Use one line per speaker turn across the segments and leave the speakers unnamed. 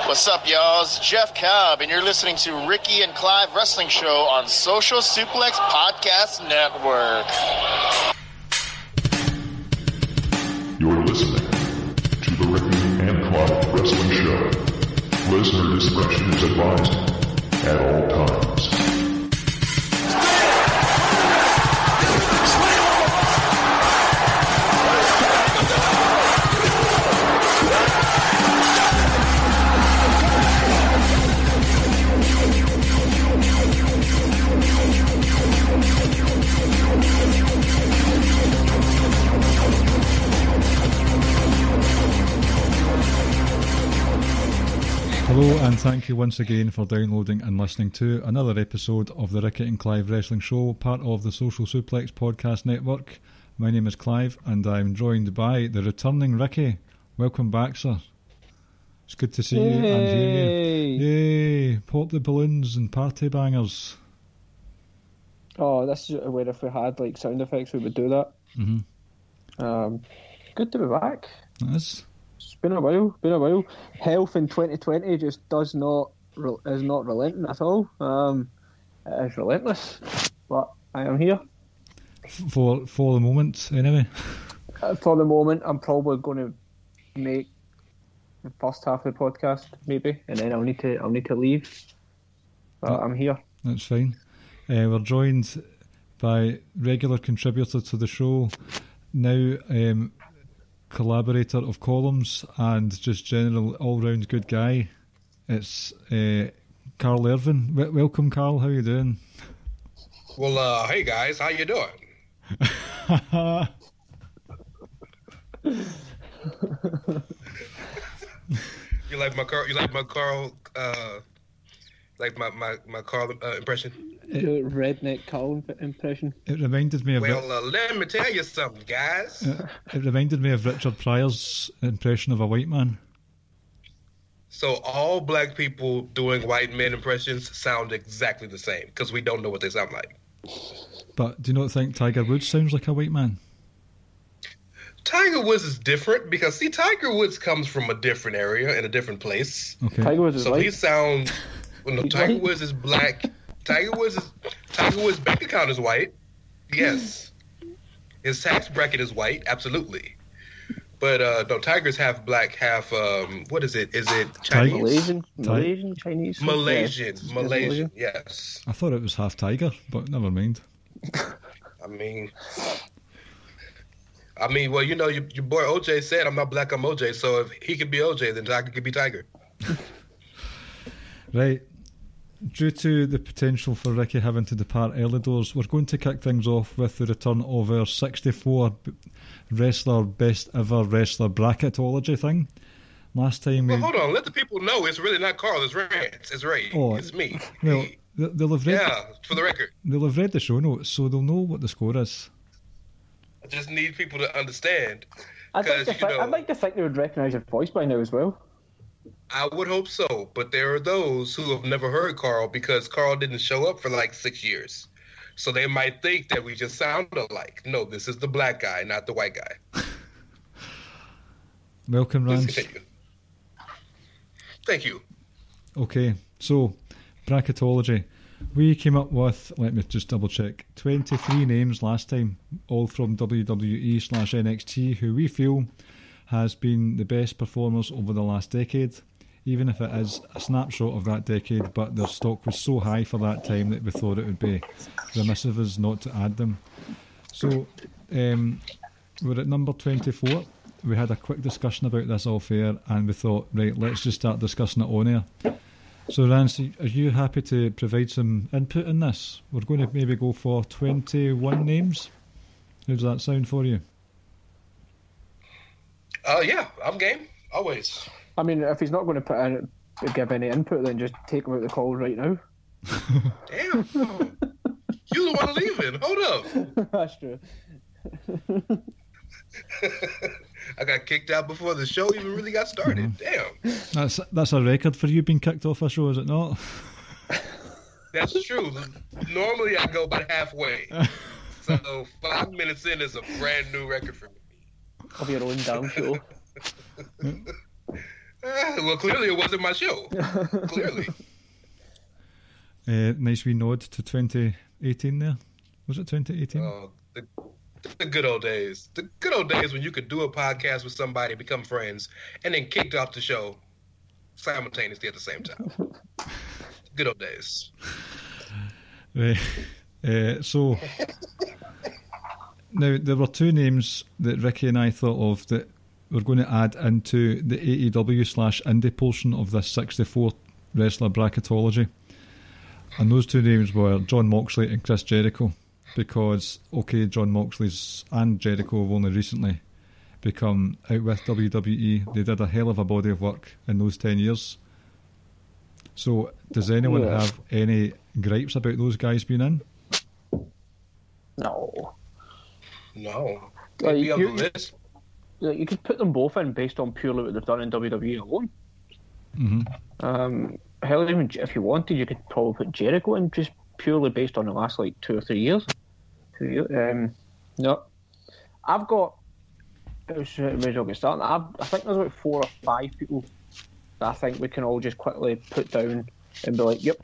What's up, y'all? It's Jeff Cobb, and you're listening to Ricky and Clive Wrestling Show on Social Suplex Podcast Network.
You're listening to the Ricky and Clive Wrestling Show. Listener discretion is advised at all times.
Hello and thank you once again for downloading and listening to another episode of the Ricky and Clive Wrestling Show, part of the Social Suplex Podcast Network. My name is Clive and I'm joined by the returning Ricky. Welcome back, sir. It's good to see you and hear you. Yay! Pop the balloons and party bangers.
Oh, this is where if we had like sound effects we would do that.
Mm-hmm.
Good to be back.
It is.
It's been a while. Health in 2020 just is not relenting at all. It is relentless, but I am here.
For the moment, anyway.
For the moment, I'm probably going to make the first half of the podcast, maybe, and then I'll need to leave. But I'm here.
That's fine. We're joined by regular contributor to the show, now collaborator of columns and just general all-round good guy. It's Carl Irvin. Welcome, Carl. How you doing?
Well, hey guys, how you doing? You like my Carl impression?
Your redneck Carl impression.
It reminded me of.
Let me tell you something, guys.
It reminded me of Richard Pryor's impression of a white man.
So all black people doing white men impressions sound exactly the same because we don't know what they sound like.
But do you not think Tiger Woods sounds like a white man?
Tiger Woods is different because Tiger Woods comes from a different area and a different place.
Okay.
Tiger Woods is
so
white.
he sounds. Well, no, Tiger Woods is black. Tiger Woods' bank account is white. Yes. His tax bracket is white. Absolutely. But no, Tiger's half black, half what is it? Is it Chinese?
Malaysian, Chinese.
Malaysian. Yes.
I thought it was half tiger, but never mind.
I mean, well, you know, your boy OJ said, "I'm not black, I'm OJ." So if he could be OJ, then Tiger could be Tiger.
Right. Due to the potential for Ricky having to depart early doors, we're going to kick things off with the return of our 64 wrestler best ever wrestler bracketology thing. Last time
Well, hold on, let the people know it's really not Carl, it's Rance, it's Ray, it's me.
Well, they'll have read.
Yeah, for the record.
They'll have read the show notes, so they'll know what the score is.
I just need people to understand.
I'd like to think they would recognise your voice by now as well.
I would hope so, but there are those who have never heard Carl because Carl didn't show up for like 6 years. So they might think that we just sound alike. No, this is the black guy, not the white guy.
Welcome, Rance.
Thank you.
Okay, so, bracketology. We came up with, let me just double check, 23 names last time, all from WWE/NXT, who we feel has been the best performers over the last decade, even if it is a snapshot of that decade, but their stock was so high for that time that we thought it would be remiss of us not to add them. So, we're at number 24. We had a quick discussion about this off air, and we thought, right, let's just start discussing it on air. So, Rance, are you happy to provide some input in this? We're going to maybe go for 21 names. How does that sound for you?
Yeah, I'm game. Always.
I mean, if he's not going to give any input, then just take him out the call right now.
Damn. You the one leaving. Hold up.
That's true.
I got kicked out before the show even really got started.
Mm-hmm.
Damn.
That's a record for you being kicked off a show, is it not?
That's true. Normally I go about halfway. So 5 minutes in is a brand new record for me.
Of your own damn show.
Well, clearly it wasn't my show. Clearly.
Nice wee nod to 2018 there. Was it 2018?
Oh, the good old days. The good old days when you could do a podcast with somebody, become friends, and then kicked off the show simultaneously at the same time. Good old days.
So, now there were two names that Ricky and I thought of that we're going to add into the AEW/indie portion of this 64 wrestler bracketology. And those two names were John Moxley and Chris Jericho. Because, okay, John Moxley's and Jericho have only recently become out with WWE. They did a hell of a body of work in those 10 years. So, does anyone have any gripes about those guys being in?
No.
They'd be on the list.
You could put them both in based on purely what they've done in WWE alone.
Mm-hmm.
Hell, even if you wanted, you could probably put Jericho in just purely based on the last 2 or 3 years. No, I've got. I think there's about 4 or 5 people that I think we can all just quickly put down and be like, yep.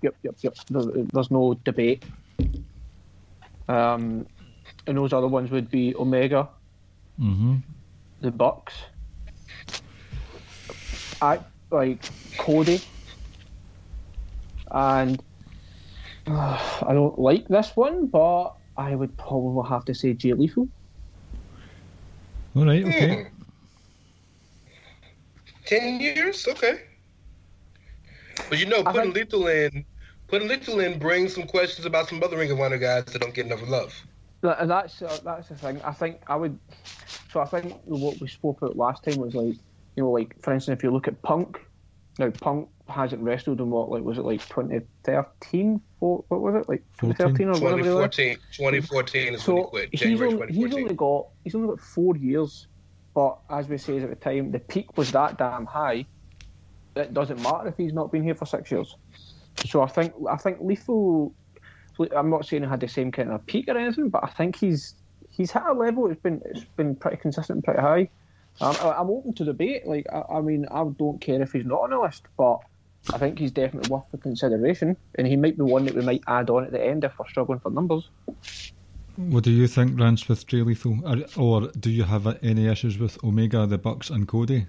There's no debate. And those other ones would be Omega, the Bucks, Cody, and I don't like this one, but I would probably have to say Jay Lethal.
All right, okay.
10 years, okay. But putting Lethal in brings some questions about some other Ring of Honor guys that don't get enough love.
And that's the thing. I think what we spoke about last time was for instance, if you look at Punk. Now Punk hasn't wrestled in was it 2013? What was it 2013 or whatever?
2014 is when he quit. January 2014.
He's only got 4 years, but as we said at the time, the peak was that damn high. It doesn't matter if he's not been here for 6 years. So I think Lethal. I'm not saying he had the same kind of peak or anything, but I think he's hit a level. It's been pretty consistent and pretty high. I'm open to debate. I don't care if he's not on the list, but I think he's definitely worth the consideration, and he might be one that we might add on at the end if we're struggling for numbers.
What do you think, Rance, with Jay Lethal? Or do you have any issues with Omega, the Bucks, and Cody?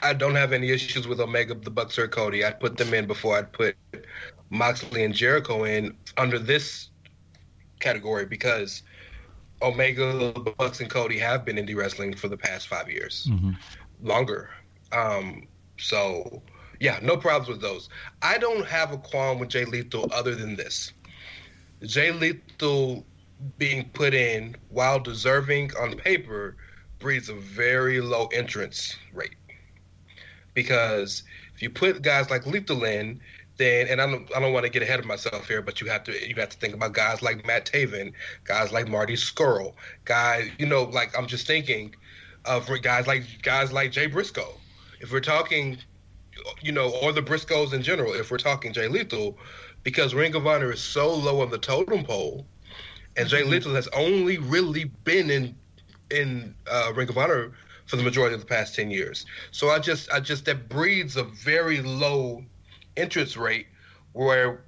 I don't have any issues with Omega, the Bucks, or Cody. I'd put them in before I'd put Moxley and Jericho in under this category because Omega, the Bucks, and Cody have been indie wrestling for the past 5 years. Longer. So, yeah, no problems with those. I don't have a qualm with Jay Lethal other than this. Jay Lethal being put in, while deserving on paper, breeds a very low entrance rate. Because if you put guys like Lethal in, then, and I don't want to get ahead of myself here, but you have to think about guys like Matt Taven, guys like Marty Scurll, guys, I'm just thinking of guys like Jay Briscoe. If we're talking, or the Briscoes in general, if we're talking Jay Lethal, because Ring of Honor is so low on the totem pole, and Jay Lethal has only really been in Ring of Honor for the majority of the past 10 years. So I just that breeds a very low entrance rate where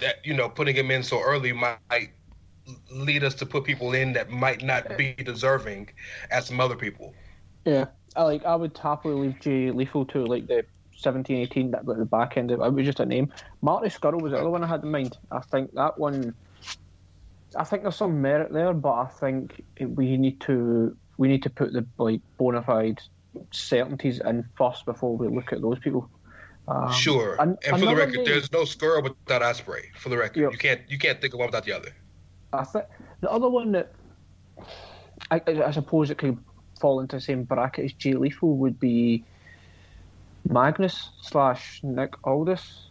that putting him in so early might lead us to put people in that might not be deserving as some other people.
Yeah, I would happily leave Jay Lethal to the 17, 18, that the back end of it was just a name. Marty Scurll was the other one I had in mind. I think that one, I think there's some merit there, but I think we need to put the bona fide certainties in first before we look at those people.
Sure. And for the record,
name,
there's no Scurll without Ospreay. For the record, you can't think of one without the other.
I think the other one that I suppose it could fall into the same bracket as Jay Lethal would be Magnus / Nick Aldis.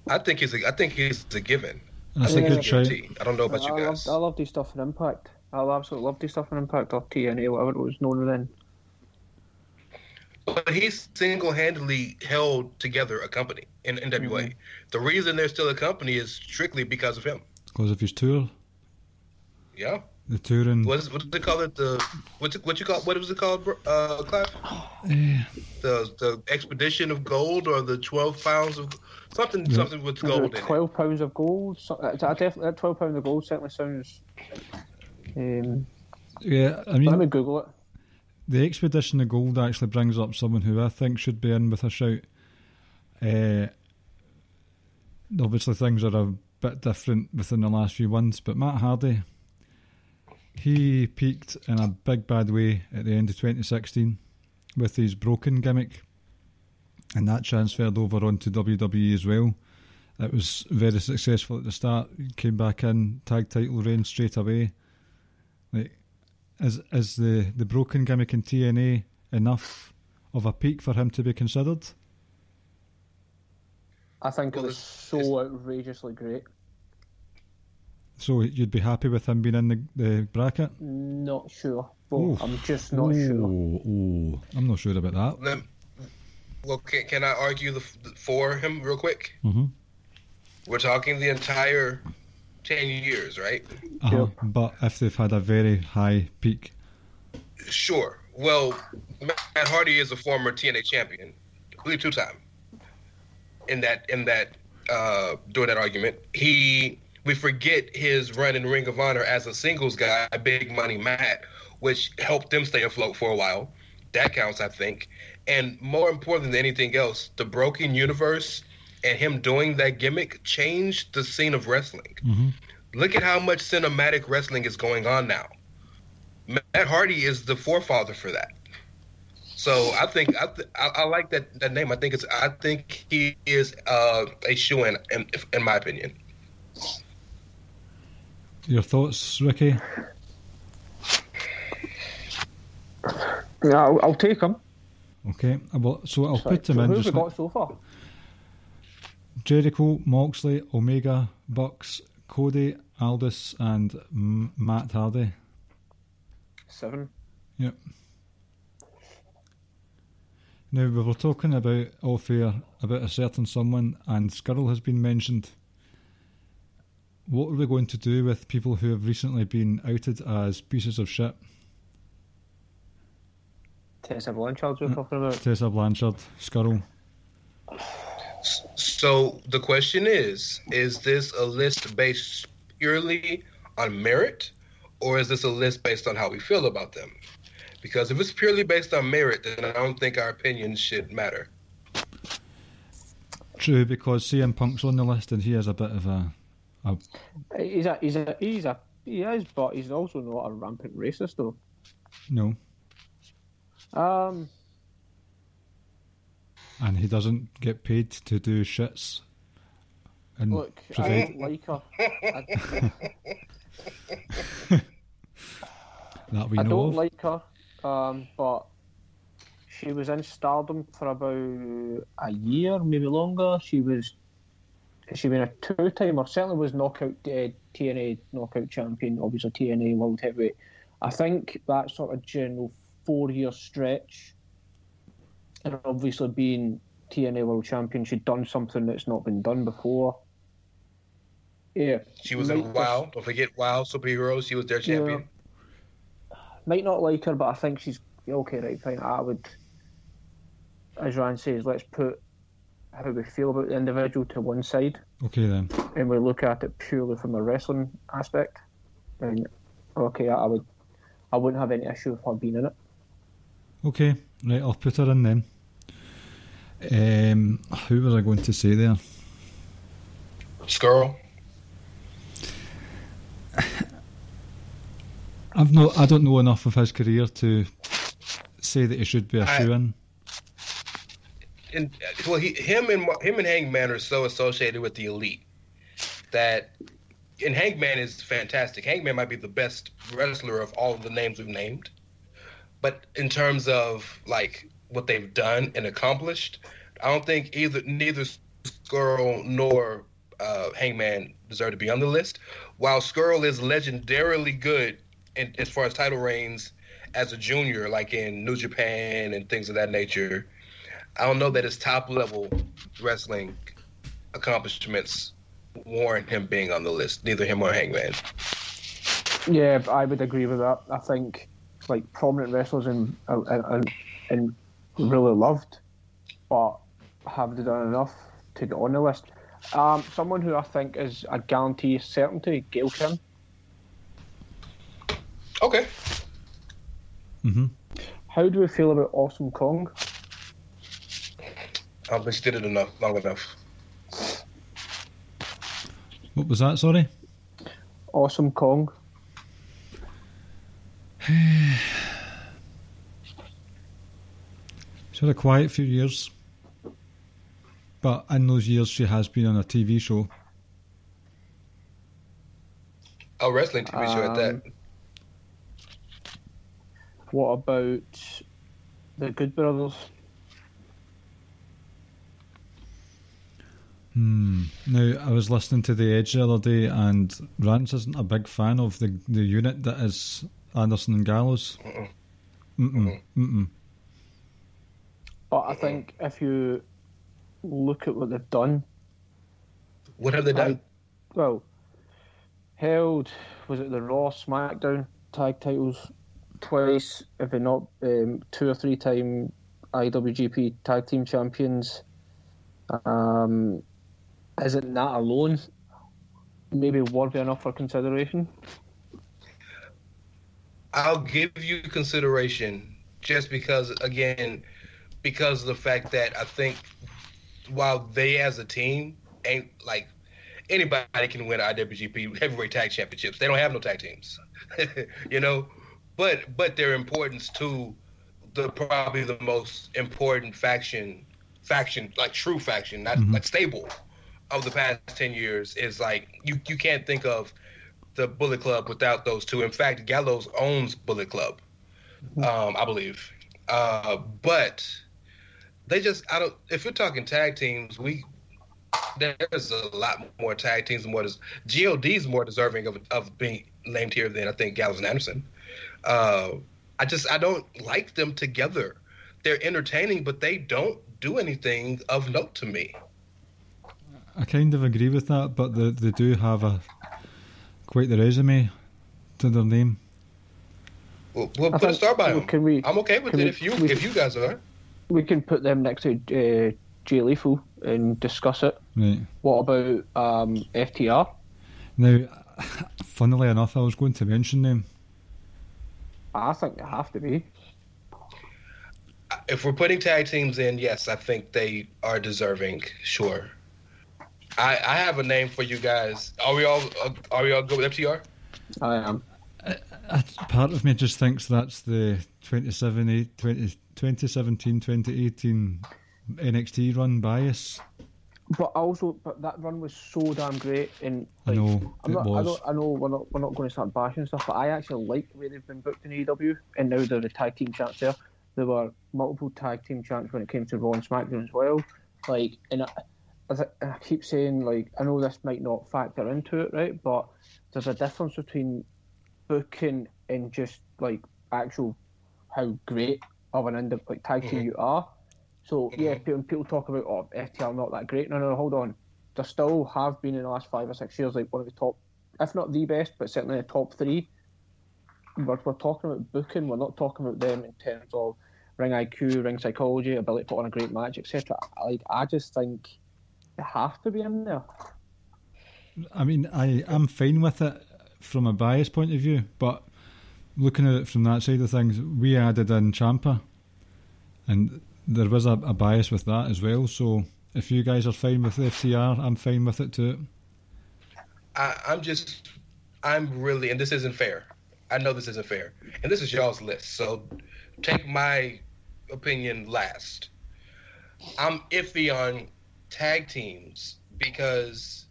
I think he's a given.
That's a good shout.
I don't know about you guys.
I love these stuff in Impact. I absolutely love these stuff in Impact or TNA, whatever it was known then.
But he's single-handedly held together a company in NWA. The reason they're still a company is strictly because of him.
Because of his tour?
Yeah.
The touring.
What do they call it? What was it called, Clive? The expedition of gold, or the 12 pounds of something with gold in it.
12 pounds of gold. Definitely, 12 pounds of gold certainly sounds.
Yeah, I mean,
let me Google it.
The expedition of gold actually brings up someone who I think should be in with a shout. Obviously, things are a bit different within the last few months, but Matt Hardy, he peaked in a big bad way at the end of 2016 with his broken gimmick, and that transferred over onto WWE as well. It was very successful at the start. He came back in, tag title reign straight away. Like, is the broken gimmick in TNA enough of a peak for him to be considered?
I think it was so outrageously great.
So you'd be happy with him being in the bracket?
Not sure. I'm just not sure.
I'm not sure about that.
Well, can I argue for him real quick?
Mm-hmm.
We're talking the entire 10 years, right?
Yep. But if they've had a very high peak.
Sure. Well, Matt Hardy is a former TNA champion. I believe 2-time. In that during that argument. We forget his run in Ring of Honor as a singles guy, Big Money Matt, which helped them stay afloat for a while. That counts, I think. And more important than anything else, the Broken Universe and him doing that gimmick changed the scene of wrestling.
Mm-hmm.
Look at how much cinematic wrestling is going on now. Matt Hardy is the forefather for that. So I think I like that name. I think he is a shoo-in, in my opinion.
Your thoughts, Ricky?
Yeah, I'll take him.
Okay, so I'll put him in.
Who have we got so far?
Jericho, Moxley, Omega, Bucks, Cody, Aldis, and Matt Hardy.
7.
Yep. Now, we were talking about off-air about a certain someone, and Skrull has been mentioned. What are we going to do with people who have recently been outed as pieces of shit?
Tessa Blanchard you're talking about?
Tessa Blanchard, Skrull.
So the question is this a list based purely on merit, or is this a list based on how we feel about them? Because if it's purely based on merit, then I don't think our opinions should matter.
True, because CM Punk's on the list and he has a bit of a...
He is, but he's also not a rampant racist, though.
No. And he doesn't get paid to do shits. And
look, I don't like her.
That we
I
know
don't
of.
like her, but she was in Stardom for about a year, maybe longer. She been a 2-time, or certainly was TNA knockout champion, obviously TNA World Heavyweight. I think that sort of general 4-year stretch, and obviously being TNA World Champion, she'd done something that's not been done before. Yeah.
She was in WoW. Don't forget WoW Superheroes. She was their champion.
Might not like her, but I think she's okay, right, fine. I would, as Ryan says, let's put how we feel about the individual to one side.
Okay, then.
And we look at it purely from a wrestling aspect. And okay, I wouldn't have any issue with her being in it.
Okay, right, I'll put her in then. Who was I going to say there?
Skrull.
I don't know enough of his career to say that he should be a shoe-in.
Him and Hangman are so associated with the elite that, and Hangman is fantastic. Hangman might be the best wrestler of all of the names we've named, but in terms of like what they've done and accomplished, I don't think neither Skrull nor Hangman deserve to be on the list. While Skrull is legendarily good as far as title reigns as a junior, like in New Japan and things of that nature, I don't know that his top-level wrestling accomplishments warrant him being on the list, neither him or Hangman.
Yeah, I would agree with that. I think like prominent wrestlers and really loved, but have they done enough to get on the list? Someone who I think is a guarantee certainty, Gail Kim.
Okay.
Mm-hmm.
How do we feel about Awesome Kong?
I don't think she did it long enough.
What was that, sorry?
Awesome Kong.
She's had a quiet few years, but in those years she has been on a TV show.
A wrestling TV show at that.
What about the Good Brothers?
Now, I was listening to The Edge the other day, and Rance isn't a big fan of the unit that is Anderson and Gallows.
But I think if you look at what they've done...
What have they done?
Held, was it the Raw, Smackdown tag titles twice, if not 2 or 3 time IWGP tag team champions. Isn't that alone maybe worthy enough for consideration?
I'll give you consideration just because of the fact that I think while they as a team ain't like anybody can win IWGP Heavyweight Tag Championships. They don't have no tag teams, you know. But their importance to probably the most important faction like true faction, not like stable of the past 10 years is like you can't think of the Bullet Club without those two. In fact, Gallows owns Bullet Club, I believe. But they just if you're talking tag teams, there's a lot more tag teams and more. GOD's more deserving of being named here than I think Gallows and Anderson. I don't like them together. They're entertaining, but they don't do anything of note to me.
I kind of agree with that, but they do have quite the resume to their name.
We'll put a star by them. I'm okay with it if you guys are.
We can put them next to Jay Lethal and discuss it.
Right.
What about FTR?
Now, funnily enough, I was going to mention them.
I think they have to be.
If we're putting tag teams in, yes, I think they are deserving. Sure. I have a name for you guys. Are we all good with FTR?
I am.
Part of me just thinks that's the 2017-2018 NXT run bias.
But that run was so damn great, and
like, I know
I know we're not going to start bashing stuff, but I actually like the way they've been booked in AEW, and now they're the tag team champs there. There were multiple tag team champs when it came to Raw and SmackDown as well. Like, and I keep saying, like, I know this might not factor into it, right? But there's a difference between booking and just like actual how great of an tag team you are. So yeah, when people talk about FTR not that great, no, hold on. They still have been in the last 5 or 6 years like one of the top, if not the best, but certainly the top 3. We're talking about booking. We're not talking about them in terms of ring IQ, ring psychology, ability to put on a great match, etc. Like, I just think they have to be in there.
I mean, I'm fine with it from a bias point of view, but looking at it from that side of things, we added in Ciampa, and there was a bias with that as well. So if you guys are fine with FTR, I'm fine with it too.
I'm really, and this isn't fair. I know this isn't fair, and this is y'all's list, so take my opinion last. I'm iffy on tag teams because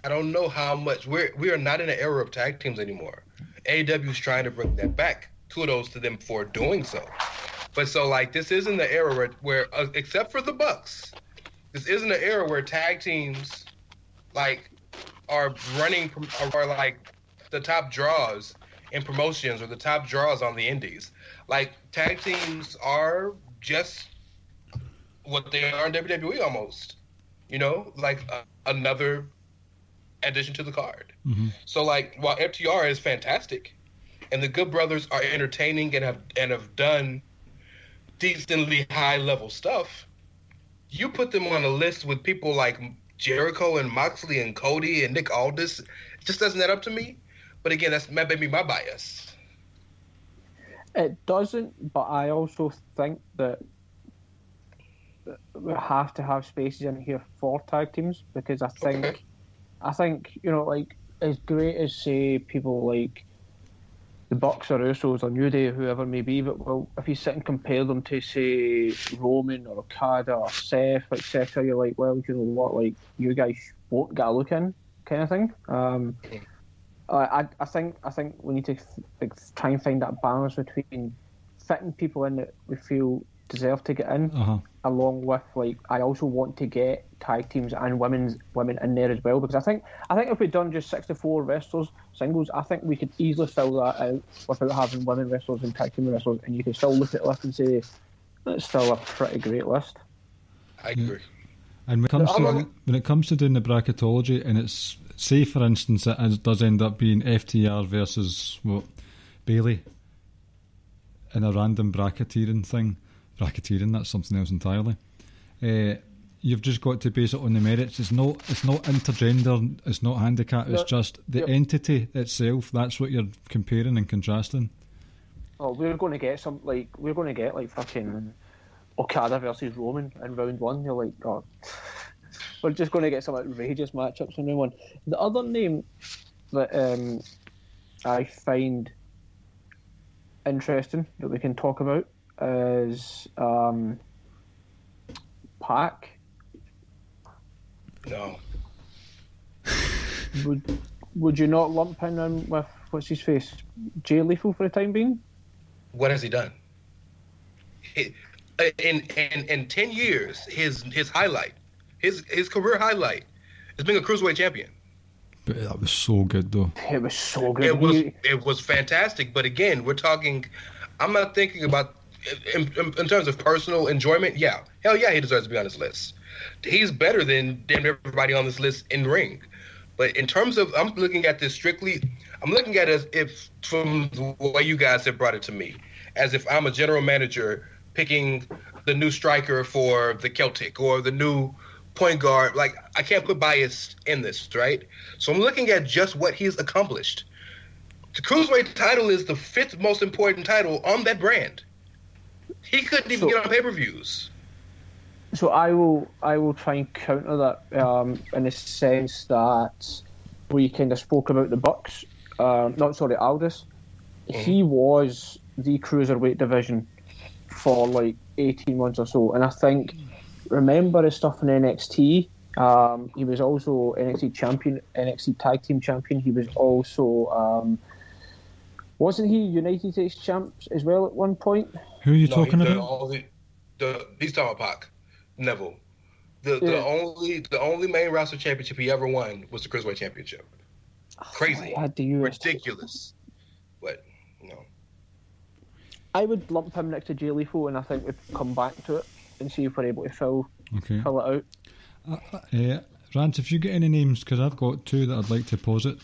I don't know how much we are not in an era of tag teams anymore. AEW is trying to bring that back. Kudos to them for doing so. But so like this isn't the era where except for the Bucks, this isn't an era where tag teams like are running or like the top draws in promotions or the top draws on the indies. Like tag teams are just what they are in WWE almost. You know, like another addition to the card.
Mm-hmm.
So, like, while FTR is fantastic, and the Good Brothers are entertaining and have done decently high level stuff, you put them on a list with people like Jericho and Moxley and Cody and Nick Aldis. It just doesn't add up to me. But again, that's maybe my bias.
It doesn't, but I also think that we have to have spaces in here for tag teams, because I think like, as great as, say, people like the Bucks or Usos or New Day, whoever it may be, but well, if you sit and compare them to, say, Roman or Okada or Seth, etc., you're like, well, you know what, like, you guys won't get a look in, kind of thing. I think we need to try and find that balance between fitting people in that we feel deserve to get in, along with, like, I also want to get tag teams and women in there as well, because I think if we'd done just 64 wrestlers singles, I think we could easily fill that out without having women wrestlers and tag team wrestlers, and you can still look at the list and say it's still a pretty great list.
I agree.
And when it comes to doing the bracketology, and it's, say for instance it does end up being FTR versus Bayley in a random bracketeering thing. Bracketeering, that's something else entirely. You've just got to base it on the merits. It's not intergender, it's not handicap, it's just the entity itself. That's what you're comparing and contrasting.
Oh, we're going to get fucking Okada versus Roman in round one. You're like, oh, we're just going to get some outrageous matchups in round one. The other name that I find interesting that we can talk about is Pac.
No.
Would you not lump him in with, what's his face, Jay Lethal for the time being?
What has he done? In 10 years, his highlight, his career highlight, is being a cruiserweight champion.
But that was so good, though.
It was so good.
It was fantastic. But again, we're talking. I'm not thinking about in terms of personal enjoyment. Yeah, hell yeah, he deserves to be on this list. He's better than damn everybody on this list in ring. But in terms of, I'm looking at this strictly. I'm looking at it as if, from the way you guys have brought it to me, as if I'm a general manager picking the new striker for the Celtic or the new point guard. Like, I can't put bias in this, right? So I'm looking at just what he's accomplished. The Cruiserweight title is the 5th most important title on that brand. He couldn't even get on pay-per-views.
So I will try and counter that in the sense that we kind of spoke about the Bucks. Aldis. He was the Cruiserweight division for like 18 months or so. And I think, remember his stuff in NXT. He was also NXT champion, NXT tag team champion. He was also, wasn't he United States champs as well at one point?
Who are you talking about?
He's talking about Pac. Neville. The only main roster championship he ever won was the Cruiserweight Championship. Crazy. Ridiculous. But, no.
I would lump him next to Jay Lethal, and I think we'd come back to it and see if we're able to fill it out.
Rance, if you get any names, because I've got 2 that I'd like to posit.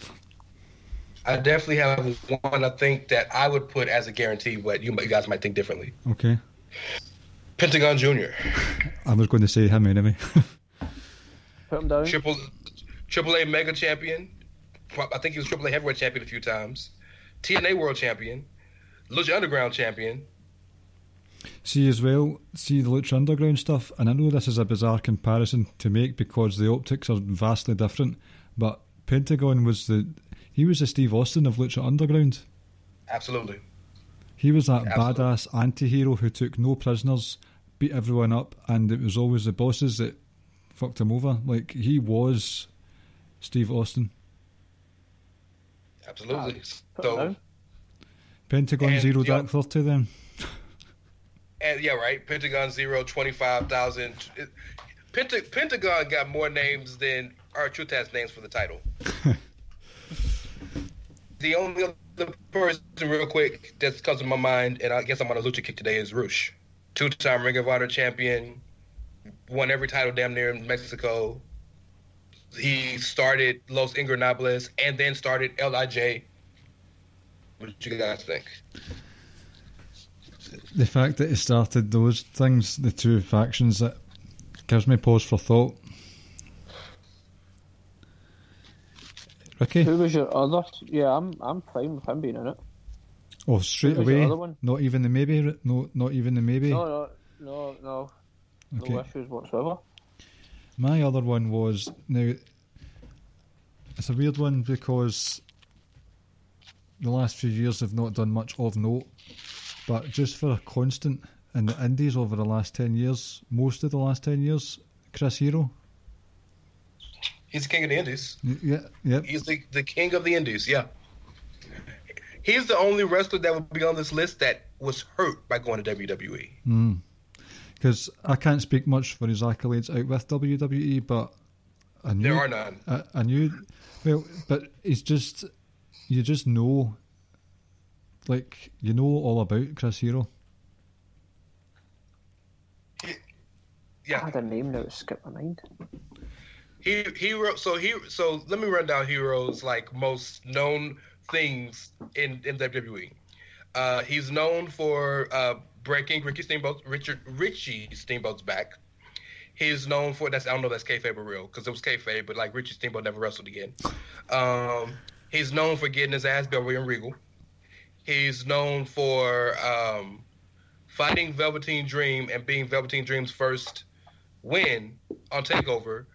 I definitely have one I think that I would put as a guarantee, but you guys might think differently.
Okay.
Pentagon Jr.
I was going to say him anyway.
Put him down.
Triple A Mega Champion. I think he was Triple A Heavyweight Champion a few times. TNA World Champion. Lucha Underground Champion.
See as well, the Lucha Underground stuff, and I know this is a bizarre comparison to make because the optics are vastly different, but Pentagon was the Steve Austin of Lucha Underground.
Absolutely.
He was that badass anti-hero who took no prisoners, beat everyone up, and it was always the bosses that fucked him over. Like, he was Steve Austin.
Absolutely. So,
Pentagon Zero Dark 30 then.
And yeah, right. Pentagon Zero, 25,000. Pentagon got more names than R-Truth has names for the title. The only other person, real quick, that comes to my mind, and I guess I'm on a lucha kick today, is Rush. 2-time Ring of Honor champion, won every title damn near in Mexico. He started Los Ingobernables and then started LIJ. What do you guys think?
The fact that he started those things, the two factions, that gives me pause for thought. Ricky?
Who was your other? Yeah, I'm fine with him being in it.
Oh, straight
Who was your
away?
other one?
Not even the maybe? No, not even the maybe?
No.
Okay.
No issues whatsoever.
My other one was, now, it's a weird one because the last few years have not done much of note, but just for a constant in the indies over the last 10 years, most of the last 10 years, Chris Hero.
He's the king of the indies.
Yeah.
He's the king of the indies, yeah. He's the only wrestler that would be on this list that was hurt by going to WWE.
Because I can't speak much for his accolades out with WWE, but I knew...
There are none.
I knew... Well, but it's just... You just know... Like, you know all about Chris Hero.
Yeah.
I had a name now, it skipped my mind.
So let me run down Hero's like most known things in WWE. He's known for breaking Richie Steamboat's back. He's known for I don't know if that's kayfabe or real because it was kayfabe, but like Richie Steamboat never wrestled again. He's known for getting his ass beat by William Regal. He's known for fighting Velveteen Dream and being Velveteen Dream's first win on TakeOver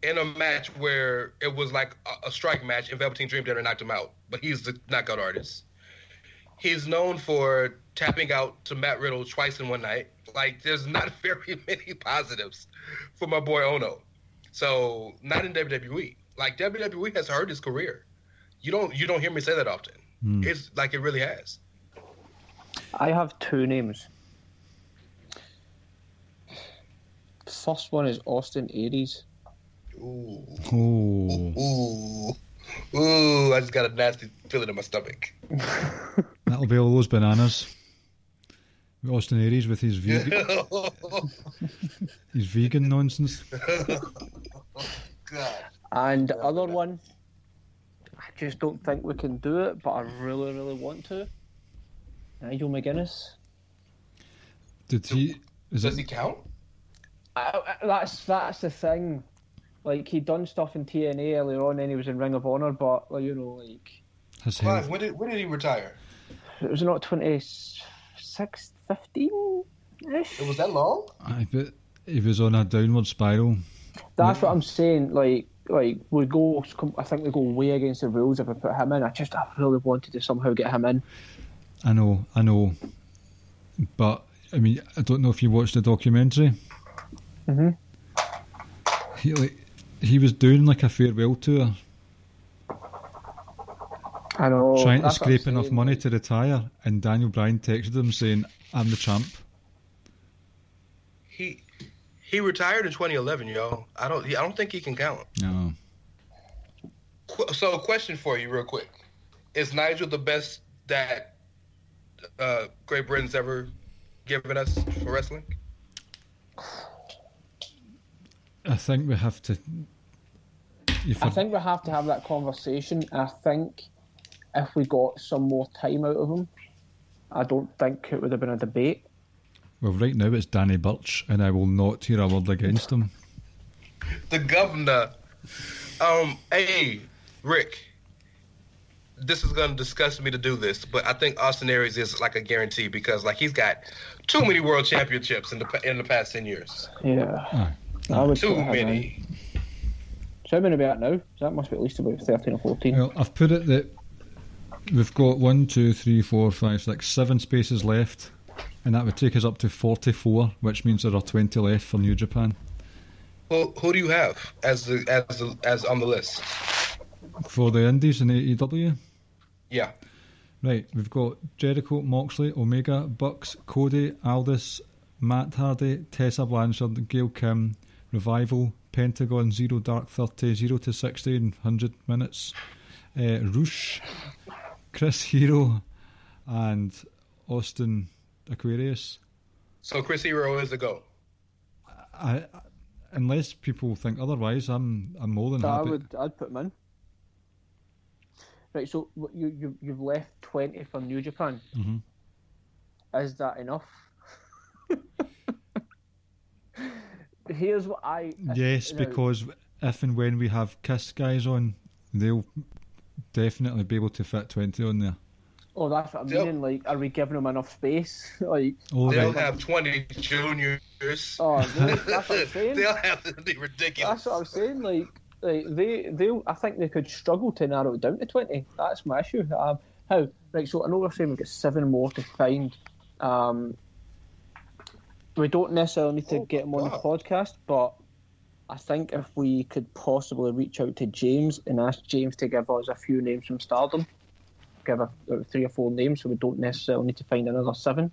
in a match where it was like a strike match and Velveteen Dream did knocked him out, but he's the knockout artist. He's known for tapping out to Matt Riddle twice in one night. Like, there's not very many positives for my boy Ono. So, not in WWE. Like, WWE has hurt his career. You don't hear me say that often. It's like it really has.
I have two names. First one is Austin Aries.
Ooh, I just got a nasty feeling in my stomach.
That'll be all those bananas. Austin Aries with his vegan nonsense.
God.
And the other one, I just don't think we can do it, but I really, really want to. Nigel McGuinness.
Does he
count?
That's the thing. Like, he'd done stuff in TNA earlier on, then he was in Ring of Honor, but, like, you know, like...
His
Clive, when did he retire?
It was not 26, 15-ish?
It was that long?
I bet he was on a downward spiral.
That's what I'm saying. Like we go. I think we go way against the rules if we put him in. I really wanted to somehow get him in.
I know. But, I mean, I don't know if you watched the documentary.
Mm-hmm.
He was doing like a farewell tour.
I know.
Trying to scrape enough money to retire, and Daniel Bryan texted him saying, "I'm the champ."
He retired in 2011, yo. I don't think he can count.
No.
So, question for you, real quick: is Nigel the best that Great Britain's ever given us for wrestling?
I think we have to.
I think we have to have that conversation. I think if we got some more time out of him, I don't think it would have been a debate.
Well, right now it's Danny Burch, and I will not hear a word against him.
The governor. Hey, Rick. This is going to disgust me to do this, but I think Austin Aries is like a guarantee because like he's got too many world championships in the past 10 years.
Yeah. I would
too many.
So how many about now? That must be at least about 13 or 14.
Well, I've put it that we've got 1, 2, 3, 4, 5, 6, 7 spaces left, and that would take us up to 44, which means there are 20 left for New Japan.
Well, who do you have as on the list
for the Indies in AEW?
Yeah.
Right, we've got Jericho, Moxley, Omega, Bucks, Cody, Aldis, Matt Hardy, Tessa Blanchard, Gail Kim, Revival, Pentagon, 0 Dark 30, 0 to 60 in 100 minutes, Roosh, Chris Hero, and Austin Aquarius.
So Chris Hero is the GOAT.
unless people think otherwise, I'm more than happy.
I'd put him in. Right, so you've left 20 for New Japan.
Mm-hmm.
Is that enough? Here's what
Yes, because if and when we have KISS guys on, they'll definitely be able to fit 20 on there.
Oh, that's what I'm meaning. Like, are we giving them enough space? Like,
they'll have 20 juniors.
Oh, that's what I'm saying.
They'll have to be ridiculous.
That's what I'm saying. Like they, I think they could struggle to narrow it down to 20. That's my issue. How? Right. So I know we're saying we've got 7 more to find. We don't necessarily need to get them on the podcast, but I think if we could possibly reach out to James and ask James to give us a few names from Stardom, give 3 or 4 names, so we don't necessarily need to find another 7.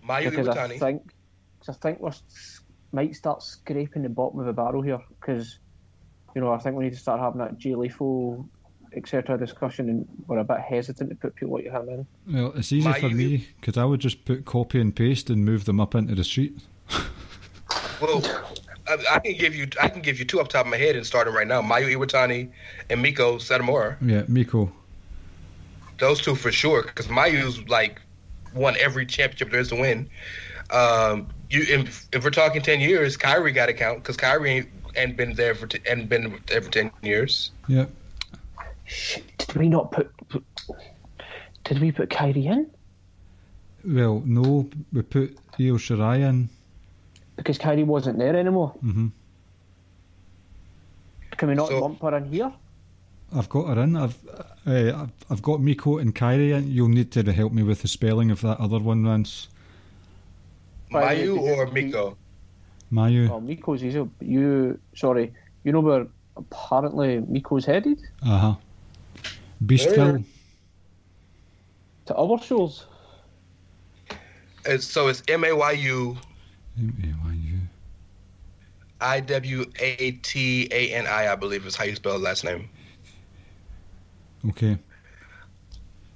Mayu Iwatani.
I think we might start scraping the bottom of the barrel here, because I think we need to start having that Jay Lethal, etc. discussion, and we're a bit hesitant to put people like him in.
Well, it's easy for me because I would just put copy and paste and move them up into the street.
Well, I can give you 2 off the top of my head and start them right now. Mayu Iwatani and Miko Satomura.
Yeah, Miko.
Those 2 for sure, because Mayu's won every championship there is to win. If we're talking 10 years, Kyrie got to count, because Kyrie ain't been there for 10 years.
Yeah.
Did we not put? Did we put Kyrie in?
Well, no, we put Io Shirai in
because Kyrie wasn't there anymore.
Mm-hmm.
Can we not lump her in here?
I've got her in. I've got Miko and Kyrie in. You'll need to help me with the spelling of that other one, Rance.
Mayu or Miko?
Mayu.
Oh, Miko's easy. Sorry. Where apparently Miko's headed?
Uh-huh. Beastville.
To other shows.
So it's Mayu.
Mayu.
Iwatani, I believe is how you spell his last name.
Okay.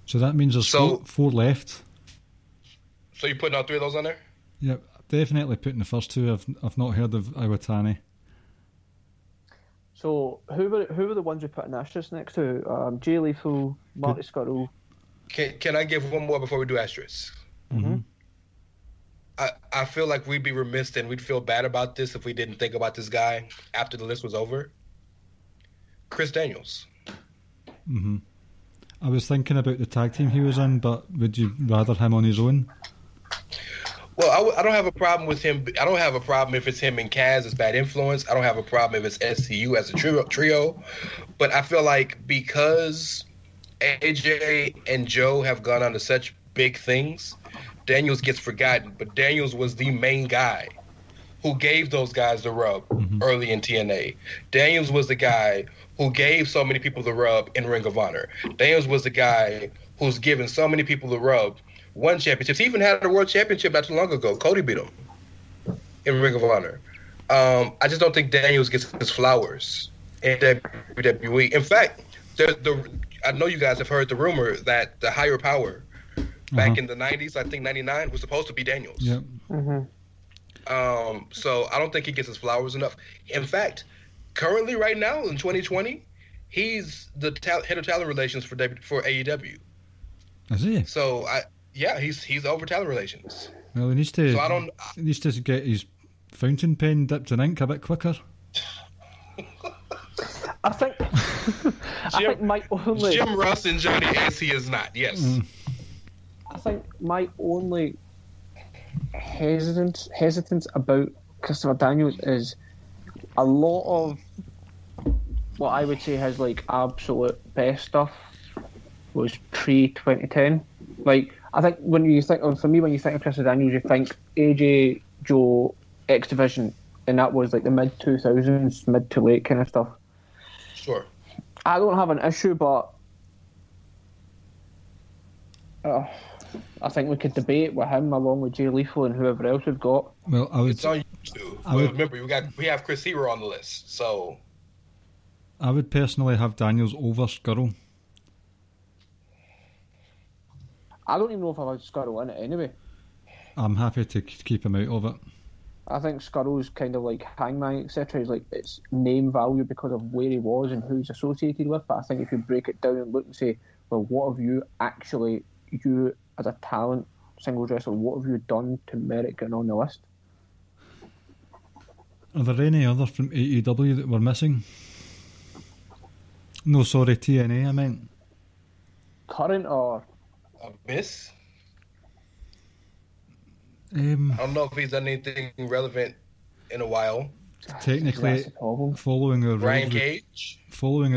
So that means there's 4 left.
So you're putting all 3 of those on there?
Yep, definitely putting the first 2. I've not heard of Iwatani.
So who were the ones we put an asterisk next to? Jay Lethal, Marty Scurll.
Can I give one more before we do asterisk?
Mm-hmm.
I feel like we'd be remiss and we'd feel bad about this if we didn't think about this guy after the list was over. Chris Daniels.
Mm-hmm. I was thinking about the tag team he was in, but would you rather him on his own?
Well, I don't have a problem with him. I don't have a problem if it's him and Kaz as Bad Influence. I don't have a problem if it's SCU as a trio. But I feel like because AJ and Joe have gone on to such big things, Daniels gets forgotten. But Daniels was the main guy who gave those guys the rub early in TNA. Daniels was the guy who gave so many people the rub in Ring of Honor. Daniels was the guy who's given so many people the rub. Won championships. He even had a world championship not too long ago. Cody beat him in Ring of Honor. I just don't think Daniels gets his flowers in WWE. In fact, I know you guys have heard the rumor that the higher power back in the 90s, I think 99, was supposed to be Daniels.
Yep.
Mm-hmm.
So I don't think he gets his flowers enough. In fact, currently right now in 2020, he's the head of talent relations for AEW.
Is he?
So he's over talent relations.
Well, he needs to. He needs to get his fountain pen dipped in ink a bit quicker.
I think my only
Jim Ross and Johnny S. He is not. Yes.
I think my only hesitance about Christopher Daniels is a lot of what I would say his absolute best stuff was pre-2010. I think when you think of Christopher Daniels, you think AJ, Joe, X Division, and that was the mid 2000s, mid to late kind of stuff.
Sure.
I don't have an issue, but I think we could debate with him along with Jay Lethal and whoever else we've got.
Well,
it's on YouTube. Remember, we have Chris Hero on the list, so
I would personally have Daniels over Scurll. I
don't even know if I would Scurll in it anyway.
I'm happy to keep him out of it.
I think Scurll's kind of like Hangman, etc. Is like it's name value because of where he was and who he's associated with. But I think if you break it down and look and say, well, what have you actually, you as a talent singles wrestler, what have you done to merit getting on the list?
Are there any other from AEW that we're missing? No, sorry, TNA, I meant.
Current or
Abyss?
I
don't know if he's done anything relevant in a while.
Technically, following our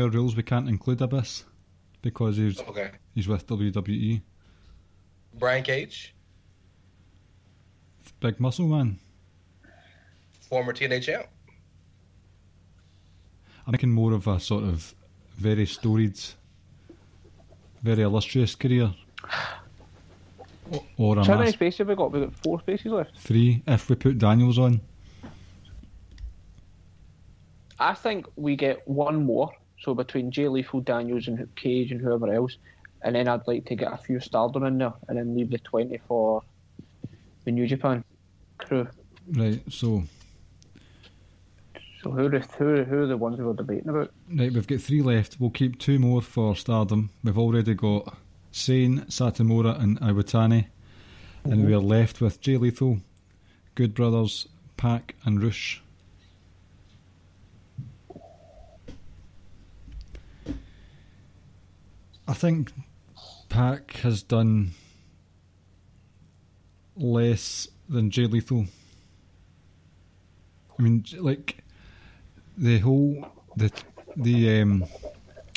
rules, we can't include Abyss because he's with WWE.
Brian Cage?
Big Muscle Man.
Former TNA champ.
I'm making more of a sort of very storied, very illustrious career. Or
how many spaces have we got? We've got 4 spaces left.
3 if we put Daniels on.
I think we get one more. So between Jay Lethal, Daniels, and Cage, and whoever else, and then I'd like to get a few Stardom in there, and then leave the 20 for the New Japan crew.
Right. So
who are the ones we were debating about?
Right, we've got 3 left. We'll keep 2 more for Stardom. We've already got Sane, Satomura, and Iwatani, and we're left with Jay Lethal, Good Brothers, Pac, and Rush. I think Pac has done less than Jay Lethal. I mean, like the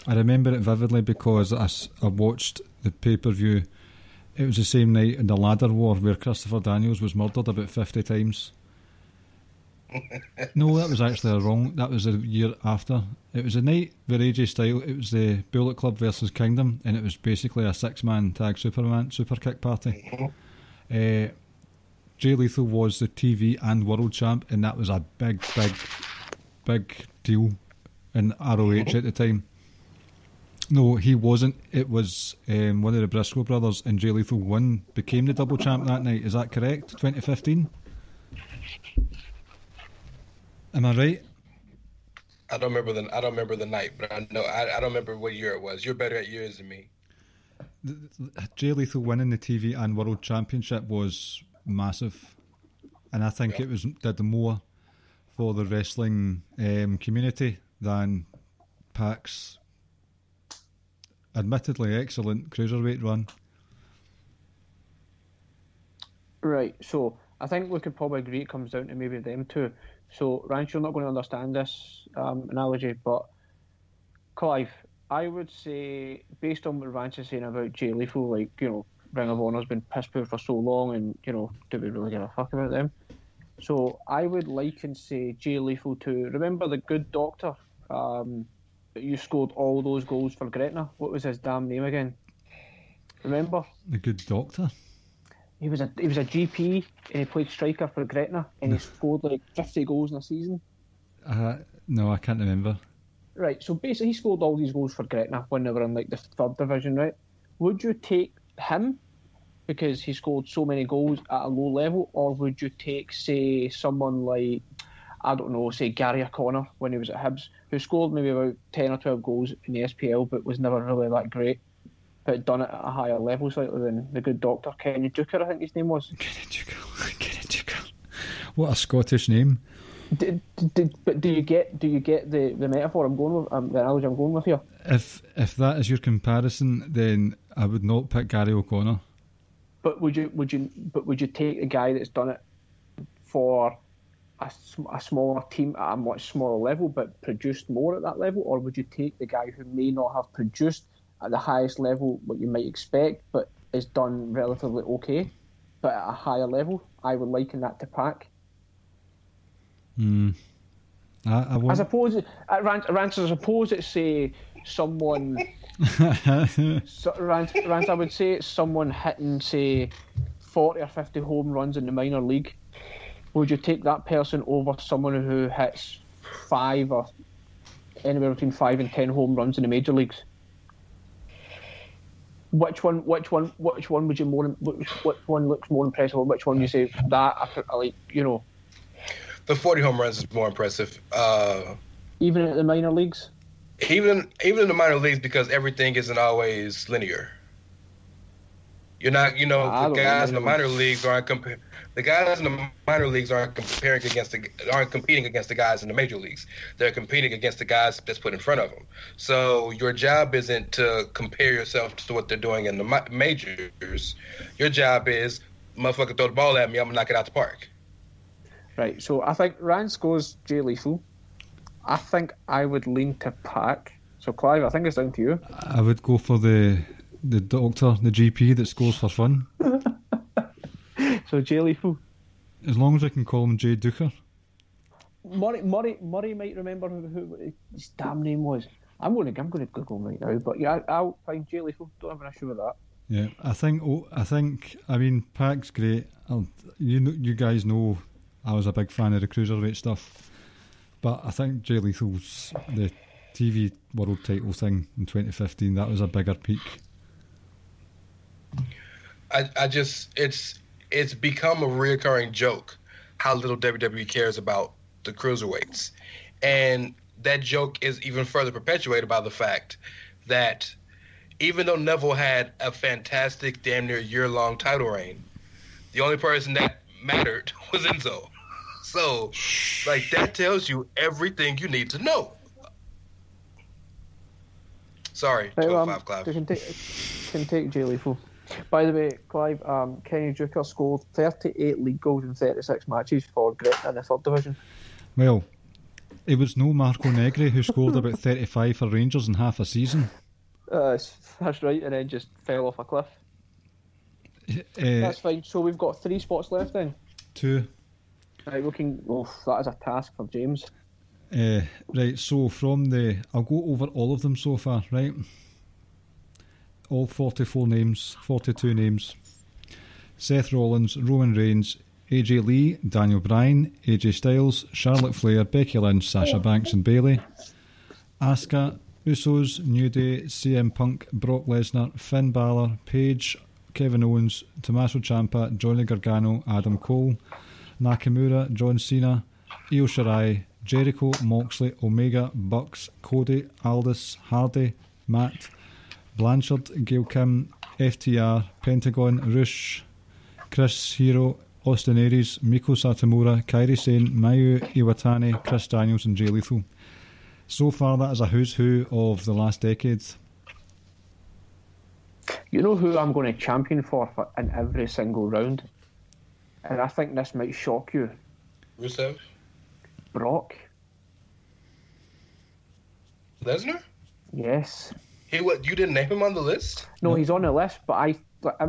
I remember it vividly because I watched the pay-per-view. It was the same night in the Ladder War where Christopher Daniels was murdered about 50 times. No, that was actually wrong. That was a year after. It was a night where AJ Styles, it was the Bullet Club versus Kingdom, and it was basically a 6-man tag super kick party. Jay Lethal was the TV and world champ, and that was a big deal in ROH at the time. No, he wasn't. It was one of the Briscoe brothers, and Jay Lethal became the double champ that night. Is that correct? 2015? Am I right?
I don't remember the night, but I know I don't remember what year it was. You're better at years than me.
Jay Lethal winning the TV and World Championship was massive, and I think it did more for the wrestling community than Pac's admittedly excellent cruiserweight run.
Right, so I think we could probably agree it comes down to maybe them two. So, Rance, you're not going to understand this analogy, but Clive, I would say, based on what Rance is saying about Jay Lethal, like, you know, Ring of Honor's been piss poor for so long, and, you know, do we really give a fuck about them? So, I would liken, say, Jay Lethal to, remember the Good Doctor? That you scored all those goals for Gretna? What was his damn name again? Remember?
The Good Doctor?
He was a GP, and he played striker for Gretna, and he scored like 50 goals in a season.
No, I can't remember.
Right, so basically he scored all these goals for Gretna when they were in like the 3rd division, right? Would you take him because he scored so many goals at a low level, or would you take, say, someone like, I don't know, say Gary O'Connor when he was at Hibs, who scored maybe about 10 or 12 goals in the SPL but was never really that great, but done it at a higher level slightly than the Good Doctor, Kenny Duker, I think his name was.
Kenny Duker. What a Scottish name.
But do you get the metaphor I'm going with, the analogy I'm going with here?
If that is your comparison, then I would not pick Gary O'Connor.
But would you take the guy that's done it for a smaller team at a much smaller level but produced more at that level, or would you take the guy who may not have produced at the highest level what you might expect but is done relatively okay but at a higher level? I would liken that to Pac. I suppose Rance, I suppose it's say someone Rance, I would say it's someone hitting say 40 or 50 home runs in the minor league. Would you take that person over someone who hits 5 or anywhere between 5 and 10 home runs in the major leagues? Which one would you which one looks more impressive, or which one you say that I like, you know?
The 40 home runs is more impressive.
Even at the minor leagues?
Even in the minor leagues, because everything isn't always linear. You're not, the guys in the minor leagues aren't competing against the guys in the major leagues. They're competing against the guys that's put in front of them. So your job isn't to compare yourself to what they're doing in the majors. Your job is, motherfucker, throw the ball at me, I'm gonna knock it out the park.
Right, so I think Rance goes Jay Lethal. I think I would lean to Pac. So Clive, I think it's down to you.
I would go for the doctor, the GP that scores for fun.
So Jay Lethal.
As long as I can call him Jay Duker.
Murray might remember who his damn name was. I'm going to Google right now, but yeah, I'll find Jay Lethal. Don't have an issue with that.
Yeah, I mean, Pac's great. You guys know I was a big fan of the cruiserweight stuff, but I think Jay Lethal's the TV world title thing in 2015. That was a bigger peak.
It's become a reoccurring joke how little WWE cares about the cruiserweights, and that joke is even further perpetuated by the fact that even though Neville had a fantastic, damn near year-long title reign, the only person that mattered was Enzo. So, that tells you everything you need to know. Sorry, 205 Clive.
Can take Jay Lethal. By the way, Clive, Kenny Duker scored 38 league goals in 36 matches for Gretna in the third division.
Well, it was no Marco Negri who scored about 35 for Rangers in half a season.
That's right, and then just fell off a cliff. That's fine. So we've got 3 spots left then?
2.
Right, that is a task for James.
Right, so I'll go over all of them so far, right? All 42 names. Seth Rollins, Roman Reigns, AJ Lee, Daniel Bryan, AJ Styles, Charlotte Flair, Becky Lynch, Sasha Banks and Bayley. Asuka, Usos, New Day, CM Punk, Brock Lesnar, Finn Balor, Paige, Kevin Owens, Tommaso Ciampa, Johnny Gargano, Adam Cole, Nakamura, John Cena, Io Shirai, Jericho, Moxley, Omega, Bucks, Cody, Aldis, Hardy, Matt, Blanchard, Gail Kim, FTR, Pentagon, Rush, Chris Hero, Austin Aries, Miko Satomura, Kairi Sane, Mayu Iwatani, Chris Daniels and Jay Lethal. So far that is a who's who of the last decade.
You know who I'm going to champion for in every single round? And I think this might shock you.
Rusev?
Brock.
Lesnar?
Yes.
You didn't name him on the list?
No, he's on the list, but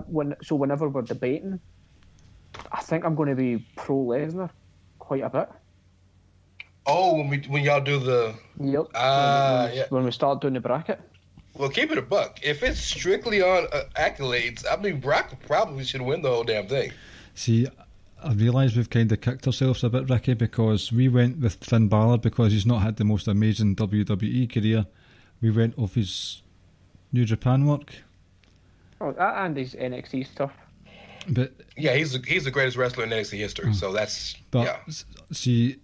whenever we're debating, I think I'm going to be pro Lesnar quite a bit.
Oh, when y'all do the...
Yep.
Yeah.
When we start doing the bracket.
Well, keep it a buck. If it's strictly on accolades, I mean, Brock probably should win the whole damn thing.
See, I realise we've kind of kicked ourselves a bit, Ricky, because we went with Finn Balor because he's not had the most amazing WWE career. We went off his New Japan work.
Oh, and his NXT stuff.
But
yeah, he's the greatest wrestler in NXT history. So that's
See,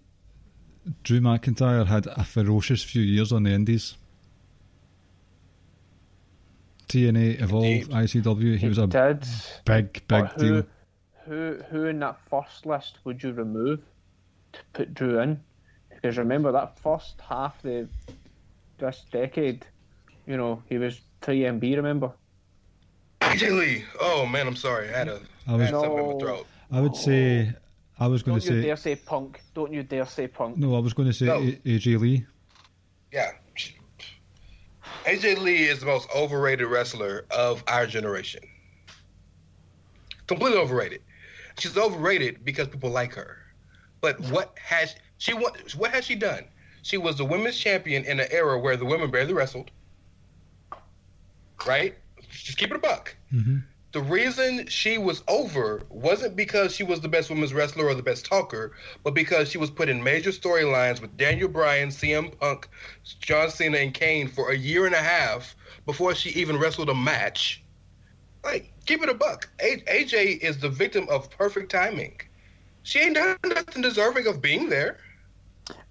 Drew McIntyre had a ferocious few years on the Indies. TNA, Evolve, ICW. He was a big deal.
Who in that first list would you remove to put Drew in? Because remember that first half of this decade, he was 3MB. Remember?
AJ Lee. Oh man, I'm sorry. I had something in my throat.
I would say. I was going to say.
Don't you dare say Punk. Don't you dare say Punk.
No, I was going to say AJ Lee.
Yeah. AJ Lee is the most overrated wrestler of our generation. Completely overrated. She's overrated because people like her. But what has she done? She was the women's champion in an era where the women barely wrestled. Right? Just keep it a buck.
Mm-hmm.
The reason she was over wasn't because she was the best women's wrestler or the best talker, but because she was put in major storylines with Daniel Bryan, CM Punk, John Cena, and Kane for a year and a half before she even wrestled a match. Like, keep it a buck. AJ is the victim of perfect timing. She ain't done nothing deserving of being there.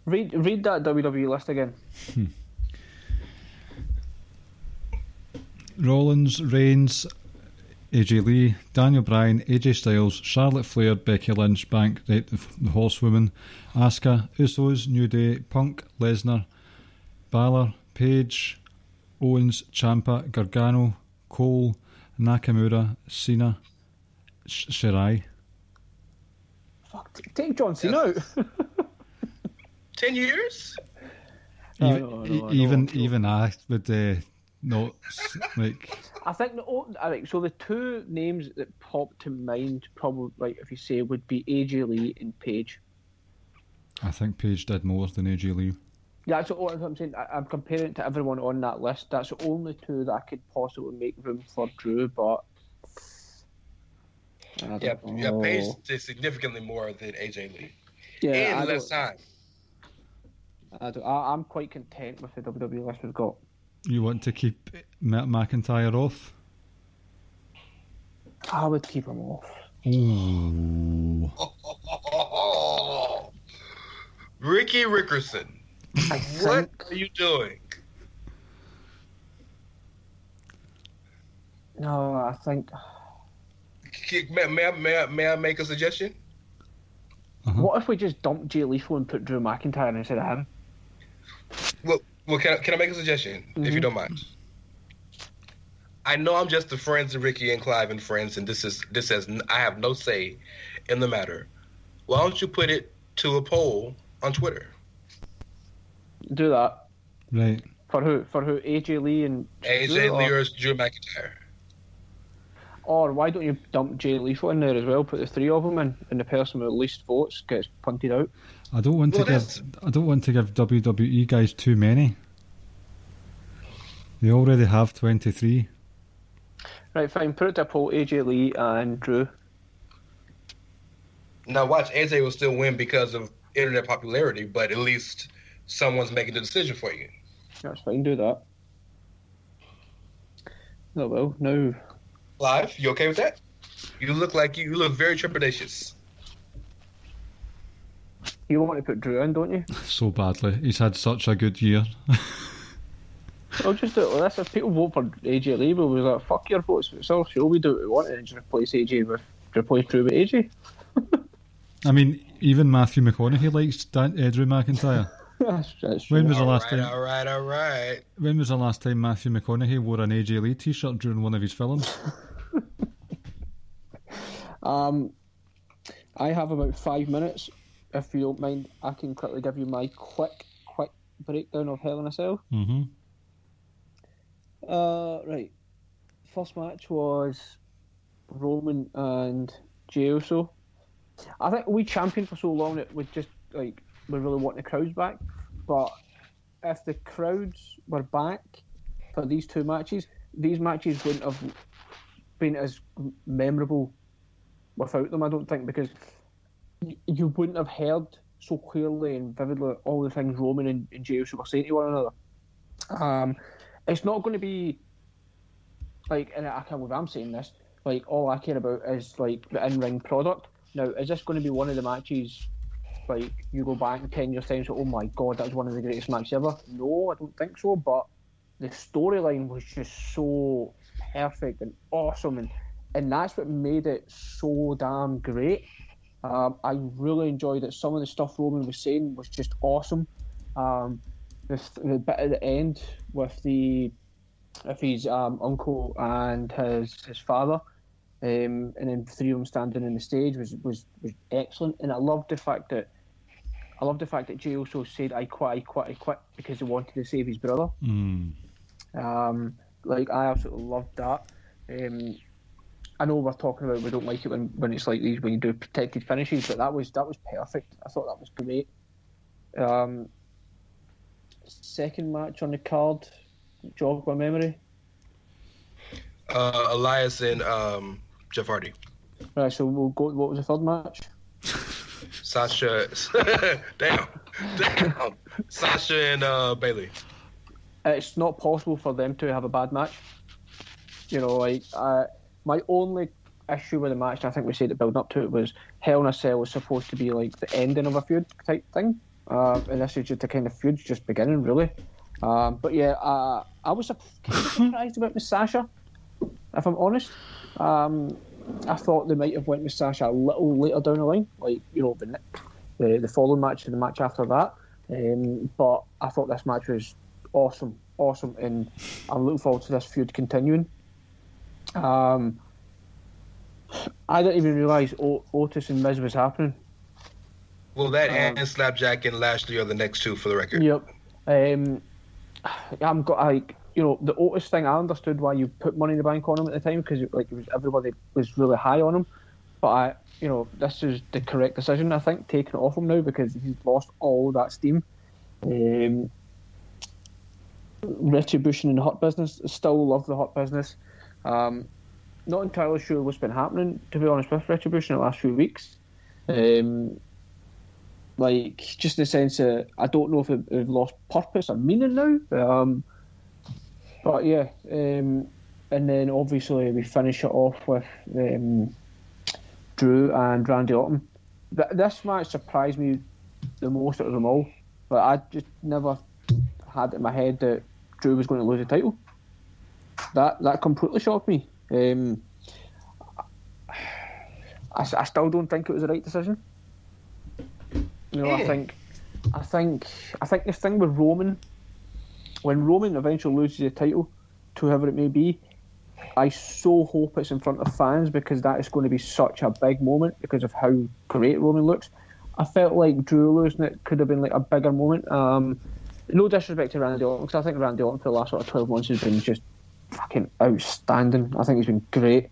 Read that WWE list again.
Rollins, Reigns, AJ Lee, Daniel Bryan, AJ Styles, Charlotte Flair, Becky Lynch, the Horsewoman, Asuka, Usos, New Day, Punk, Lesnar, Balor, Paige, Owens, Ciampa, Gargano, Cole, Nakamura, Cena, Shirai.
Fuck, take John Cena out.
10 years?
Even I would not like.
I think so the two names that pop to mind, probably, like, if you say, would be AJ Lee and Paige.
I think Paige did more than AJ Lee.
Yeah, that's what I'm saying. I'm comparing it to everyone on that list. That's the only two that I could possibly make room for Drew, but
yeah, Paige did significantly more than AJ Lee.
Yeah,
and less time.
I'm quite content with the WWE list we've got.
You want to keep McIntyre off?
I would keep him off.
Ooh.
Ricky Rickerson. What are you doing?
No, I think.
May I make a suggestion?
What if we just dumped Jay Lethal and put Drew McIntyre instead of him?
Well, can I make a suggestion, if you don't mind? I know I'm just the friends of Ricky and Clive and friends, and this says I have no say in the matter. Why don't you put it to a poll on Twitter?
Do that.
Right.
For who? AJ Lee and
AJ Lee or Drew McIntyre?
Or why don't you dump Jay Lethal in there as well? Put the three of them in, and the person with the least votes gets punted out.
I don't want to give WWE guys too many. They already have 23.
Right, fine. Put it to a poll: AJ Lee and Drew.
Now watch, AJ will still win because of internet popularity, but at least someone's making the decision for you.
That's fine. Do that. Oh well. No.
Clive, you okay with that? You look very trepidatious.
You want to put Drew in, don't you?
So badly. He's had such a good year.
Well, just do it like this. If people vote for AJ Lee, we'll be like, fuck your votes. It's our show. We do what we want, and just replace Drew with AJ.
I mean, even Matthew McConaughey likes Drew McIntyre.
That's
When was the last time?
All right.
When was the last time Matthew McConaughey wore an AJ Lee t-shirt during one of his films?
I have about 5 minutes. If you don't mind, I can quickly give you my quick breakdown of Hell in a Cell.
Mm-hmm.
Right. First match was Roman and Jey Uso. I think we championed for so long that we just we really want the crowds back. But if the crowds were back for these two matches, these matches wouldn't have been as memorable without them, I don't think, because you wouldn't have heard so clearly and vividly all the things Roman and Jey Uso were saying to one another. It's not going to be and I can't believe I'm saying this, all I care about is the in-ring product. Now, is this going to be one of the matches you go back in 10 years' time and say, oh my god, that was one of the greatest matches ever? No, I don't think so, but the storyline was just so perfect and awesome, and that's what made it so damn great. I really enjoyed it. Some of the stuff Roman was saying was just awesome. The bit at the end with his uncle and his father, and then three of them standing in the stage was excellent. And I loved the fact that Jey Uso said I quit because he wanted to save his brother. I absolutely loved that. I know we're talking about we don't like it when it's like these, when you do protected finishes, but that was perfect. I thought that was great. Second match on the card, jog my memory.
Elias and Jeff Hardy.
Right, so we'll go. What was the third match?
Sasha. damn. Sasha and Bayley.
It's not possible for them to have a bad match. My only issue with the match, and I think we said it building up to it, was Hell in a Cell was supposed to be like the ending of a feud type thing, and this is just a kind of feud just beginning, really. But yeah, I was kind of surprised about Miss Sasha, if I'm honest. I thought they might have went with Sasha a little later down the line, like, you know, the following match and the match after that. But I thought this match was awesome, and I'm looking forward to this feud continuing. I didn't even realise Otis and Miz was happening.
Well, that and Slapjack and Lashley are the next two, for the record.
Yep. I'm got like, you know, the Otis thing. I understood why you put Money in the Bank on him at the time, because everybody was really high on him. But this is the correct decision, I think, taking it off him now, because he's lost all that steam. Retribution in the Hurt Business, still love the Hurt Business. Not entirely sure what's been happening, to be honest, with Retribution in the last few weeks. Like, just in the sense that I don't know if they've lost purpose or meaning now. But yeah, and then obviously we finish it off with Drew and Randy Orton. This match surprised me the most out of them all, but I just never had it in my head that Drew was going to lose the title. That completely shocked me. I still don't think it was the right decision. You know, I think the thing with Roman, when Roman eventually loses the title to whoever it may be, I so hope it's in front of fans, because that is going to be such a big moment because of how great Roman looks. I felt like Drew losing it could have been like a bigger moment. No disrespect to Randy Orton, because I think Randy Orton for the last sort of 12 months has been just fucking outstanding. I think he's been great.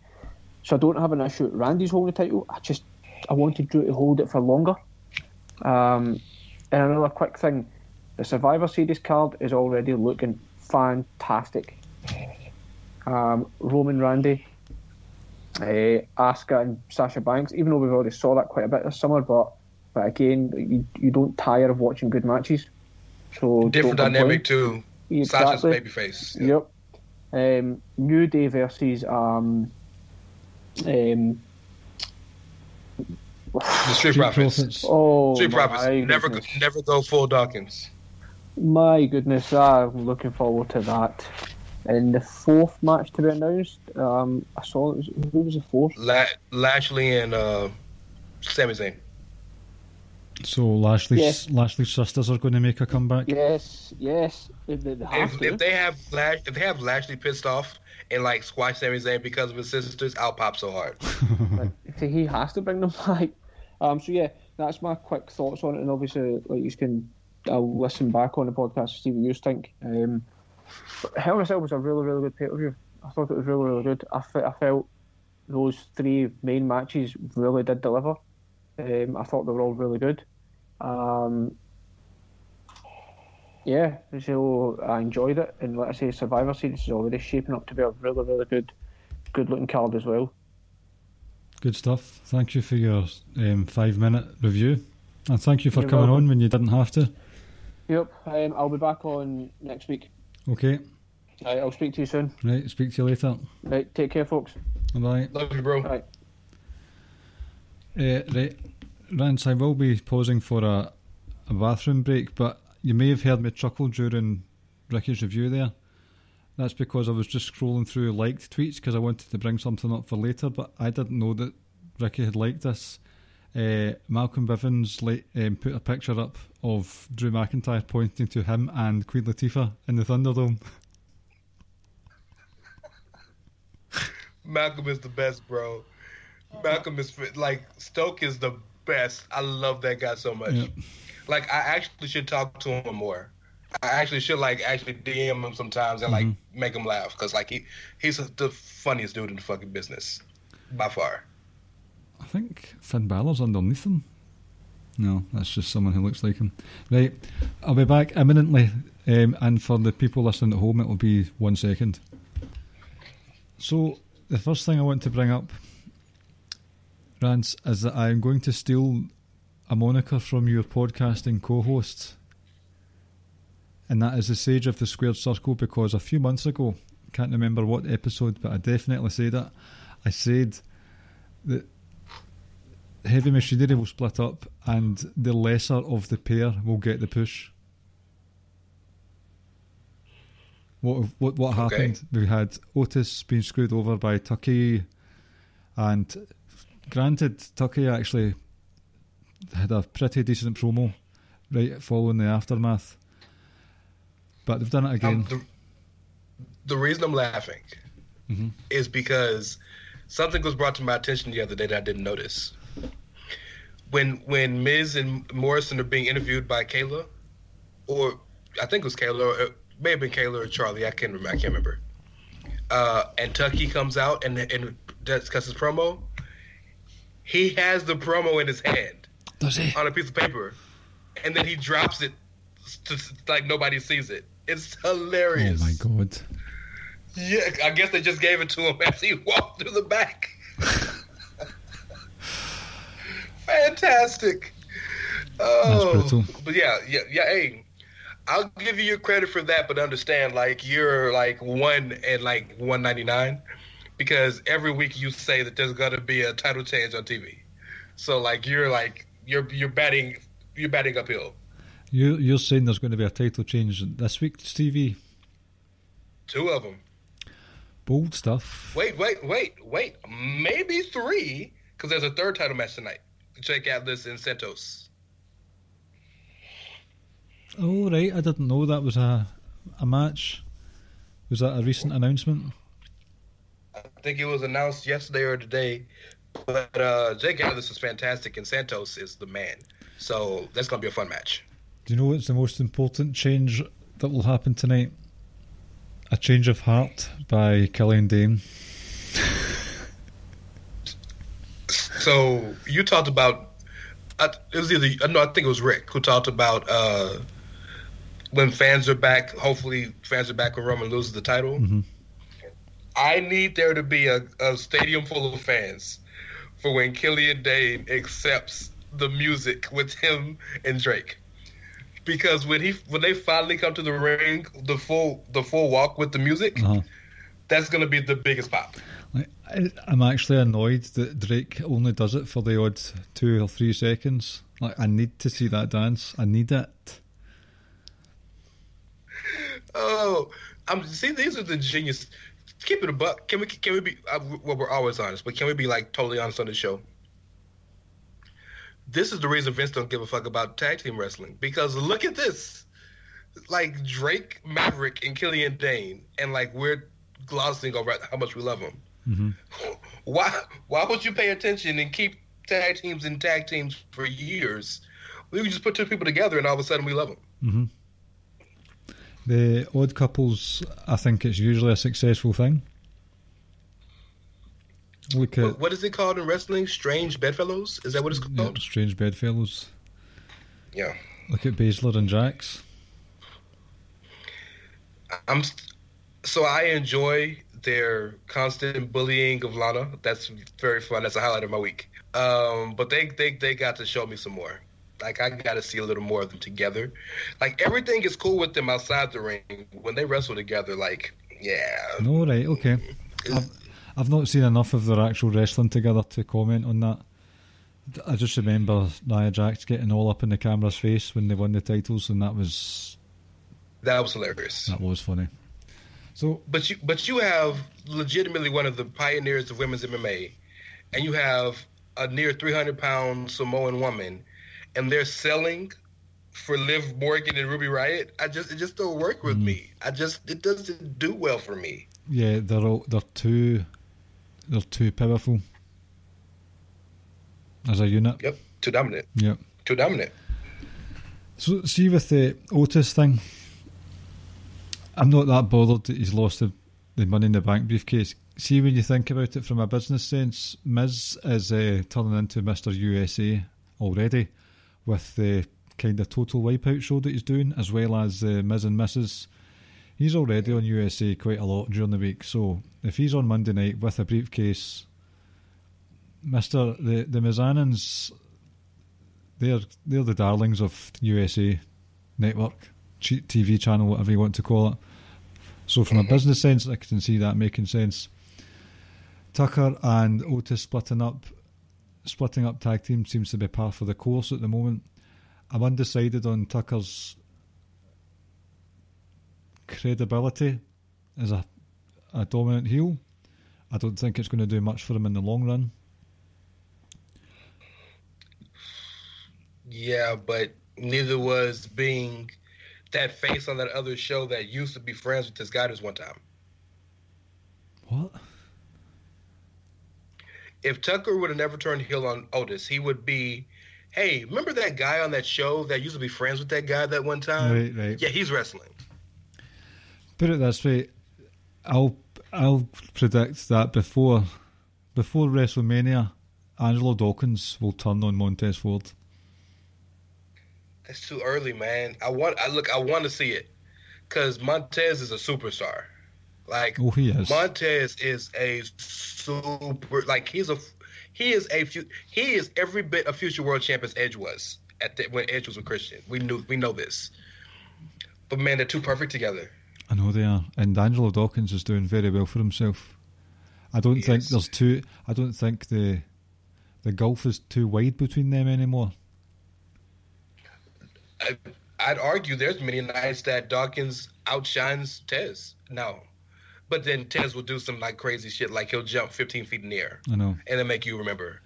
So I don't have an issue with Randy's holding the title. I wanted Drew to hold it for longer. And another quick thing, the Survivor Series card is already looking fantastic. Roman, Randy, Asuka and Sasha Banks, even though we've already saw that quite a bit this summer, but again, you don't tire of watching good matches. So
different dynamic too.
Exactly.
Sasha's babyface.
Yep. New Day versus
the Street Profits.
Oh,
Street Profits. Never go full Dawkins.
My goodness, I'm looking forward to that. And the fourth match to be announced, I saw who was the fourth?
Lashley and Sami Zayn.
So Lashley's sisters are going to make a comeback.
Yes. If
they have Lashley pissed off and like squash Sami Zayn because of his sisters, I'll pop so hard.
He has to bring them back. So yeah, that's my quick thoughts on it, and obviously, like, I'll listen back on the podcast to see what you think. Hell in a Cell was a really, really good pay-per-view. I thought it was really, really good. I felt those three main matches really did deliver. I thought they were all really good. Yeah, so I enjoyed it, and like I say, Survivor Series is already shaping up to be a really, really good-looking card as well. Good
stuff. Thank you for your 5-minute review, and thank you for coming on when you didn't have to.
Yep, I'll be back on next week.
Okay.
Right, I'll speak to you soon.
Right, speak to you later.
Right, take care, folks.
Bye.
Love you, bro.
Right.
Right, Rance, I will be pausing for a bathroom break, but you may have heard me chuckle during Ricky's review there. That's because I was just scrolling through liked tweets because I wanted to bring something up for later, but I didn't know that Ricky had liked this. Malcolm Bivens put a picture up of Drew McIntyre pointing to him and Queen Latifah in the Thunderdome.
Malcolm is the best, bro. Malcolm is like, Stoke is the best. I love that guy so much. Yep. Like, I actually should talk to him more. I actually should actually DM him sometimes and like make him laugh, because like he's the funniest dude in the fucking business by far.
I think Finn Balor's underneath him. No, that's just someone who looks like him. Right, I'll be back imminently, and for the people listening at home, it will be 1 second. So the first thing I want to bring up, Rance, is that I am going to steal a moniker from your podcasting co-host, and that is the Sage of the Squared Circle, because a few months ago, can't remember what episode, but I definitely said it, I said the heavy machinery will split up, and the lesser of the pair will get the push. What happened? We had Otis being screwed over by Tucky, and granted, Tucky actually had a pretty decent promo right following the aftermath, but they've done it again.
The reason I'm laughing is because something was brought to my attention the other day that I didn't notice. When Miz and Morrison are being interviewed by Kayla, or I think it was Kayla, or it may have been Kayla or Charlie, I can't remember. And Tucky comes out and discusses his promo. He has the promo in his hand.
Does he?
On a piece of paper, and then he drops it like nobody sees it. It's hilarious.
Oh my god!
Yeah, I guess they just gave it to him as he walked through the back. Fantastic. Oh,
that's brutal.
But yeah. Hey, I'll give you your credit for that, but understand, like, you're like 1 and like 199, because every week you say that there's gonna be a title change on TV. So like you're batting uphill.
You're saying there's going to be a title change this week, Stevie?
2 of them.
Bold stuff.
Wait. Maybe 3, because there's a 3rd title match tonight. Jake Atlas and Santos.
Oh, right. I didn't know that was a match. Was that a recent announcement?
I think it was announced yesterday or today. But Jake Atlas is fantastic, and Santos is the man. So that's going to be a fun match.
Do you know what's the most important change that will happen tonight? A change of heart by Killian Dane.
So you talked about, I think it was Rick who talked about when fans are back. Hopefully, fans are back when Roman loses the title. Mm-hmm. I need there to be a stadium full of fans for when Killian Dane accepts the music with him and Drake, because when they finally come to the ring, the full walk with the music, that's going to be the biggest pop.
I'm actually annoyed that Drake only does it for the odd 2 or 3 seconds. Like, I need to see that dance. I need it.
Oh, see, these are the genius. Keep it a buck. Can we be? Well, we're always honest, but can we be like totally honest on the show? This is the reason Vince don't give a fuck about tag team wrestling, because look at this, like Drake, Maverick, and Killian Dane, and like we're glossing over how much we love them. Mm-hmm. Why would you pay attention and keep tag teams and tag teams for years? We would just put 2 people together, and all of a sudden we love them.
Mm-hmm. The odd couples, I think it's usually a successful thing. Look at,
what is it called in wrestling? Strange Bedfellows? Is that what it's called?
Yep, Strange Bedfellows.
Yeah.
Look at Baszler and Jax.
So I enjoy their constant bullying of Lana. That's very fun. That's a highlight of my week. But they got to show me some more. Like, I got to see a little more of them together. Like, everything is cool with them outside the ring. When they wrestle together, like, yeah.
No, right, okay. I've not seen enough of their actual wrestling together to comment on that. I just remember Nia Jax getting all up in the camera's face when they won the titles, and that was
hilarious.
That was funny. So,
but you have legitimately one of the pioneers of women's MMA, and you have a near 300-pound Samoan woman, and they're selling for Liv Morgan and Ruby Riott. It just don't work with me. It doesn't do well for me.
Yeah, they're too powerful as a unit.
Yep, too dominant.
Yep,
too dominant.
So, see, with the Otis thing, I'm not that bothered that he's lost the Money in the Bank briefcase. See, when you think about it from a business sense, Miz is turning into Mr. USA already with the kind of total wipeout show that he's doing, as well as Miz and Mrs. He's already on USA quite a lot during the week, so if he's on Monday night with a briefcase, the Mizanins, they're the darlings of USA Network, TV channel, whatever you want to call it. So from a business sense, I can see that making sense. Tucker and Otis splitting up tag team seems to be par for the course at the moment. I'm undecided on Tucker's credibility as a dominant heel. I don't think it's going to do much for him in the long run.
Yeah, but neither was being that face on that other show that used to be friends with this guy this one time.
What?
If Tucker would have never turned heel on Otis, he would be, hey, remember that guy on that show that used to be friends with that guy that one time?
Right.
Yeah, he's wrestling.
Put it this way, I'll predict that before WrestleMania, Angelo Dawkins will turn on Montez Ford.
That's too early, man. I want to see it because Montez is a superstar. Like,
oh, he is.
Montez is a super. Like, he is every bit a future world champ as Edge was when Edge was with Christian. We know this. But man, they're too perfect together.
I know they are, and Angelo Dawkins is doing very well for himself. I don't think the gulf is too wide between them anymore.
I'd argue there's many nights that Dawkins outshines Tez now. But then Tez will do some like crazy shit, like he'll jump 15 feet in the air.
I know.
And then make you remember.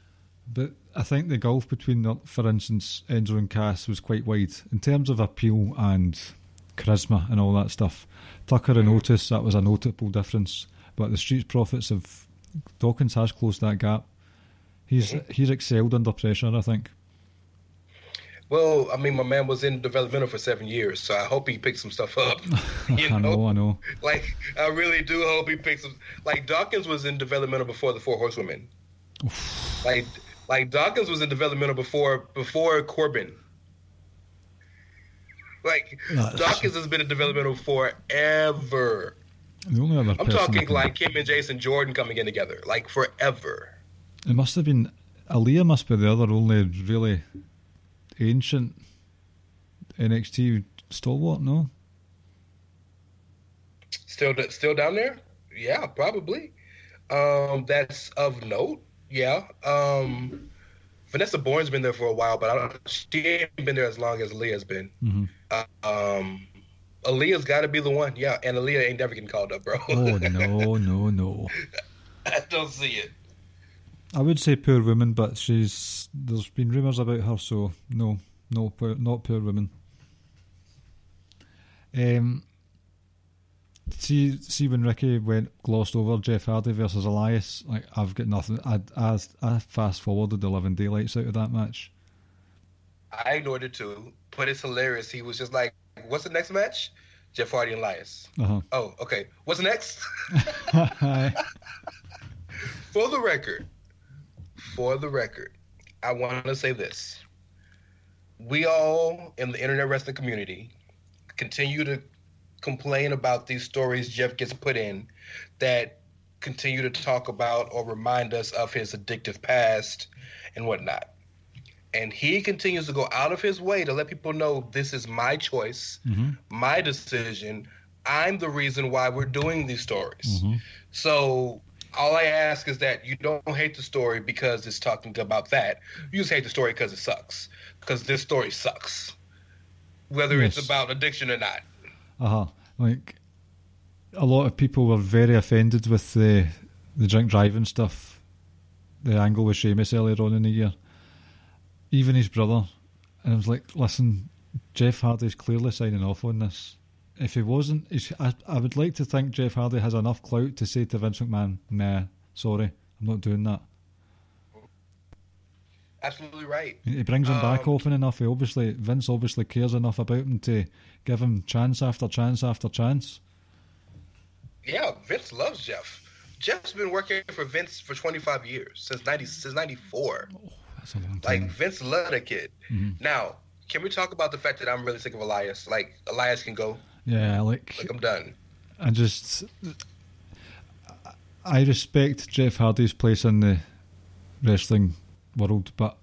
But I think the gulf between, for instance, Enzo and Cass was quite wide. In terms of appeal and charisma and all that stuff, Tucker and Otis, that was a notable difference. But the Street Profits of Dawkins has closed that gap. He's excelled under pressure, I think.
Well, I mean, my man was in developmental for 7 years, so I hope he picks some stuff up.
I know.
Like, I really do hope he picks some. Like, Dawkins was in developmental before the Four Horsewomen. like Dawkins was in developmental before Corbin. Like, Dawkins has been in developmental forever. I'm talking like Kim and Jason Jordan coming in together, like forever.
It must have been Aaliyah. Must be the other only really ancient NXT stalwart, no?
Still down there? Yeah, probably. That's of note. Yeah. Vanessa Bourne's been there for a while, but she ain't been there as long as Aaliyah's been.
Mm-hmm.
Aaliyah's got to be the one. Yeah, and Aaliyah ain't never getting called up, bro.
Oh, no.
I don't see it.
I would say poor woman, but there's been rumours about her, so no, not poor woman. See when Ricky glossed over Jeff Hardy versus Elias, like, I've got nothing. I fast forwarded the living daylights out of that match.
I ignored it too, but it's hilarious. He was just like, "What's the next match?" Jeff Hardy and Elias.
Uh-huh.
Oh, okay. What's next? For the record, I want to say this. We all in the internet wrestling community continue to complain about these stories Jeff gets put in that continue to talk about or remind us of his addictive past and whatnot. And he continues to go out of his way to let people know this is my choice, my decision. I'm the reason why we're doing these stories.
Mm-hmm.
So all I ask is that you don't hate the story because it's talking about that. You just hate the story because it sucks. Because this story sucks. Whether it's about addiction or not.
Like, a lot of people were very offended with the drink driving stuff. The angle with Sheamus earlier on in the year. Even his brother. And I was like, listen, Jeff Hardy's clearly signing off on this. If he wasn't, I would like to think Jeff Hardy has enough clout to say to Vince McMahon, nah, sorry, I'm not doing that.
Absolutely right.
He brings him back often enough. Vince obviously cares enough about him to give him chance after chance after chance.
Yeah, Vince loves Jeff. Jeff's been working for Vince for 25 years, since 94.
Oh, that's a long time.
Like, Vince loved that kid.
Mm-hmm.
Now, can we talk about the fact that I'm really sick of Elias? Like, Elias can go.
Yeah, like
I'm done.
I respect Jeff Hardy's place in the wrestling world, but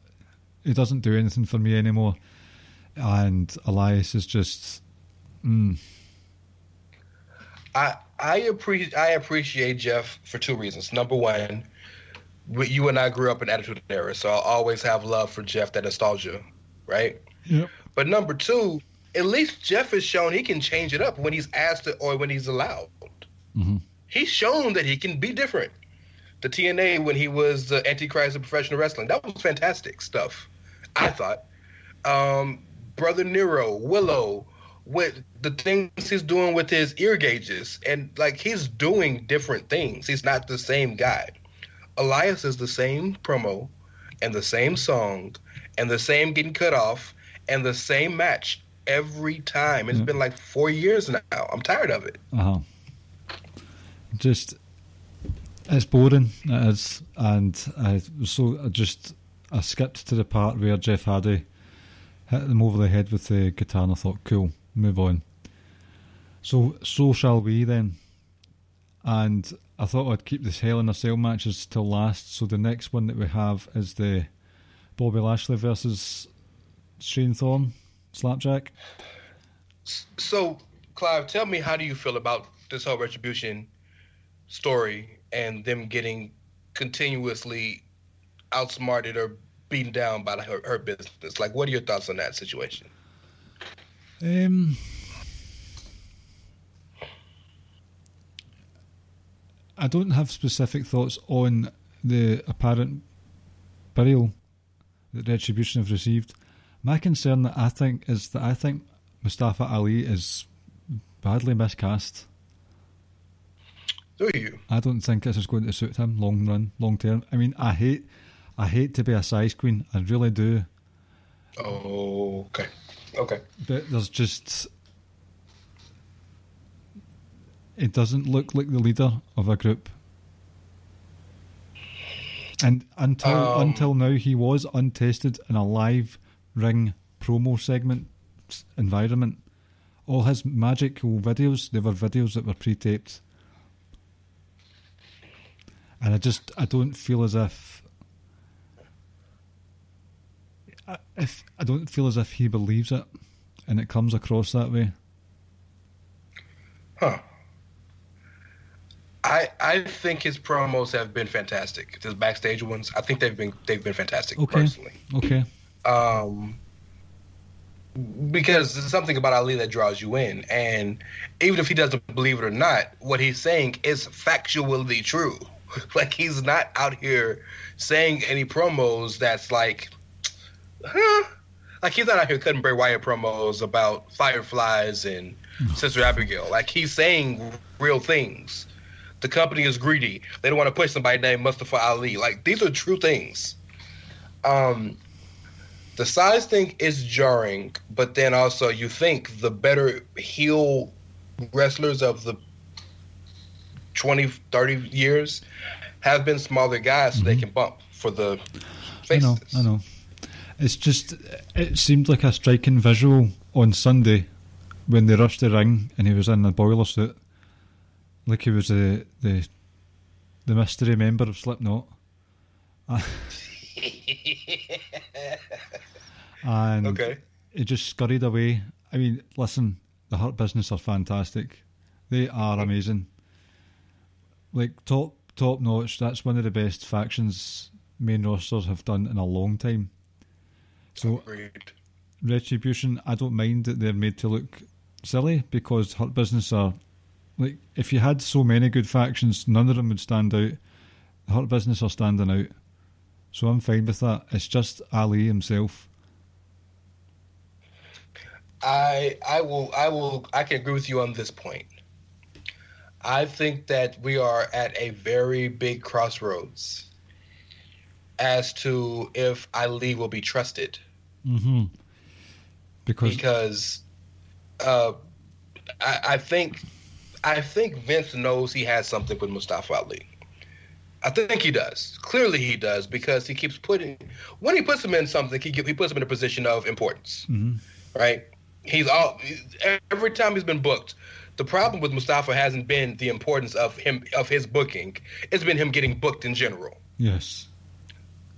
he doesn't do anything for me anymore. And Elias is just.
I appreciate Jeff for two reasons. Number one, you and I grew up in Attitude Era, so I'll always have love for Jeff, that nostalgia, right?
Yep.
But number two, at least Jeff has shown he can change it up when he's asked to, or when he's allowed.
Mm-hmm.
He's shown that he can be different. The TNA, when he was the Antichrist of professional wrestling, that was fantastic stuff, I thought. Brother Nero, Willow, with the things he's doing with his ear gauges, and like he's doing different things. He's not the same guy. Elias is the same promo and the same song and the same getting cut off and the same match every time. It's been like 4 years now. I'm tired of it.
Just, it's boring. It is. And I skipped to the part where Jeff Hardy hit them over the head with the guitar, and I thought, cool, move on. So shall we then. And I thought I'd keep this Hell in a Cell matches till last. So the next one that we have is the Bobby Lashley versus Shane Thorne Slapjack.
So, Clive, tell me, how do you feel about this whole Retribution story and them getting continuously outsmarted or beaten down by her business? Like, what are your thoughts on that situation?
I don't have specific thoughts on the apparent burial that Retribution have received. My concern I think Mustafa Ali is badly miscast.
Do you?
I don't think this is going to suit him long term. I mean, I hate to be a size queen. I really do.
Oh, okay.
But there's just, it doesn't look like the leader of a group. And until now, he was untested in a live ring promo segment environment. All his magical videos, they were videos that were pre-taped. And I don't feel as if I don't feel as if he believes it, and it comes across that way.
Huh. I think his promos have been fantastic. His backstage ones, I think they've been fantastic.
Okay.
Personally.
Okay.
Because there's something about Ali that draws you in, and even if he doesn't believe it or not, what he's saying is factually true. Like, he's not out here saying any promos that's like, huh? Like, he's not out here cutting Bray Wyatt promos about Fireflies and Sister Abigail. Like, he's saying real things. The company is greedy. They don't want to push somebody named Mustafa Ali. Like, these are true things. The size thing is jarring, but then also you think the better heel wrestlers of the 20, 30 years have been smaller guys so they can bump for the faces.
I know. It's just, it seemed like a striking visual on Sunday when they rushed the ring and he was in a boiler suit. Like he was the mystery member of Slipknot. And
okay.
He just scurried away. I mean, listen, the Hurt Business are fantastic. They are amazing. Like, top notch. That's one of the best factions main rosters have done in a long time. So,
Agreed.
Retribution, I don't mind that they're made to look silly, because Hurt Business are, like, if you had so many good factions, none of them would stand out. The Hurt Business are standing out. So I'm fine with that. It's just Ali himself.
I can agree with you on this point. I think that we are at a very big crossroads as to if Ali will be trusted.
Mm-hmm.
Because I think Vince knows he has something with Mustafa Ali. I think he does. Clearly he does, because he keeps when he puts him in something, he puts him in a position of importance.
Mm-hmm.
Right? Every time he's been booked, the problem with Mustafa hasn't been the importance of his booking. It's been him getting booked in general.
Yes.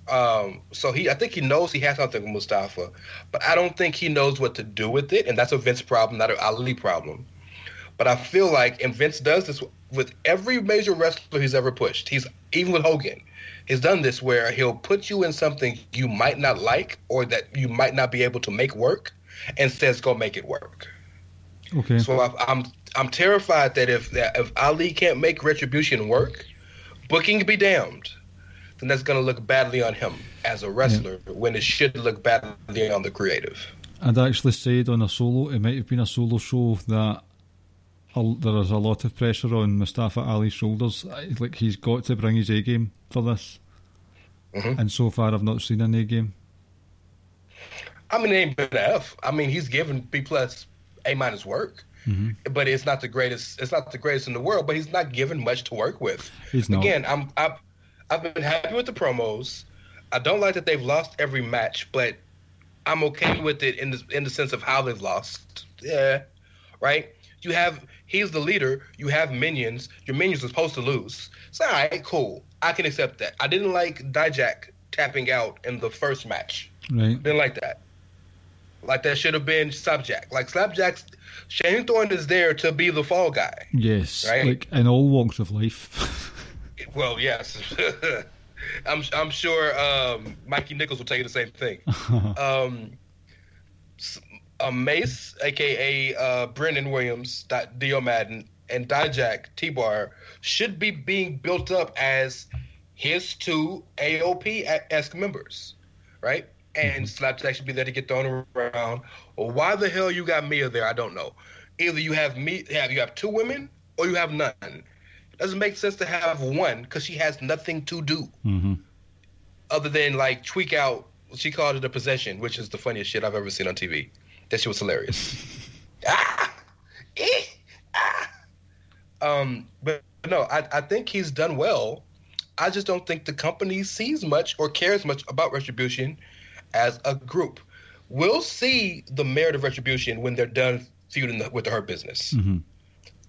So I think he knows he has something with Mustafa, but I don't think he knows what to do with it, and that's a Vince problem, not an Ali problem. But I feel like, and Vince does this with every major wrestler he's ever pushed. Even with Hogan, He's done this where he'll put you in something you might not like or that you might not be able to make work, and says go make it work.
Okay.
So I'm terrified that if Ali can't make Retribution work, booking be damned, then that's going to look badly on him as a wrestler when it should look badly on the creative.
I'd actually said on a solo, it might have been a solo show, that there is a lot of pressure on Mustafa Ali's shoulders. Like, he's got to bring his A game for this. Mm-hmm. And so far, I've not seen an A game.
I mean, it ain't been an F. I mean, he's given B+, A- work. Mm-hmm. But it's not the greatest. It's not the greatest in the world. But he's not given much to work with.
He's not.
Again, I've been happy with the promos. I don't like that they've lost every match, but I'm okay with it in the sense of how they've lost. Yeah, right. He's the leader. You have minions. Your minions are supposed to lose. It's all right, cool. I can accept that. I didn't like Dijak tapping out in the first match.
Right.
Didn't like that. Like, that should have been Slapjack. Like, Slapjack's... Shane Thorne is there to be the fall guy.
Yes.
Right?
Like, in all walks of life.
Well, yes. I'm sure Mikey Nichols will tell you the same thing. Mace, a.k.a. Brendan Williams, Dio Madden, and Dijak T-Bar should be being built up as his two AOP-esque members, right? And Slapjack should be there to get thrown around. Well, why the hell you got Mia there, I don't know. Either you have two women or you have none. It doesn't make sense to have one because she has nothing to do other than, like, tweak out. She called it a possession, which is the funniest shit I've ever seen on TV. That shit was hilarious. But no, I think he's done well. I just don't think the company sees much or cares much about Retribution as a group. We'll see the merit of Retribution when they're done feuding with the Hurt Business. Mm-hmm.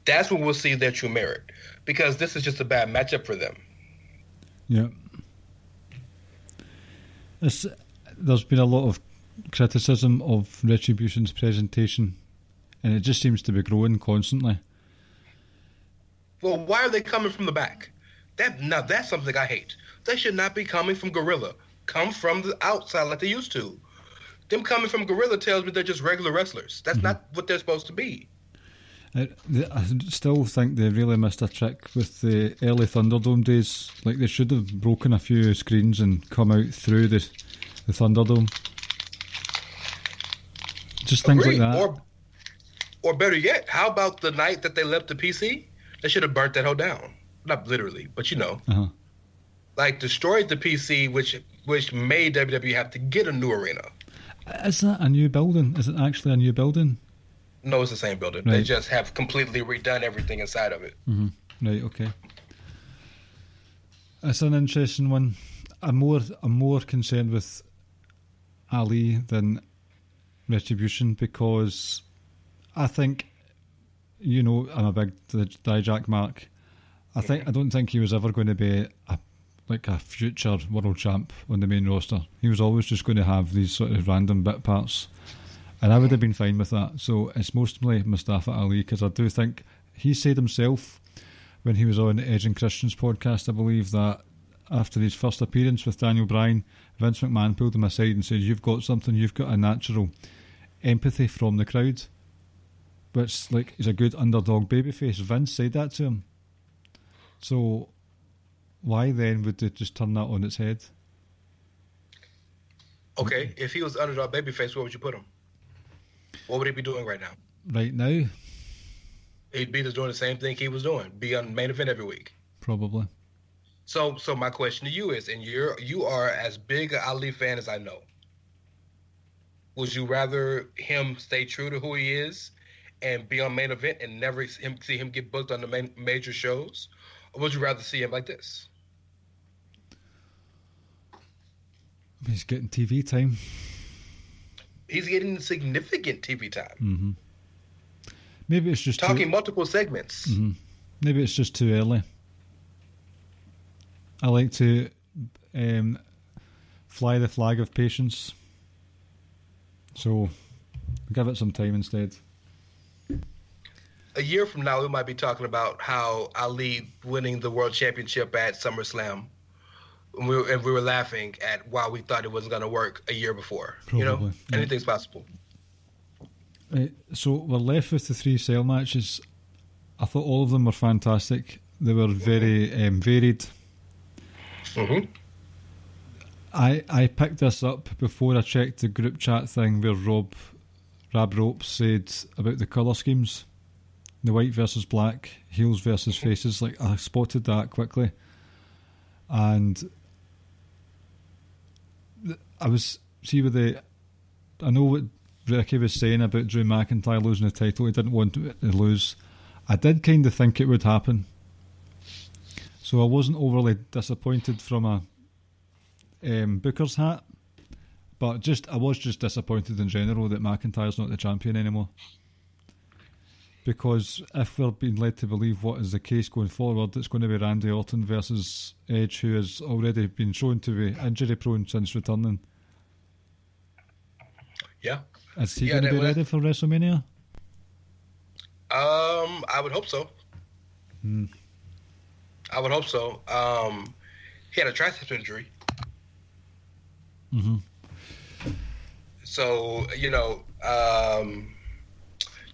That's when we'll see their true merit, because this is just a bad matchup for them.
Yeah. There's been a lot of criticism of Retribution's presentation, and it just seems to be growing constantly.
Well, why are they coming from the back? That's something I hate. They should not be coming from Gorilla. Come from the outside like they used to. Them coming from Gorilla tells me they're just regular wrestlers. That's not what they're supposed to be.
I still think they really missed a trick with the early Thunderdome days. Like, they should have broken a few screens and come out through the Thunderdome. Just things like that.
Or better yet, how about the night that they left the PC? They should have burnt that hole down. Not literally, but you know. Uh-huh. Like, destroyed the PC, which made WWE have to get a new arena.
Is that a new building? Is it actually a new building?
No, it's the same building. Right. They just have completely redone everything inside of it.
Mm-hmm. Right, okay. It's an interesting one. I'm more concerned with Ali than Retribution, because I think, you know, I'm a big Dijak mark. I don't think he was ever going to be a future world champ on the main roster. He was always just going to have these sort of random bit parts, and I would have been fine with that. So it's mostly Mustafa Ali, because I do think he said himself when he was on Edge and Christian's podcast, I believe, that after his first appearance with Daniel Bryan, Vince McMahon pulled him aside and said, "You've got something. You've got a natural empathy from the crowd," which, like, is a good underdog babyface. Vince said that to him. So why then would they just turn that on its head?
Okay, if he was underdog babyface, where would you put him? What would he be doing right now?
Right now?
He'd be just doing the same thing he was doing. Be on main event every week.
Probably.
So my question to you is, and you are as big an Ali fan as I know, would you rather him stay true to who he is and be on main event and never see him get booked on the major shows? Or would you rather see him like this?
He's getting TV time.
He's getting significant TV time.
Mm-hmm. Maybe it's just
talking multiple segments.
Mm-hmm. Maybe it's just too early. I like to fly the flag of patience. So give it some time instead.
A year from now, we might be talking about how Ali winning the world championship at SummerSlam and we were laughing at why we thought it wasn't going to work a year before.
Probably, yeah.
Anything's possible.
Right, so we're left with the 3 cell matches. I thought all of them were fantastic. They were very varied.
Mm-hmm.
I picked this up before I checked the group chat thing where Rab Ropes said about the colour schemes. The white versus black, heels versus faces. Like, I spotted that quickly. And I was... See, I know what Ricky was saying about Drew McIntyre losing the title. He didn't want to lose. I did kind of think it would happen. So I wasn't overly disappointed from a Booker's hat. But I was just disappointed in general that McIntyre's not the champion anymore. Because if we're being led to believe what is the case going forward, it's going to be Randy Orton versus Edge, who has already been shown to be injury prone since returning.
Yeah.
Is he going to be ready for WrestleMania?
I would hope so. I would hope so. He had a tricep injury.
Mm-hmm.
So,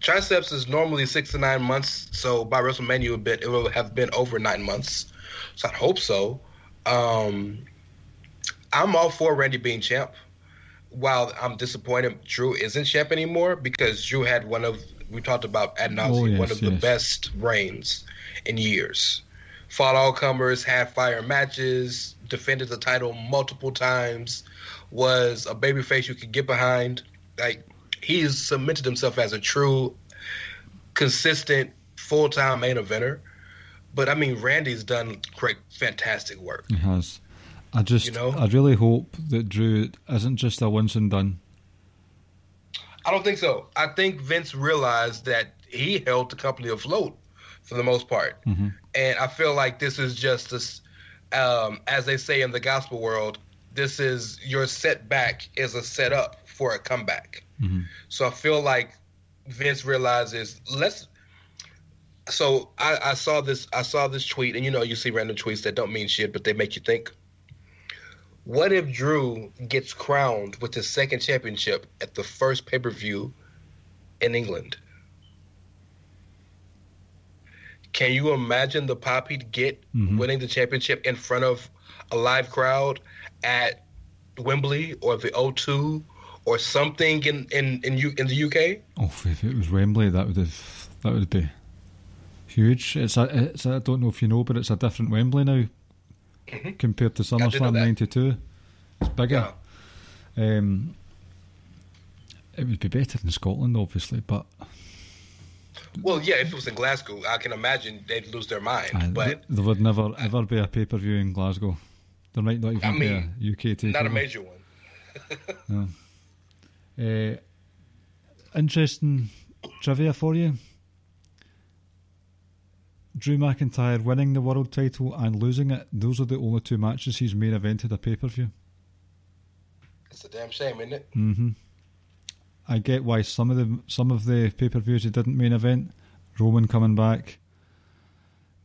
triceps is normally 6 to 9 months. So by WrestleMania, it will have been over 9 months. So I'd hope so. I'm all for Randy being champ. While I'm disappointed Drew isn't champ anymore, because Drew had we talked about ad nauseum, one of the best reigns in years. Fought all comers, had fire matches, defended the title multiple times, was a babyface you could get behind. Like, he's cemented himself as a true, consistent, full-time main eventer. But, I mean, Randy's done great, fantastic work.
He has. I really hope that Drew isn't just a once and done.
I don't think so. I think Vince realized that he held the company afloat for the most part.
Mm-hmm.
And I feel like this is just this, as they say in the gospel world, this is your setback is a setup for a comeback.
Mm-hmm.
So I feel like Vince realizes So I saw this tweet, and you see random tweets that don't mean shit, but they make you think. What if Drew gets crowned with his second championship at the first pay-per-view in England? Can you imagine the pop he'd get winning the championship in front of a live crowd at Wembley or the O2 or something in the UK?
Oh, if it was Wembley, that would be huge. It's I don't know if you know, but it's a different Wembley now compared to SummerSlam '92. It's bigger.
Yeah.
It would be better in Scotland, obviously, but.
Well, yeah, if it was in Glasgow, I can imagine they'd lose their mind. But
there would never ever be a pay-per-view in Glasgow. There might not even be a UK takeover.
Not a major one.
No. Interesting trivia for you. Drew McIntyre winning the world title and losing it, those are the only 2 matches he's main evented a pay-per-view.
It's a damn shame, isn't it?
Mm-hmm. I get why some of the pay-per-views he didn't main event. Roman coming back.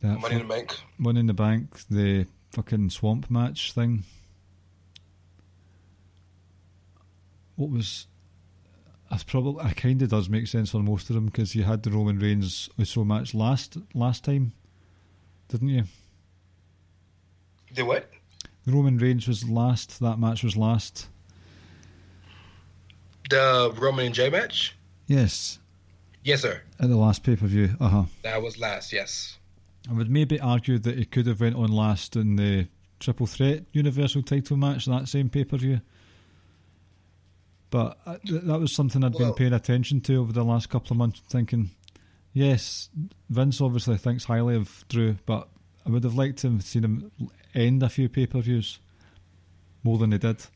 Money in the Bank.
Money in the Bank. The fucking swamp match thing. What was... It kind of does make sense for most of them, because you had the Roman Reigns Uso match last time, didn't you?
The what?
The Roman Reigns was last. That match was last.
The Roman and Jay match?
Yes.
Yes, sir.
At the last pay-per-view.
That was last, yes.
I would maybe argue that he could have went on last in the Triple Threat Universal title match, that same pay-per-view. But that was something I'd been paying attention to over the last couple of months, thinking, yes, Vince obviously thinks highly of Drew, but I would have liked to have seen him end a few pay-per-views more than he did.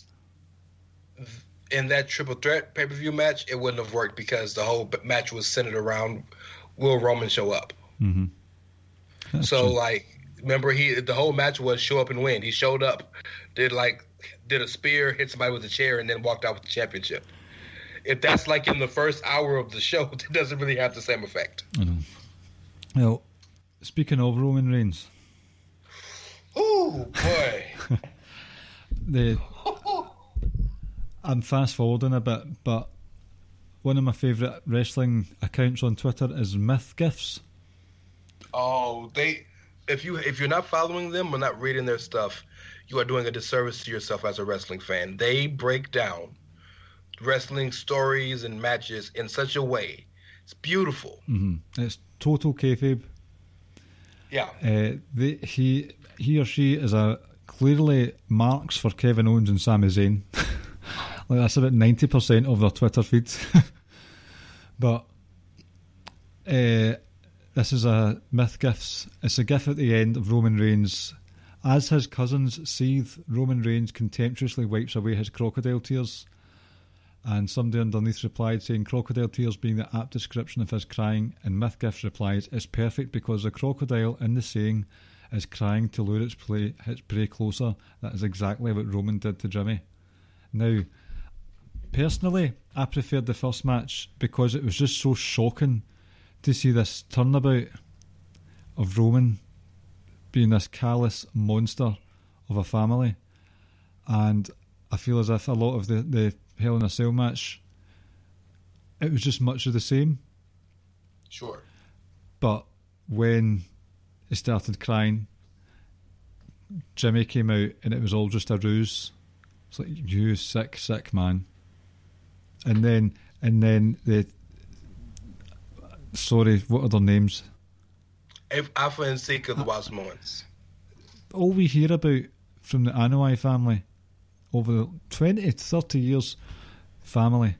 In that Triple Threat pay-per-view match, it wouldn't have worked because the whole match was centered around will Roman show up.
Mm-hmm.
So,
true.
remember, the whole match was show up and win. He showed up, did a spear, hit somebody with a chair, and then walked out with the championship. If that's in the first hour of the show, it doesn't really have the same effect.
I know. Well, speaking of Roman Reigns.
Oh, boy.
I'm fast forwarding a bit, but one of my favourite wrestling accounts on Twitter is Myth Gifts.
Oh, if you're not following them or not reading their stuff, you are doing a disservice to yourself as a wrestling fan. They break down wrestling stories and matches in such a way. It's beautiful.
Mm-hmm. It's total kayfabe.
Yeah.
He or she is clearly marks for Kevin Owens and Sami Zayn. Like that's about 90% of their Twitter feeds. But this is a Myth Gifts. It's a gif at the end of Roman Reigns. As his cousins seethe, Roman Reigns contemptuously wipes away his crocodile tears. And somebody underneath replied saying, crocodile tears being the apt description of his crying. And Myth Gifts replies, it's perfect because the crocodile in the saying is crying to lure its prey closer. That is exactly what Roman did to Jimmy. Now, personally, I preferred the first match because it was just so shocking to see this turnabout of Roman being this callous monster of a family. And I feel as if a lot of the Hell in a Cell match, it was just much of the same.
Sure.
But when he started crying, Jimmy came out and it was all just a ruse. It's like, you sick man. And then the what are their names?
Alpha and Sika, the Wild Samoans.
All we hear about from the Anoa'i family over the 20, 30 years, family,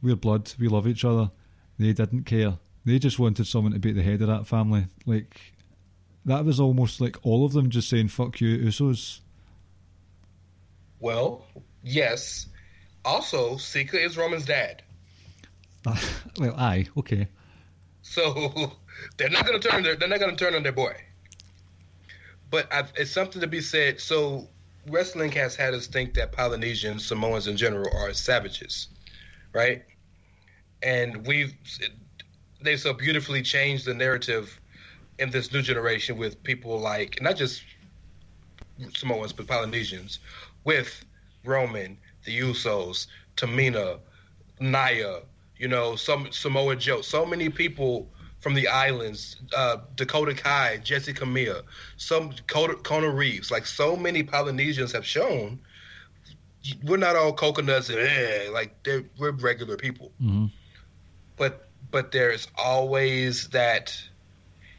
we're blood, we love each other. They didn't care. They just wanted someone to beat the head of that family. Like, that was almost like all of them just saying, fuck you, Usos.
Well, yes. Also, Sika is Roman's dad.
Well, aye, okay.
So they're not going to turn on their boy. But it's something to be said. So wrestling has had us think that Polynesians, Samoans in general, are savages, right? And they so beautifully changed the narrative in this new generation with people like, not just Samoans, but Polynesians, with Roman, the Usos, Tamina, Nia, some Samoa Joe, so many people from the islands, Dakota Kai, Jesse Camilla, some Kona Reeves, like so many Polynesians have shown, we're not all coconuts and we're regular people.
Mm-hmm.
But there's always that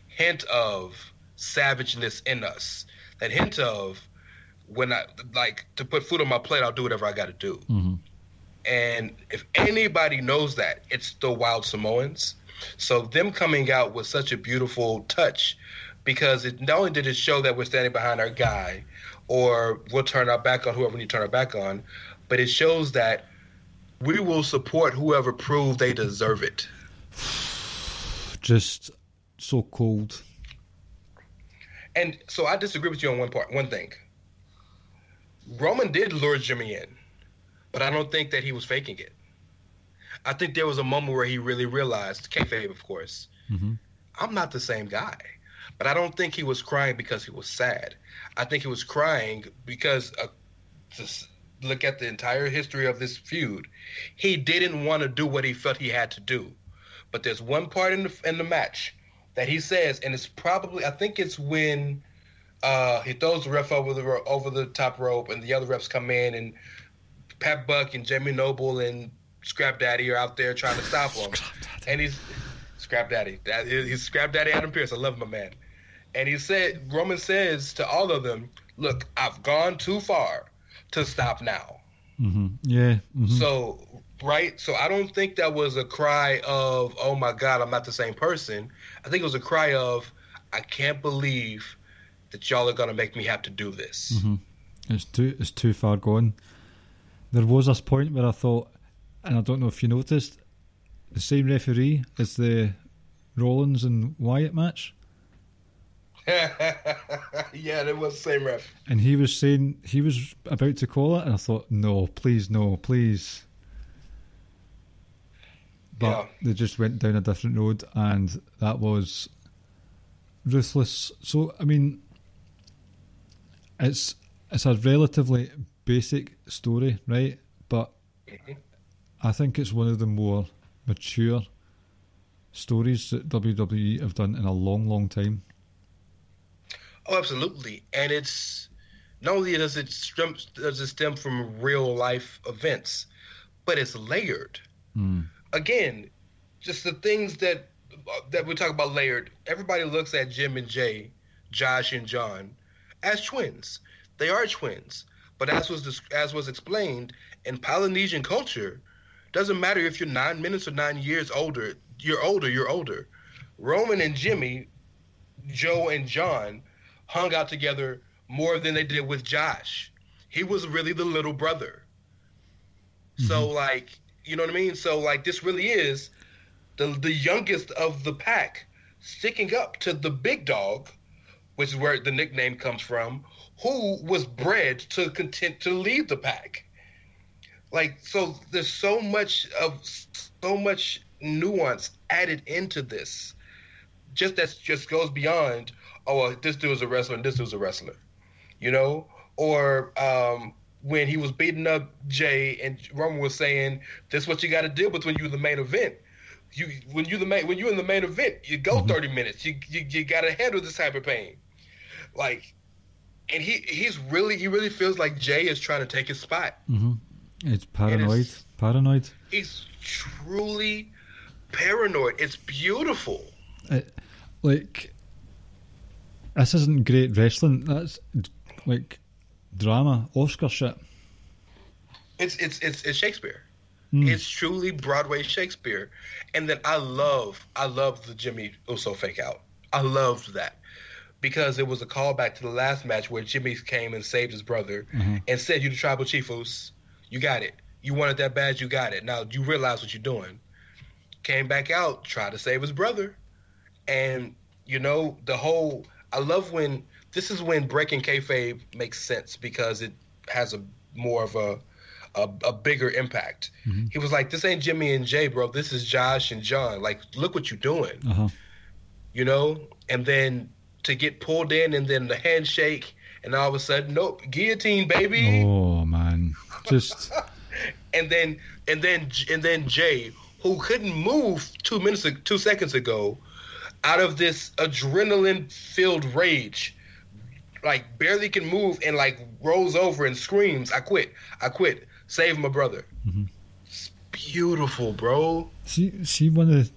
hint of savageness in us, that hint of when I to put food on my plate, I'll do whatever I got to do.
Mm-hmm.
And if anybody knows that, it's the Wild Samoans. So them coming out was such a beautiful touch, because it not only did it show that we're standing behind our guy, or we'll turn our back on whoever we need to turn our back on, but it shows that we will support whoever proved they deserve it.
Just so cold.
And so I disagree with you on one thing. Roman did lure Jimmy in, but I don't think that he was faking it. I think there was a moment where he really realized, kayfabe, of course,
mm-hmm.
I'm not the same guy. But I don't think he was crying because he was sad. I think he was crying because, just look at the entire history of this feud, he didn't want to do what he felt he had to do. But there's one part in the match that he says, and it's probably, I think it's when he throws the ref over the top rope, and the other refs come in, and Pat Buck and Jamie Noble and Scrap Daddy are out there trying to stop him. And he's Scrap Daddy. He's Scrap Daddy Adam Pearce. I love my man. And Roman says to all of them, look, I've gone too far to stop now.
Mm-hmm. Yeah. Mm-hmm.
So, right? So I don't think that was a cry of, oh my God, I'm not the same person. I think it was a cry of, I can't believe that y'all are going to make me have to do this.
Mm-hmm. It's too far gone. There was this point where I thought, and I don't know if you noticed, the same referee as the Rollins and Wyatt match.
Yeah, it was the same ref.
And he was saying he was about to call it, and I thought, no, please. But they just went down a different road, and that was ruthless. So, I mean, it's it's a relatively basic story, right? But I think it's one of the more mature stories that WWE have done in a long, long time.
Oh, absolutely. And it's not only does it stem from real life events, but it's layered. Again, just the things that we talk about layered. Everybody looks at Jim and Jay, Josh and John, as twins. They are twins. But as was explained, in Polynesian culture, doesn't matter if you're 9 minutes or 9 years older. You're older. Roman and Jimmy, Joe and John, hung out together more than they did with Josh. He was really the little brother. So, like, you know what I mean? So, like, this really is the youngest of the pack sticking up to the big dog, which is where the nickname comes from, who was bred to lead the pack. Like, so there's so much nuance added into this. Just goes beyond, this dude's a wrestler and this dude's a wrestler, you know? Or when he was beating up Jay and Roman was saying, "This is what you got to deal with when you're the main event. When you're in the main event, you go 30 minutes. You got to handle this type of pain." Like, and he really feels like Jay is trying to take his spot.
It's paranoid.
He's truly paranoid. It's beautiful.
Like, this isn't great wrestling. That's like drama, Oscar shit.
It's Shakespeare. It's truly Broadway Shakespeare. And then I love the Jimmy Uso fake out. I loved that because it was a callback to the last match where Jimmy came and saved his brother and said, "You the tribal chief, Us. You got it. You wanted that badge, you got it. Now you realize what you're doing." Came back out, tried to save his brother. And, you know, I love when, this is when breaking kayfabe makes sense because it has a more of a bigger impact. He was like, "This ain't Jimmy and Jay, bro. This is Josh and John. Like, look what you're doing." You know? And then to get pulled in and then the handshake and all of a sudden, nope, guillotine, baby.
Oh, man. Just...
and then Jay, who couldn't move 2 seconds ago, out of this adrenaline-filled rage, like barely can move and like rolls over and screams, I quit, save my brother." It's beautiful, bro.
See, one of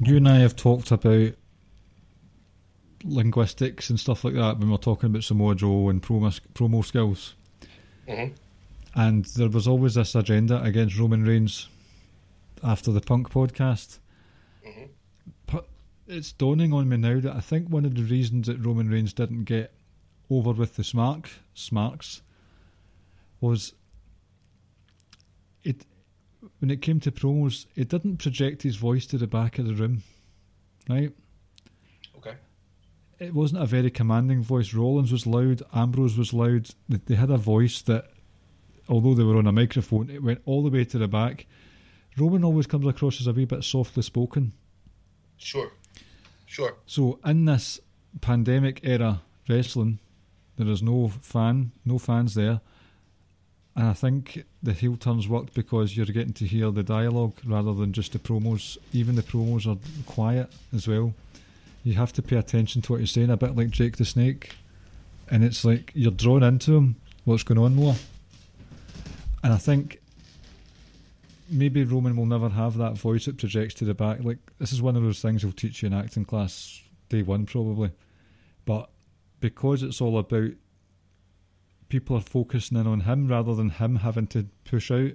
you and I have talked about linguistics and stuff like that when we're talking about Samoa Joe and promo skills. And there was always this agenda against Roman Reigns after the Punk podcast. But it's dawning on me now that I think one of the reasons that Roman Reigns didn't get over with the Smarks was when it came to promos, it didn't project his voice to the back of the room, right?
Okay.
It wasn't a very commanding voice. Rollins was loud, Ambrose was loud. They had a voice that, although they were on a microphone, it went all the way to the back. Roman always comes across as a wee bit softly spoken.
Sure.
So in this pandemic era wrestling, there is no fans there. And I think the heel turns worked because you're getting to hear the dialogue rather than just the promos. Even the promos are quiet as well. You have to pay attention to what he's saying, a bit like Jake the Snake. And it's like you're drawn into him, what's going on more. And I think maybe Roman will never have that voice that projects to the back. Like, this is one of those things he'll teach you in acting class day one probably. But because it's all about people are focusing in on him rather than him having to push out,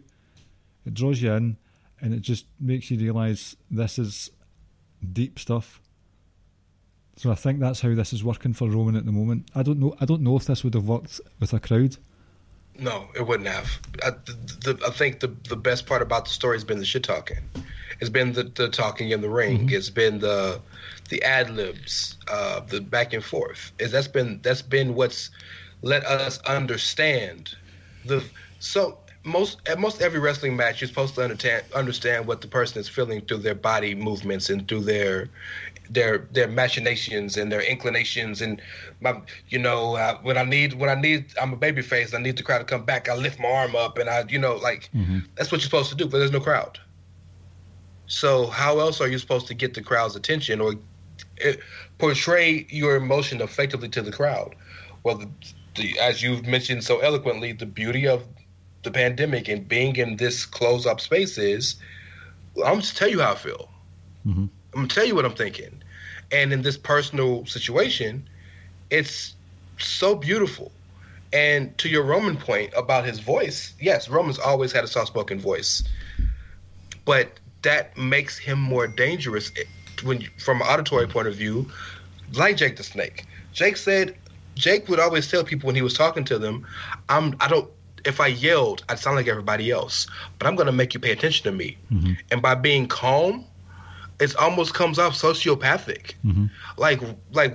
it draws you in and it just makes you realise this is deep stuff. So I think that's how this is working for Roman at the moment. I don't know if this would have worked with a crowd.
No, it wouldn't have. I think the best part about the story has been the shit talking. It's been the talking in the ring. It's been the ad libs, the back and forth. That's been what's let us understand most every wrestling match you're supposed to understand what the person is feeling through their body movements and through their their machinations and their inclinations, and when I need, I'm a babyface. I need the crowd to come back. I lift my arm up, and that's what you're supposed to do. But there's no crowd. So how else are you supposed to get the crowd's attention or portray your emotion effectively to the crowd? Well, as you've mentioned so eloquently, the beauty of the pandemic and being in this closed-up space is, I'm just tell you how I feel. I'm gonna tell you what I'm thinking. And in this personal situation, it's so beautiful. And to your Roman point about his voice, yes, Roman's always had a soft-spoken voice, but that makes him more dangerous from an auditory point of view, like Jake the Snake. Jake would always tell people when he was talking to them, if I yelled, I'd sound like everybody else, but I'm going to make you pay attention to me. And by being calm, it almost comes off sociopathic. Like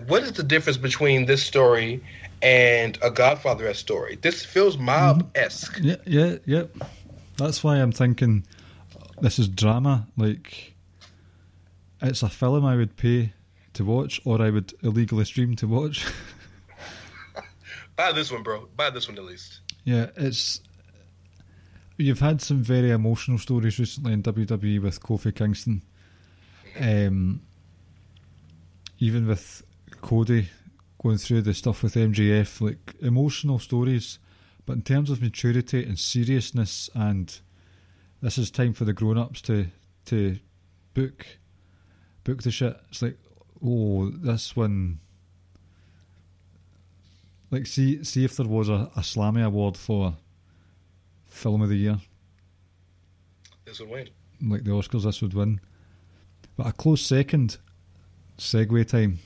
what is the difference between this story and a Godfather-esque story? This feels mob-esque.
Yeah. That's why I'm thinking this is drama. Like, it's a film I would pay to watch, or I would illegally stream to watch.
Buy this one, bro. Buy this one at least.
Yeah, you've had some very emotional stories recently in WWE with Kofi Kingston. Even with Cody going through the stuff with MJF, like emotional stories. But in terms of maturity and seriousness, and this is time for the grown-ups to book the shit. It's like, this one. Like, see if there was a Slammy award for Film of the Year.
This would win.
Like the Oscars, this would win. But a close second, segue time.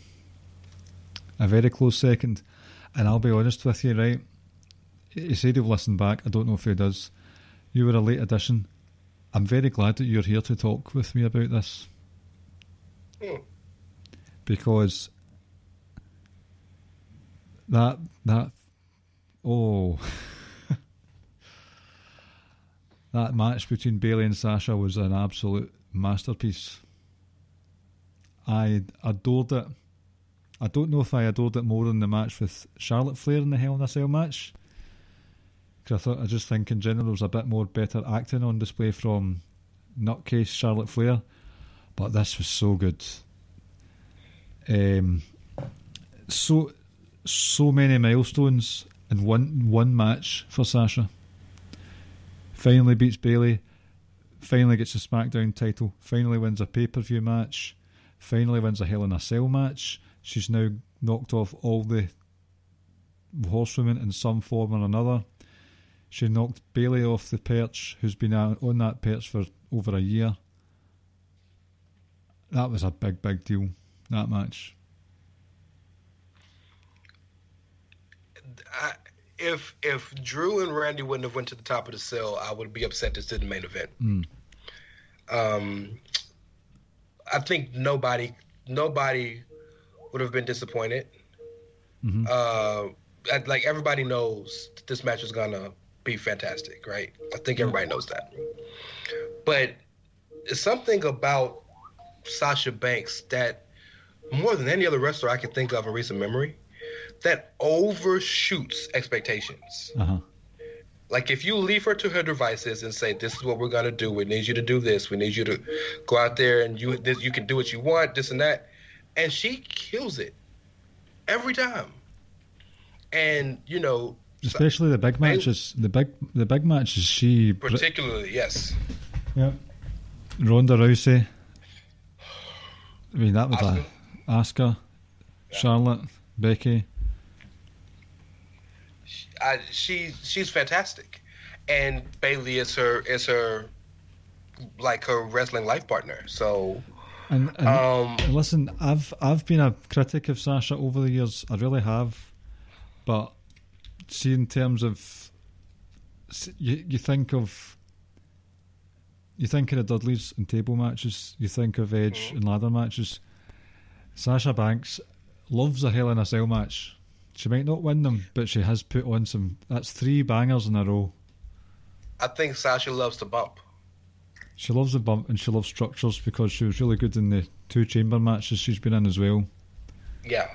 A very close second. And I'll be honest with you, right? He said he'll listen back. I don't know if he does. You were a late addition. I'm very glad that you're here to talk with me about this. Because that match between Bayley and Sasha was an absolute masterpiece. I adored it. I don't know if I adored it more than the match with Charlotte Flair in the Hell in a Cell match, because I just think in general there was a bit more better acting on display from nutcase Charlotte Flair, but this was so good. So many milestones in one match for Sasha. Finally beats Bayley, finally gets a Smackdown title, finally wins a pay-per-view match, finally wins a Hell in a Cell match. She's now knocked off all the horsewomen in some form or another. She knocked Bayley off the perch, who's been on that perch for over a year. That was a big deal, that match.
If Drew and Randy wouldn't have went to the top of the cell, I would be upset this did the main event. I think nobody would have been disappointed. Like, everybody knows that this match is gonna be fantastic, right? I think everybody knows that. But it's something about Sasha Banks that, more than any other wrestler I can think of in recent memory, that overshoots expectations. Like, if you leave her to her devices and say, this is what we're going to do, we need you to do this, we need you to go out there and you can do what you want, this and that, and she kills it every time. And,
especially the big matches, the big matches, she
particularly, yes.
Yeah. Ronda Rousey. I mean, that was Asuka, Charlotte, Becky.
She's fantastic, and Bayley is her like her wrestling life partner. So,
and listen, I've been a critic of Sasha over the years. I really have, but see, in terms of you think of the Dudleys and table matches, you think of Edge and ladder matches. Sasha Banks loves a Hell in a Cell match. She might not win them, but she has put on some. That's 3 bangers in a row.
I think Sasha loves to bump.
She loves the bump and she loves structures because she was really good in the 2 chamber matches she's been in as well.
Yeah.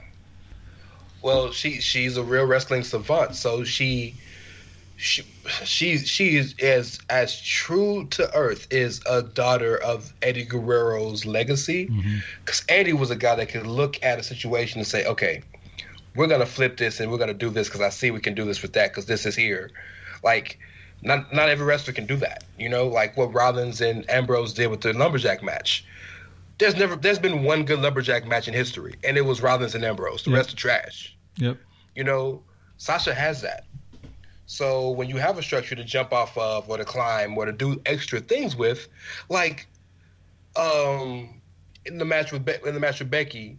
Well, she's a real wrestling savant, so she is as true to earth is a daughter of Eddie Guerrero's legacy. Because Eddie was a guy that could look at a situation and say, okay, we're going to flip this and we're going to do this because I see we can do this with that because this is here. Like, not every wrestler can do that, you know, like what Rollins and Ambrose did with the lumberjack match. There's been one good lumberjack match in history, and it was Rollins and Ambrose. The rest are trash.
Yep.
You know, Sasha has that. So when you have a structure to jump off of or to climb or to do extra things with, like in the match with Becky,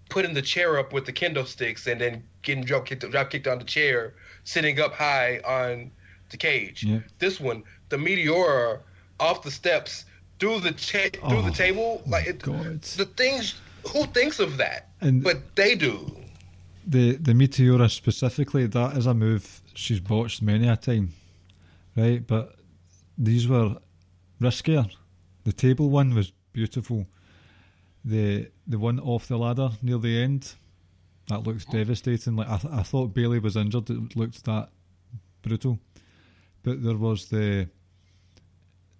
putting the chair up with the kendo sticks and then getting drop kicked on the chair, sitting up high on the cage. Yeah. This one, the Meteora off the steps through the table, like the things. Who thinks of that? But they do.
The Meteora specifically, that is a move she's botched many a time, right? But these were riskier. The table one was beautiful. The one off the ladder near the end, that looks devastating. Like I thought Bayley was injured. It looked that brutal. But there was the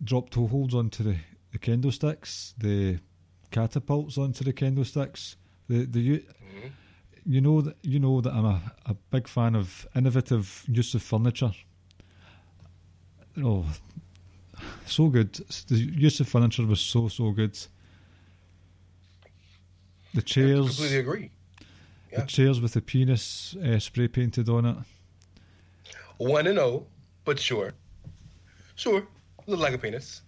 drop toe holds onto the kendo sticks, the catapults onto the kendo sticks. You know that I'm a big fan of innovative use of furniture. Oh, so good. The use of furniture was so good. The chairs.
I completely agree. Yeah.
The chairs with the penis spray painted on it.
1-0, but sure, look like a penis.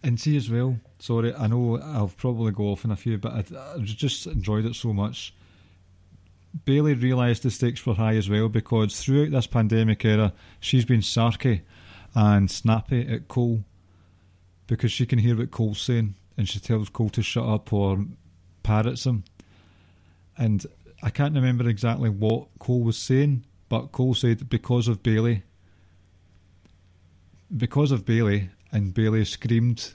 And see as well, sorry, I know I'll probably go off in a few, but I just enjoyed it so much. Bayley realised the stakes were high as well, because throughout this pandemic era she's been sarky and snappy at Cole because she can hear what Cole's saying and she tells Cole to shut up or parrots him. And I can't remember exactly what Cole was saying, but Cole said because of Bayley, and Bayley screamed,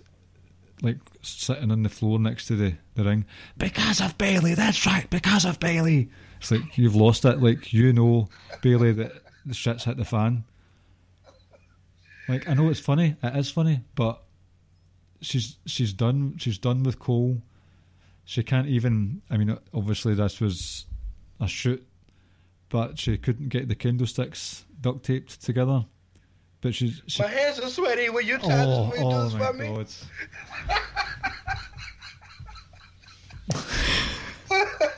like sitting on the floor next to the ring, because of Bayley, that's right, because of Bayley. It's like, you've lost it. Like, you know, Bayley, that the shit's hit the fan. Like, I know it's funny, it is funny, but she's done with Cole. She can't even, I mean, obviously this was a shoot, but she couldn't get the kendo sticks duct taped together. But she
my hands are sweaty when you touch me. Oh my God.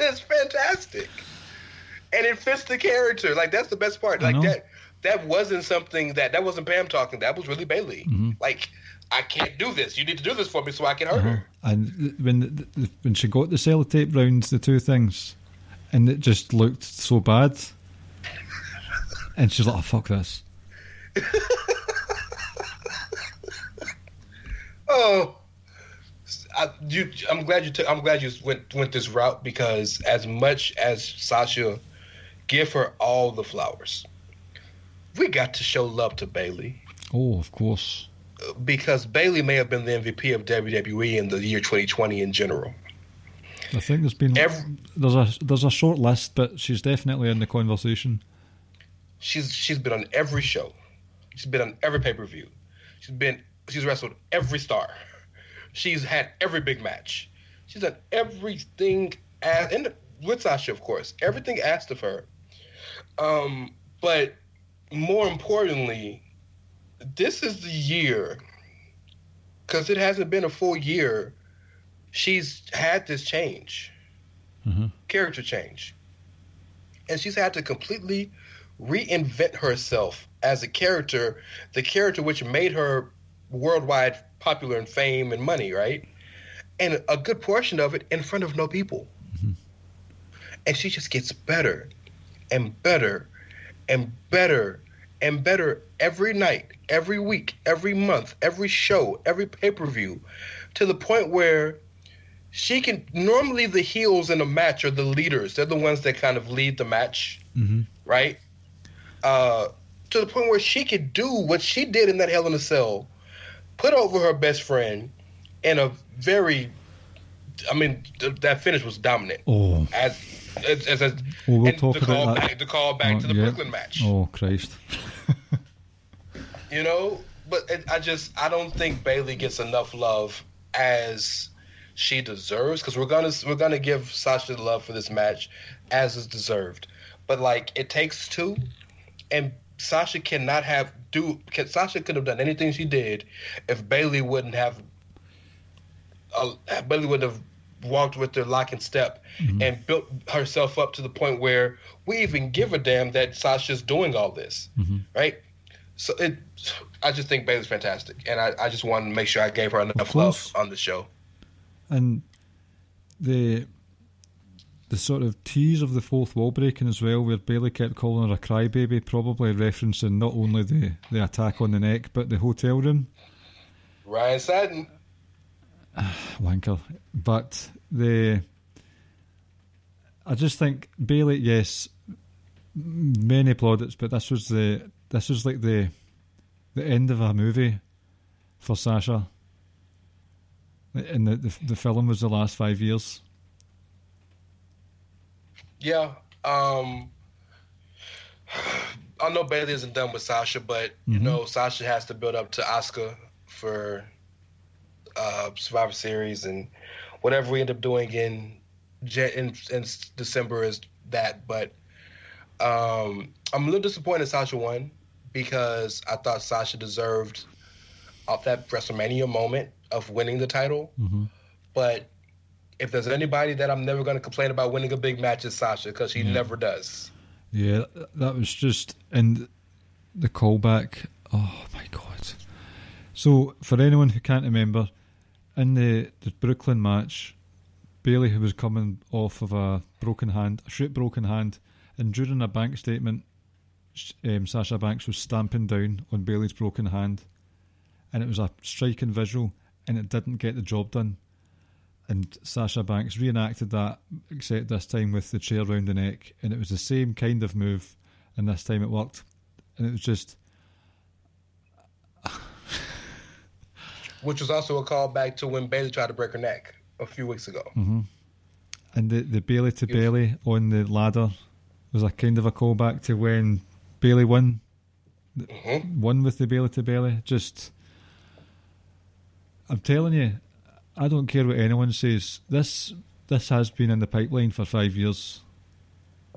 It's fantastic, and it fits the character. Like, that's the best part. Like, that wasn't something that wasn't Pam talking. That was really Bayley. Mm-hmm. Like, I can't do this. You need to do this for me so I can hurt her.
And when she got the sellotape round the two things, and it just looked so bad, and she's like, "Oh, fuck this."
I'm glad you went this route, because as much as Sasha, give her all the flowers, we got to show love to Bayley.
Oh, of course.
Because Bayley may have been the MVP of WWE in the year 2020 in general.
I think there's been there's a short list, but she's definitely in the conversation.
She's been on every show. She's been on every pay-per-view. She's wrestled every star. She's had every big match. She's done everything with Sasha, of course. Everything asked of her. But more importantly, this is the year, because it hasn't been a full year, she's had this change. Mm-hmm. Character change. And she's had to completely reinvent herself as a character, the character which made her worldwide popular in fame and money, right? And a good portion of it in front of no people. Mm-hmm. And she just gets better and better and better and better every night, every week, every month, every show, every pay-per-view, to the point where she can, normally the heels in a match are the leaders. They're the ones that kind of lead the match, mm-hmm. right? To the point where she could do what she did in that Hell in a Cell put over her best friend in a very, I mean, that finish was dominant.
Oh. We'll talk about that.
To call back to the Brooklyn match.
Oh, Christ.
You know, but I don't think Bayley gets enough love as she deserves, because we're gonna give Sasha the love for this match as is deserved. But like, it takes two, and Sasha could have done anything she did if Bayley wouldn't have walked with her lock and step and built herself up to the point where we even give a damn that Sasha's doing all this, right? So I just think Bayley's fantastic, and I just wanted to make sure I gave her enough love on the show.
And the sort of tease of the fourth wall breaking as well, where Bayley kept calling her a crybaby, probably referencing not only the attack on the neck, but the hotel room.
Ryan Satin.
Wanker. But I just think Bayley, yes, many plaudits, but this was like the end of a movie for Sasha. And the film was the last 5 years.
Yeah. I know Bayley isn't done with Sasha, but you know, Sasha has to build up to Asuka for Survivor Series, and whatever we end up doing in December is that. But I'm a little disappointed Sasha won, because I thought Sasha deserved off that WrestleMania moment of winning the title. But if there's anybody that I'm never going to complain about winning a big match, it's Sasha, because she never does. Yeah,
that was just in the callback. Oh my God. So for anyone who can't remember, in the Brooklyn match, Bayley, who was coming off of a straight broken hand, and during a bank statement, Sasha Banks was stamping down on Bayley's broken hand, and it was a striking visual, and it didn't get the job done. And Sasha Banks reenacted that, except this time with the chair round the neck, and it was the same kind of move, and this time it worked. And it was just...
Which was also a callback to when Bayley tried to break her neck a few weeks ago.
And the Bayley to Bayley on the ladder was a kind of a callback to when Bayley won. Won with the Bayley to Bayley. Just... I'm telling you, I don't care what anyone says. This has been in the pipeline for 5 years.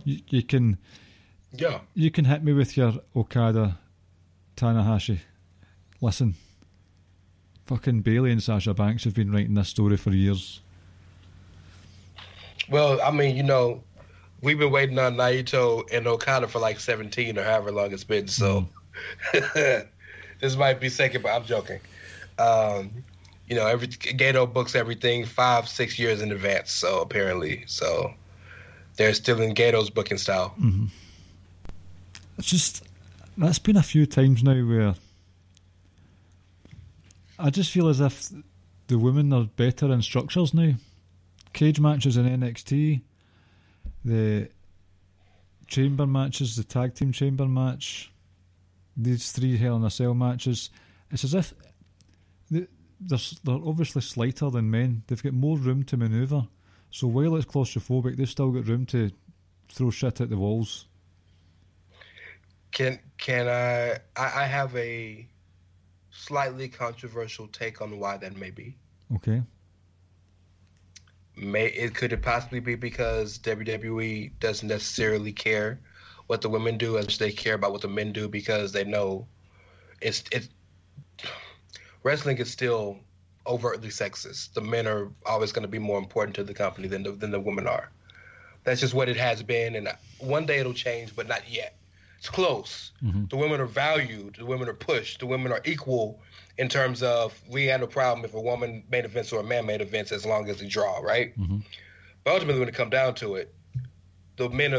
You can hit me with your Okada, Tanahashi. Listen, fucking Bayley and Sasha Banks have been writing this story for years.
Well, I mean, you know, we've been waiting on Naito and Okada for like 17 or however long it's been. So this might be second, but I'm joking. You know, Gato books everything 5-6 years in advance. So apparently, they're still in Gato's booking style.
It's just, that's been a few times now where I just feel as if the women are better in structures now. Cage matches in NXT, the chamber matches, the tag team chamber match, these 3 Hell in a Cell matches. It's as if they're obviously slighter than men. They've got more room to manoeuvre. So while it's claustrophobic, they've still got room to throw shit at the walls.
Can I have a slightly controversial take on why that may be?
Okay.
Could it possibly be because WWE doesn't necessarily care what the women do as they care about what the men do, because they know it's wrestling is still overtly sexist. The men are always going to be more important to the company than the women are. That's just what it has been, and one day it'll change, but not yet. It's close. The women are valued. The women are pushed. The women are equal in terms of we had no problem if a woman made events or a man made events as long as they draw, right? But ultimately, when it comes down to it, the men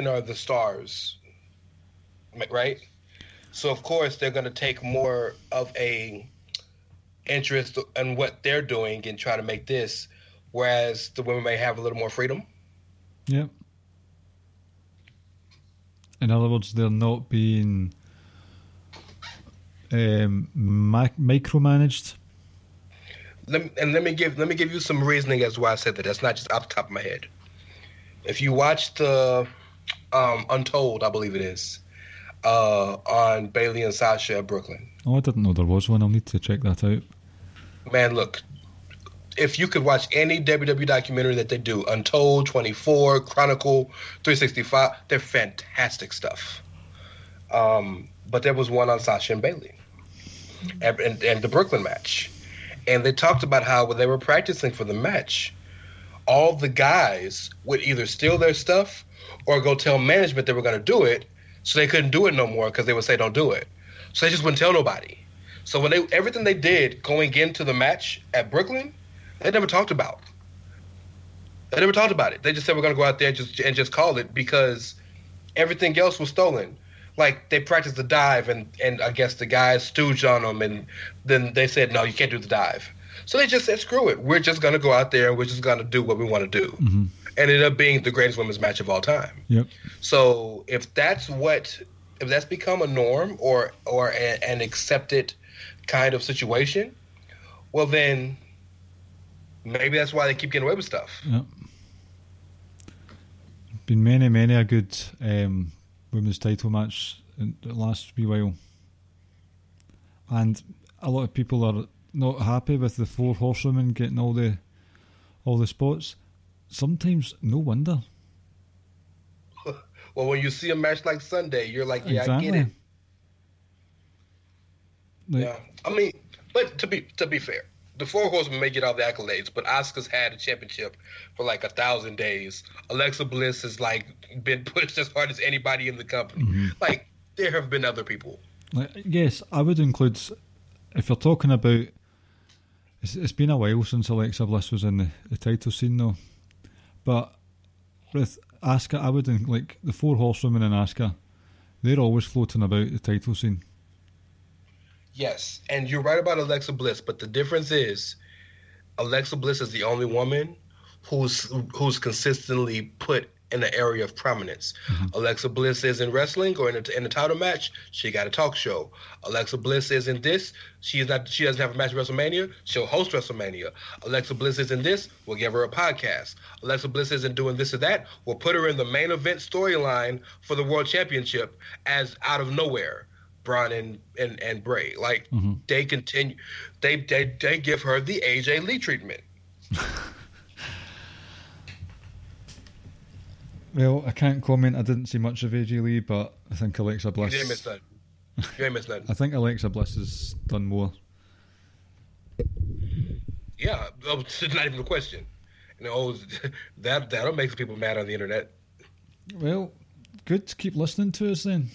are the stars, right? So of course they're going to take more of a interest in what they're doing and try to make this, whereas the women may have a little more freedom.
Yep. In other words, they're not being micromanaged.
Let me give you some reasoning as to why I said that. That's not just off the top of my head. If you watch the Untold, I believe it is, on Bayley and Sasha at Brooklyn.
Oh, I didn't know there was one. I'll need to check that out.
Man, look, if you could watch any WWE documentary that they do, Untold, 24, Chronicle, 365, they're fantastic stuff. But there was one on Sasha and Bayley and the Brooklyn match. And they talked about how when they were practicing for the match, all the guys would either steal their stuff or go tell management they were going to do it, so they couldn't do it no more because they would say don't do it. So they just wouldn't tell nobody. So when everything they did going into the match at Brooklyn, they never talked about. They never talked about it. They just said we're going to go out there and just call it because everything else was stolen. Like, they practiced the dive, and I guess the guys stooged on them, and then they said, no, you can't do the dive. So they just said, screw it. We're just going to go out there, and we're just going to do what we want to do. Mm-hmm. And it ended up being the greatest women's match of all time.
Yep.
So if that's become a norm or an accepted kind of situation, well, then maybe that's why they keep getting away with stuff.
Yep. Been many a good women's title match in the last wee while, and a lot of people are not happy with the 4 horsewomen getting all the spots. Sometimes no wonder.
Well, when you see a match like Sunday, you're like, yeah, exactly. I get it. Yeah, I mean, but to be fair, the 4 horsemen may get all the accolades, but Asuka's had a championship for like 1,000 days. Alexa Bliss has like been pushed as hard as anybody in the company. Mm-hmm. Like, there have been other people.
Yes, I would include, if you're talking about, it's been a while since Alexa Bliss was in the title scene though. But with Asuka, I would like the 4 horsewomen and Asuka, they're always floating about the title scene.
Yes, and you're right about Alexa Bliss, but the difference is Alexa Bliss is the only woman who's consistently put in the area of prominence. Mm-hmm. Alexa Bliss is in wrestling or in a title match, she got a talk show. Alexa Bliss is in this, she doesn't have a match at WrestleMania, she'll host WrestleMania. Alexa Bliss is in this, we'll give her a podcast. Alexa Bliss isn't doing this or that, we'll put her in the main event storyline for the World Championship as out of nowhere. Braun and Bray, like, mm-hmm. They continue, they give her the AJ Lee treatment.
Well, I can't comment. I didn't see much of AJ Lee, but I think Alexa Bliss.
You didn't miss that. You ain't missed nothing.
I think Alexa Bliss has done more.
Yeah, it's not even a question. You know, that'll make people mad on the internet.
Well, good to keep listening to us then.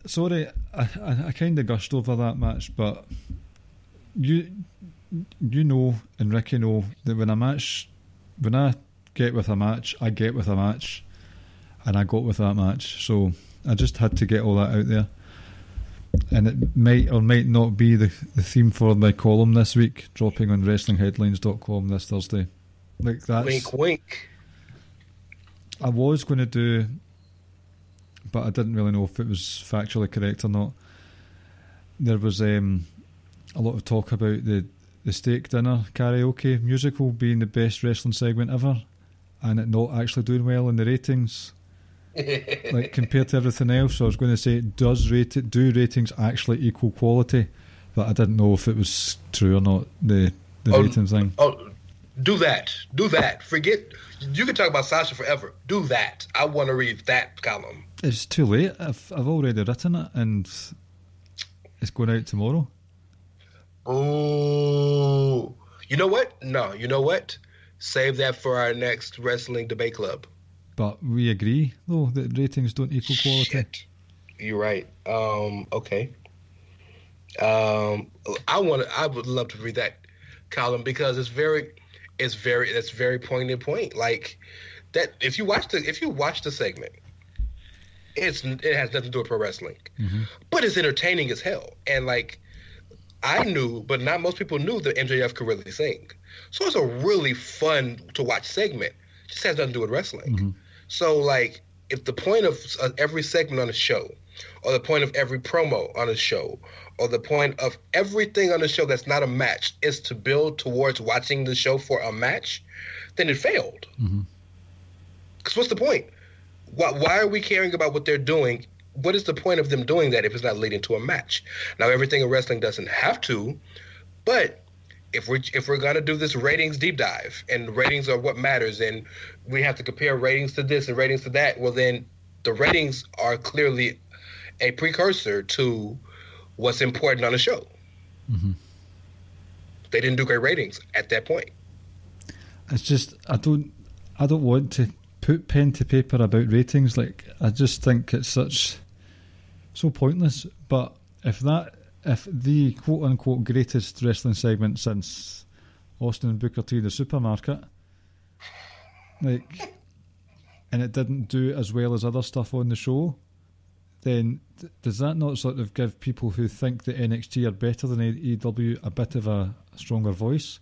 Sorry, I kind of gushed over that match, but you know, and Ricky know that when I get with a match, I get with a match, and I got with that match. So I just had to get all that out there. And it might or might not be the theme for my column this week, dropping on WrestlingHeadlines.com this Thursday. Like, that's
wink, wink.
I was going to do, but I didn't really know if it was factually correct or not. There was a lot of talk about the steak dinner karaoke musical being the best wrestling segment ever, and it not actually doing well in the ratings. Like, compared to everything else. So I was going to say, do ratings actually equal quality? But I didn't know if it was true or not, the ratings thing.
Oh, do that. Forget, you can talk about Sasha forever. Do that. I want to read that column.
It's too late. I've already written it, and it's going out tomorrow.
Oh, you know what? No, you know what? Save that for our next wrestling debate club.
But we agree, though, that ratings don't equal quality.
Shit. You're right. Okay. I would love to read that column because that's very poignant point. Like that, if you watch the segment, it has nothing to do with pro wrestling, mm-hmm. but it's entertaining as hell. And like, I knew, but not most people knew that MJF could really sing. So it's a really fun to watch segment. It just has nothing to do with wrestling. Mm-hmm. So, like, if the point of every segment on the show or the point of every promo on a show, or the point of everything on the show that's not a match is to build towards watching the show for a match, then it failed. Because what's the point? Why are we caring about what they're doing? What is the point of them doing that if it's not leading to a match? Now, everything in wrestling doesn't have to, but if we're gonna do this ratings deep dive, and ratings are what matters, and we have to compare ratings to this and ratings to that, well, then the ratings are clearly a precursor to what's important on the show. They didn't do great ratings at that point.
It's just I don't want to put pen to paper about ratings. Like, I just think it's so pointless. But if the quote unquote greatest wrestling segment since Austin and Booker T, the supermarket, like, and it didn't do as well as other stuff on the show, then does that not sort of give people who think that NXT are better than AEW a bit of a stronger voice?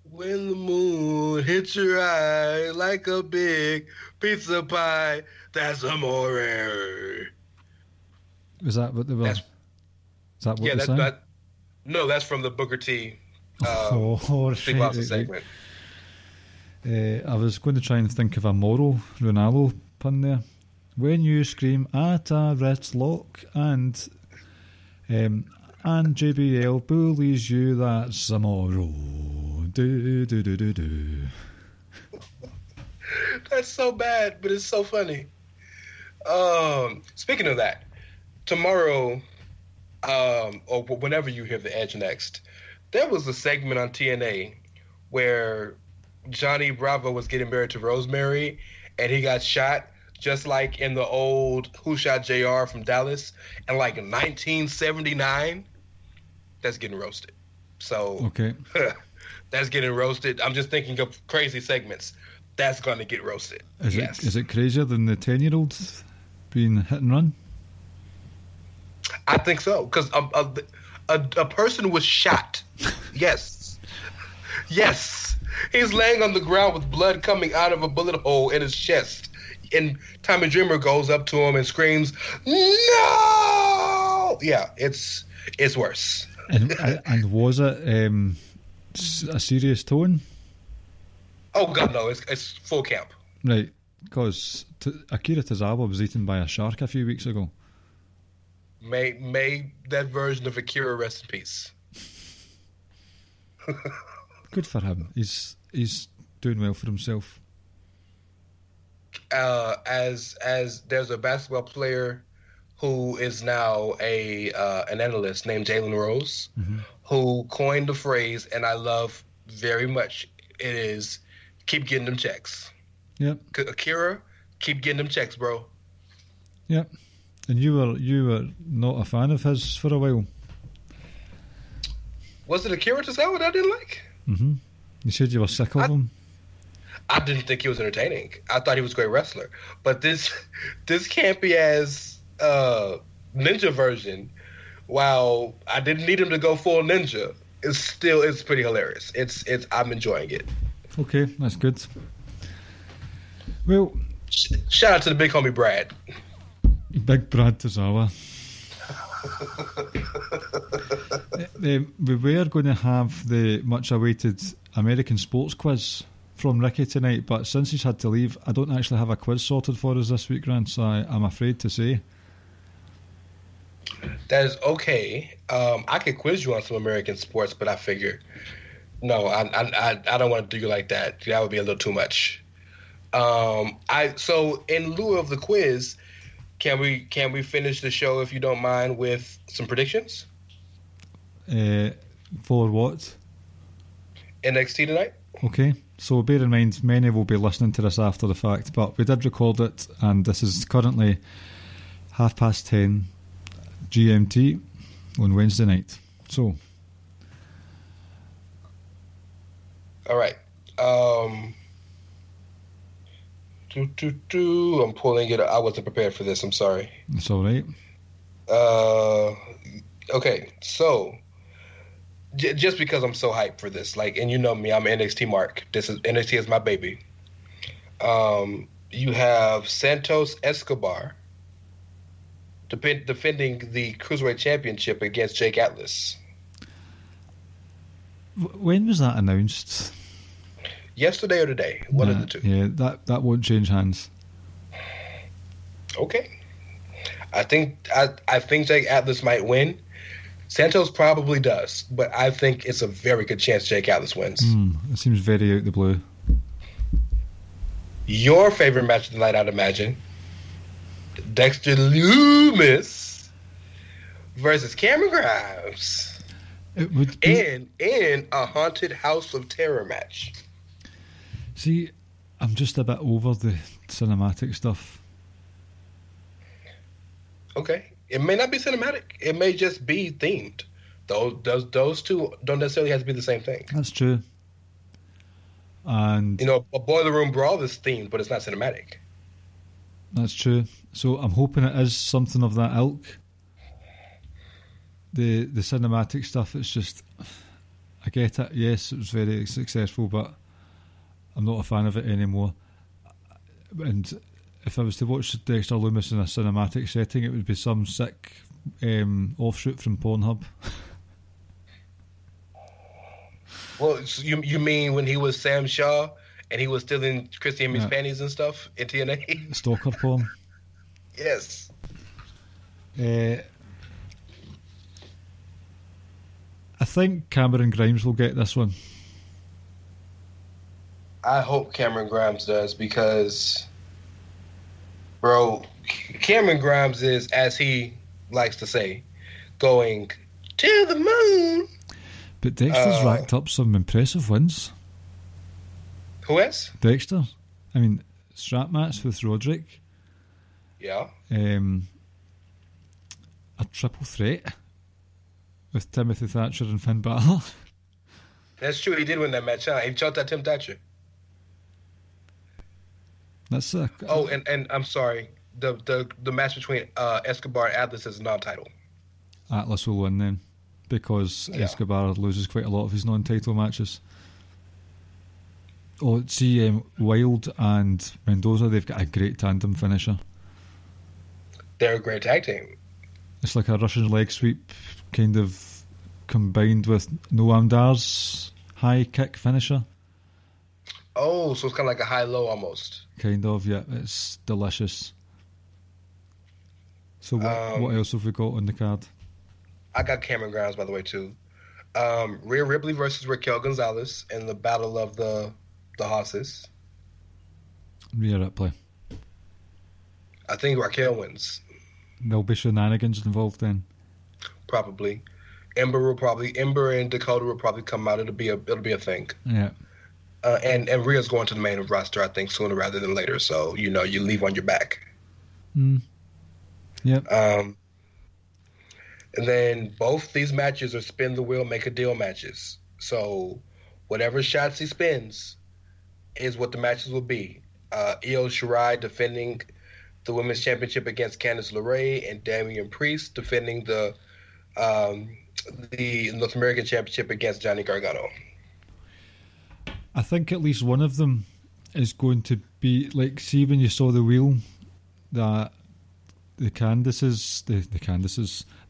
When the moon hits your eye like a big pizza pie, that's amore.
Is that what they were? Is that what they sang?
No, that's from the Booker T
Steve
Austin segment.
I was going to try and think of a moral Ronaldo pun there. When you scream at a red lock and JBL bullies you, that's a moral. Do, do, do, do, do.
That's so bad, but it's so funny. Speaking of that, tomorrow, or whenever you hear The Edge next, there was a segment on TNA where Johnny Bravo was getting married to Rosemary, and he got shot just like in the old Who Shot JR from Dallas in like 1979. That's getting roasted. So
okay.
That's getting roasted. I'm just thinking of crazy segments. That's going to get roasted.
Is it crazier than the 10-year-olds being hit and run?
I think so, because a person was shot. Yes. Yes. He's laying on the ground with blood coming out of a bullet hole in his chest. And Tommy Dreamer goes up to him and screams, "No!" Yeah, it's worse.
And was it a serious tone?
Oh God, no! It's full camp.
Right, because Akira Tozawa was eaten by a shark a few weeks ago.
May that version of Akira rest in peace.
Good for him. He's doing well for himself.
As there's a basketball player who is now an analyst named Jalen Rose, who coined the phrase, and I love very much. It is, keep getting them checks.
Yep.
Akira, keep getting them checks, bro.
Yep. And you were not a fan of his for a while.
Was it Akira Tozawa that I didn't like?
Mm-hmm. You said you were sick of him.
I didn't think he was entertaining. I thought he was a great wrestler. But this campy ass ninja version, while I didn't need him to go full ninja, it's pretty hilarious. I'm enjoying it.
Okay, that's good. Well,
shout out to the big homie Brad.
Big Brad Tozawa. We were going to have the much awaited American sports quiz from Ricky tonight, but since he's had to leave, I don't actually have a quiz sorted for us this week, Rance, so I'm afraid to say.
That is okay. I could quiz you on some American sports, but I figured, no, I don't want to do you like that. That would be a little too much. So in lieu of the quiz, can we finish the show, if you don't mind, with some predictions?
For what?
NXT tonight?
Okay. So bear in mind, many will be listening to this after the fact, but we did record it, and this is currently 10:30 GMT on Wednesday night. So.
All right. I'm pulling it up. I wasn't prepared for this. I'm sorry.
It's all right.
Okay, so just because I'm so hyped for this, like, and you know me, I'm NXT Mark. NXT is my baby. You have Santos Escobar defending the Cruiserweight Championship against Jake Atlas.
When was that announced?
Yesterday or today? One of the two.
Yeah, that won't change hands.
Okay. I think Jake Atlas might win. Santos probably does, but I think it's a very good chance Jake Atlas wins.
It seems very out the blue.
Your favorite match of the night, I'd imagine. Dexter Lumis versus Cameron Grimes.
It would be...
in a Haunted House of Terror match.
See, I'm just a bit over the cinematic stuff.
Okay. It may not be cinematic. It may just be themed. Those two don't necessarily have to be the same thing.
That's true. And
a Boiler Room Brawl is themed, but it's not cinematic.
That's true. So I'm hoping it is something of that ilk. The cinematic stuff, it's just, I get it. Yes, it was very successful, but I'm not a fan of it anymore. And if I was to watch Dexter Lumis in a cinematic setting, it would be some sick offshoot from Pornhub.
Well, you mean when he was Sam Shaw and he was still in Christy Hemmings' panties and stuff in TNA?
Stalker porn.
Yes.
I think Cameron Grimes will get this one.
I hope Cameron Grimes does because, bro, Cameron Grimes is, as he likes to say, going to the moon.
But Dexter's racked up some impressive wins.
Who has?
Dexter. I mean, strap match with Roderick.
Yeah.
A triple threat with Timothy Thatcher and Finn Balor.
That's true. He did win that match. Huh? He choked out Tim Thatcher.
That's
and I'm sorry. The match between Escobar and Atlas is non-title.
Atlas will win then, because Escobar loses quite a lot of his non-title matches. Oh, see, Wilde and Mendoza, they've got a great tandem finisher.
They're a great tag team.
It's like a Russian leg sweep kind of combined with Noam Dar's high kick finisher.
Oh, so it's kind of like a high-low almost. Kind of,
yeah. It's delicious. So what else have we got on the card?
I got Cameron Grimes, by the way, too. Rhea Ripley versus Raquel Gonzalez in the Battle of the Horses.
Rhea Ripley.
I think Raquel wins.
There'll be shenanigans involved then.
Probably. Ember and Dakota will probably come out. It'll be a thing.
Yeah.
And Rhea's going to the main roster, I think, sooner rather than later. So, you leave on your back.
Yep.
And then both these matches are spin the wheel, make a deal matches. So whatever shots he spins is what the matches will be. Io Shirai defending the Women's Championship against Candice LeRae, and Damian Priest defending the North American Championship against Johnny Gargano.
I think at least one of them is going to be, like, see when you saw the wheel that the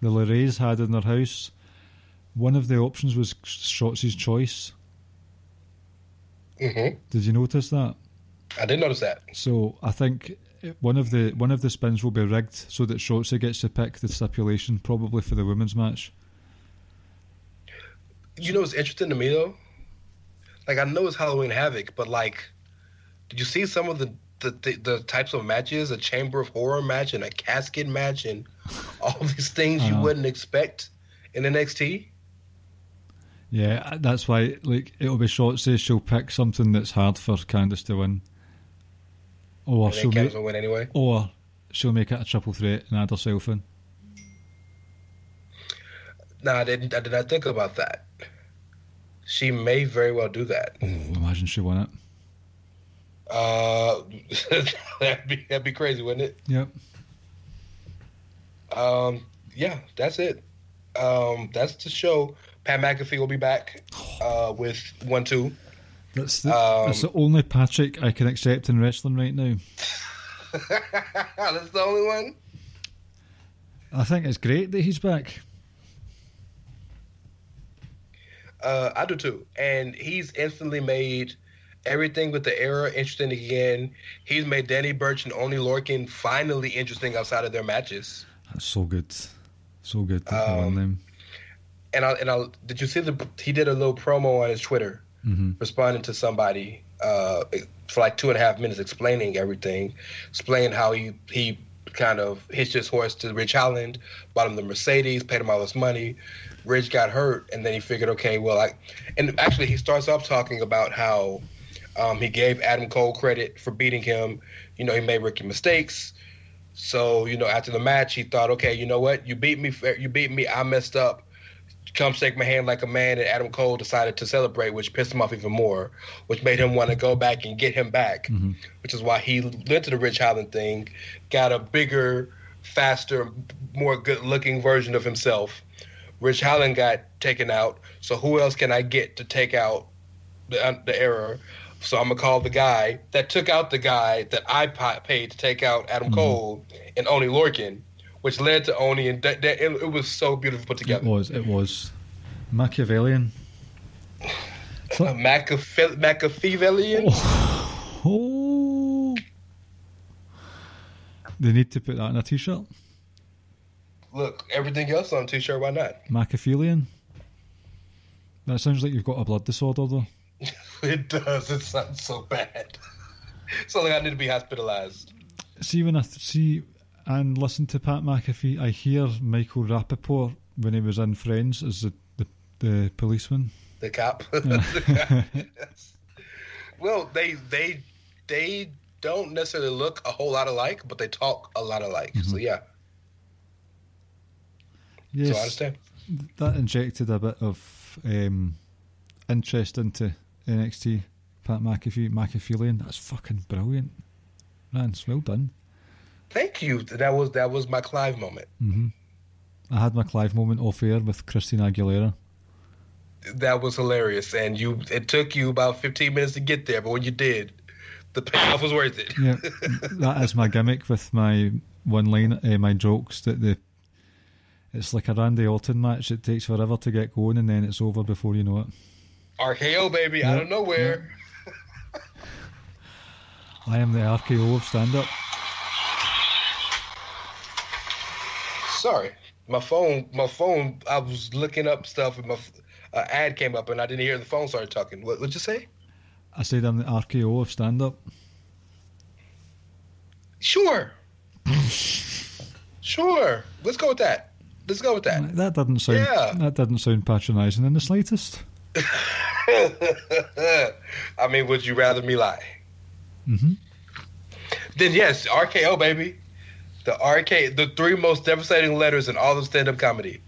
LeRaes had in their house, one of the options was Shotzi's Choice.
Mm-hmm.
Did you notice that?
I did notice that.
So I think one of the spins will be rigged so that Shotzi gets to pick the stipulation, probably for the women's match.
You know what's interesting to me, though? Like, I know it's Halloween Havoc, but, like, did you see some of the types of matches? A Chamber of Horror match and a casket match and all these things you wouldn't expect in NXT?
Yeah, that's why, like, it'll be Shotzi. She'll pick something that's hard for Candice to win. Or
and Candice will win anyway?
Or she'll make it a triple threat and add herself in.
No, I did not think about that. She may very well do that.
Oh, imagine she won
it. That'd be crazy, wouldn't it?
Yep.
Yeah, that's it. That's the show. Pat McAfee will be back with 1-2.
That's the only Patrick I can accept in wrestling right now.
That's the only one?
I think it's great that he's back.
I do too. And he's instantly made everything with the era interesting again. He's made Danny Burch and Oney Lorcan finally interesting outside of their matches.
That's so good. So good that he won them.
And did you see he did a little promo on his Twitter responding to somebody for like 2.5 minutes explaining everything, explaining how he kind of hitched his horse to Ridge Holland, bought him the Mercedes, paid him all this money. Ridge got hurt, and then he figured, okay, well, and actually he starts off talking about how he gave Adam Cole credit for beating him. You know, he made rookie mistakes. So, you know, after the match, he thought, okay, you know what? You beat me. I messed up. Come shake my hand like a man. And Adam Cole decided to celebrate, which pissed him off even more, which made him want to go back and get him back, which is why he went to the Ridge Holland thing, got a bigger, faster, more good-looking version of himself. Ridge Holland got taken out, so who else can I get to take out the error? So I'm going to call the guy that took out the guy that I paid to take out Adam Cole and Oney Lorcan, which led to Oney, and it was so beautifully put together.
It was. Machiavellian.
Machiavellian?
Oh. They need to put that in a t-shirt.
Look, everything else on a t-shirt, why not?
Machiavellian. That sounds like you've got a blood disorder, though.
It does. It sounds so bad. So like I need to be hospitalized.
See, when I see and listen to Pat McAfee, I hear Michael Rappaport when he was in Friends as the policeman.
The cop.
Yeah.
The cop. Yes. Well, they don't necessarily look a whole lot alike, but they talk a lot alike. So yeah.
Yes,
so I understand.
That injected a bit of interest into NXT. Pat McAfee, Machiavellian. That's fucking brilliant. Rance, well done.
Thank you. That was my Clive moment.
I had my Clive moment off air with Christina Aguilera.
That was hilarious, and it took you about 15 minutes to get there, but when you did, the payoff was worth it.
Yeah, that is my gimmick with my one line, my jokes, that it's like a Randy Orton match. It takes forever to get going, and then it's over before you know it.
RKO, baby, out of nowhere.
Yeah. I am the RKO of stand-up.
Sorry, my phone. I was looking up stuff, and my ad came up, and I didn't hear the phone started talking. What'd you say?
I said I'm the RKO of stand-up.
Sure. Sure. Let's go with that.
That doesn't sound.
Yeah.
That doesn't sound patronising in the slightest.
I mean, would you rather me lie?
Then
yes, RKO, baby. The 3 most devastating letters in all of stand-up comedy.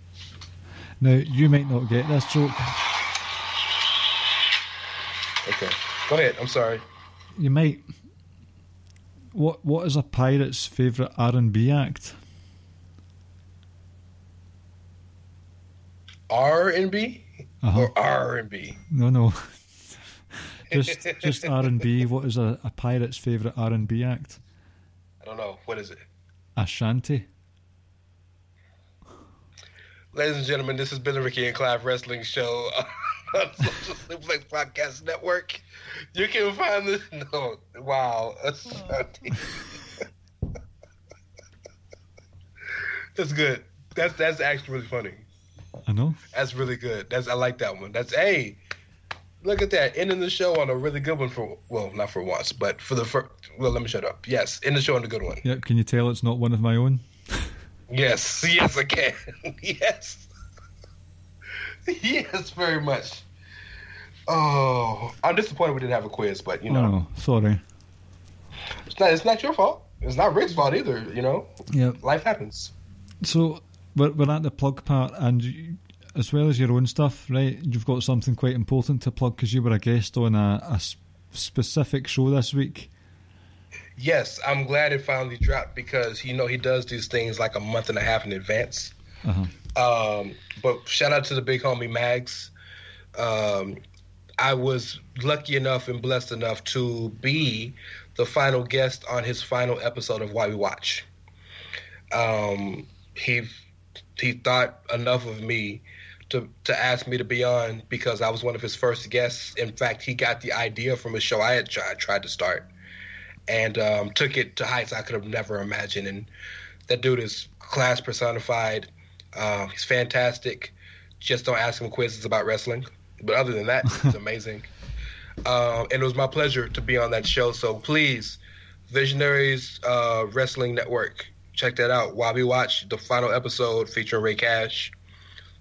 Now, you might not get this joke.
Okay, go ahead. I'm sorry.
You might. What is a pirate's favourite R&B act?
R&B? Or R&B?
No. just R&B. What is a pirate's favourite R&B act?
I don't know. What is it?
Ashanti.
Ladies and gentlemen, this has been the Ricky and Clive Wrestling Show on Social Suplex Podcast Network. You can find this. No, wow, Ashanti. That's good. That's actually really funny.
I know.
That's really good. I like that one. Hey, look at that. Ending the show on a really good one not for once, but for the first. Well, let me shut up. Yes, end the show on a good one.
Yep. Can you tell it's not one of my own?
Yes, I can. Yes, very much. Oh, I'm disappointed we didn't have a quiz, but you know.
Oh, sorry.
It's not your fault. It's not Rick's fault either. You know.
Yep.
Life happens.
So we're at the plug part, and as well as your own stuff, right? You've got something quite important to plug because you were a guest on a specific show this week.
Yes, I'm glad it finally dropped because he does these things like a month and a half in advance. But shout out to the big homie Mags. I was lucky enough and blessed enough to be the final guest on his final episode of Why We Watch. he thought enough of me to ask me to be on because I was one of his first guests. In fact, he got the idea from a show I had tried to start and took it to heights I could have never imagined. And that dude is class personified. He's fantastic. Just don't ask him quizzes about wrestling. But other than that, he's amazing. And it was my pleasure to be on that show. So please, Visionaries Wrestling Network, check that out while we watch the final episode featuring Ray Cash.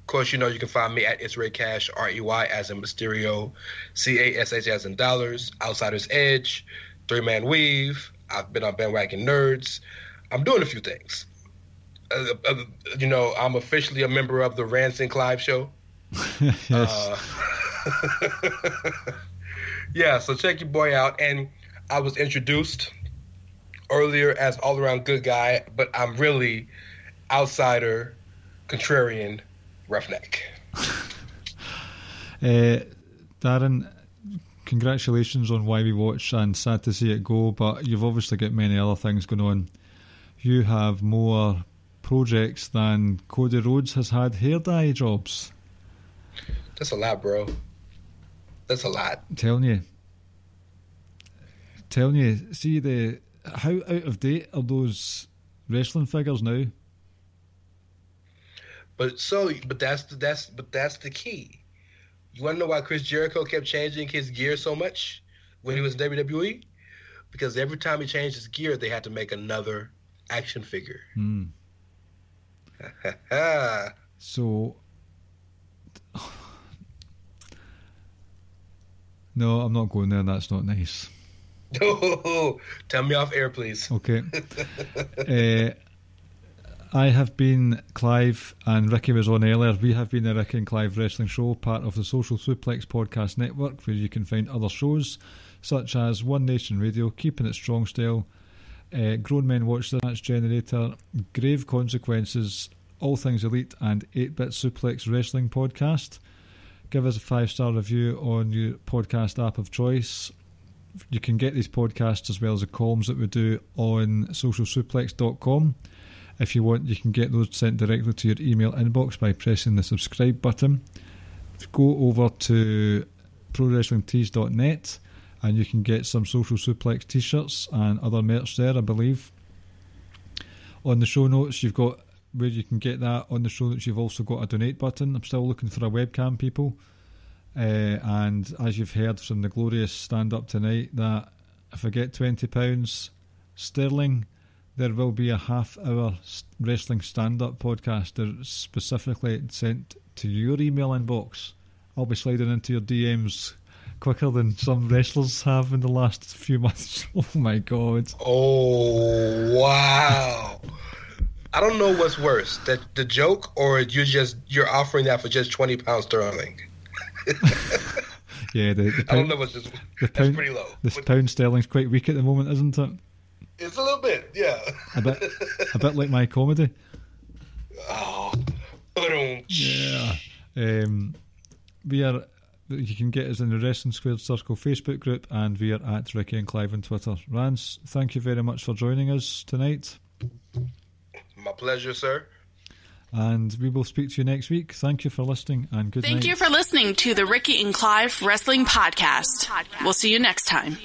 Of course, you know you can find me at It's Ray Cash, R-E-Y as in Mysterio, C-A-S-H as in dollars, Outsider's Edge, Three-Man Weave. I've been on Bandwagon Nerds. I'm doing a few things. You know, I'm officially a member of the Rance and Clive show.
Yes.
Yeah, so check your boy out. And I was introduced earlier as all-around good guy, but I'm really outsider, contrarian, roughneck.
Darren, congratulations on Why We Watch, and sad to see it go, but you've obviously got many other things going on. You have more projects than Cody Rhodes has had hair dye jobs.
That's a lot, bro. That's a lot.
Telling you, see how out of date are those wrestling figures now?
But that's the key. You want to know why Chris Jericho kept changing his gear so much when he was in WWE? Because every time he changed his gear, they had to make another action figure.
So, no, I'm not going there. That's not nice.
Oh, tell me off air, please.
Okay. I have been Clive, and Ricky was on earlier. We have been the Ricky and Clive Wrestling Show, part of the Social Suplex Podcast Network, where you can find other shows such as One Nation Radio, Keeping It Strong Style, Grown Men Watch the Match Generator, Grave Consequences, All Things Elite, and 8-Bit Suplex Wrestling Podcast. Give us a 5-star review on your podcast app of choice. You can get these podcasts as well as the columns that we do on socialsuplex.com. If you want, you can get those sent directly to your email inbox by pressing the subscribe button. Go over to prowrestlingtees.net and you can get some Social Suplex t-shirts and other merch there, I believe. On the show notes, you've got where you can get that. On the show notes, you've also got a donate button. I'm still looking for a webcam, people. And as you've heard from the glorious stand-up tonight, that if I get £20 sterling, there will be a half-hour wrestling stand-up podcast. They're specifically sent to your email inbox. I'll be sliding into your DMs quicker than some wrestlers have in the last few months. Oh my God.
Oh, wow. I don't know what's worse, the joke, or you're offering that for just £20 sterling.
Yeah, the pound,
I don't know what's just. That's pretty low.
This pound sterling's quite weak at the moment, isn't it?
It's a little bit, yeah.
A bit like my comedy.
Oh,
yeah. You can get us in the Wrestling Squared Circle Facebook group, and we are at Ricky and Clive on Twitter. Rance, thank you very much for joining us tonight.
My pleasure, sir.
And we will speak to you next week. Thank you for listening, and good night.
Thank you for listening to the Ricky and Clive Wrestling Podcast. We'll see you next time.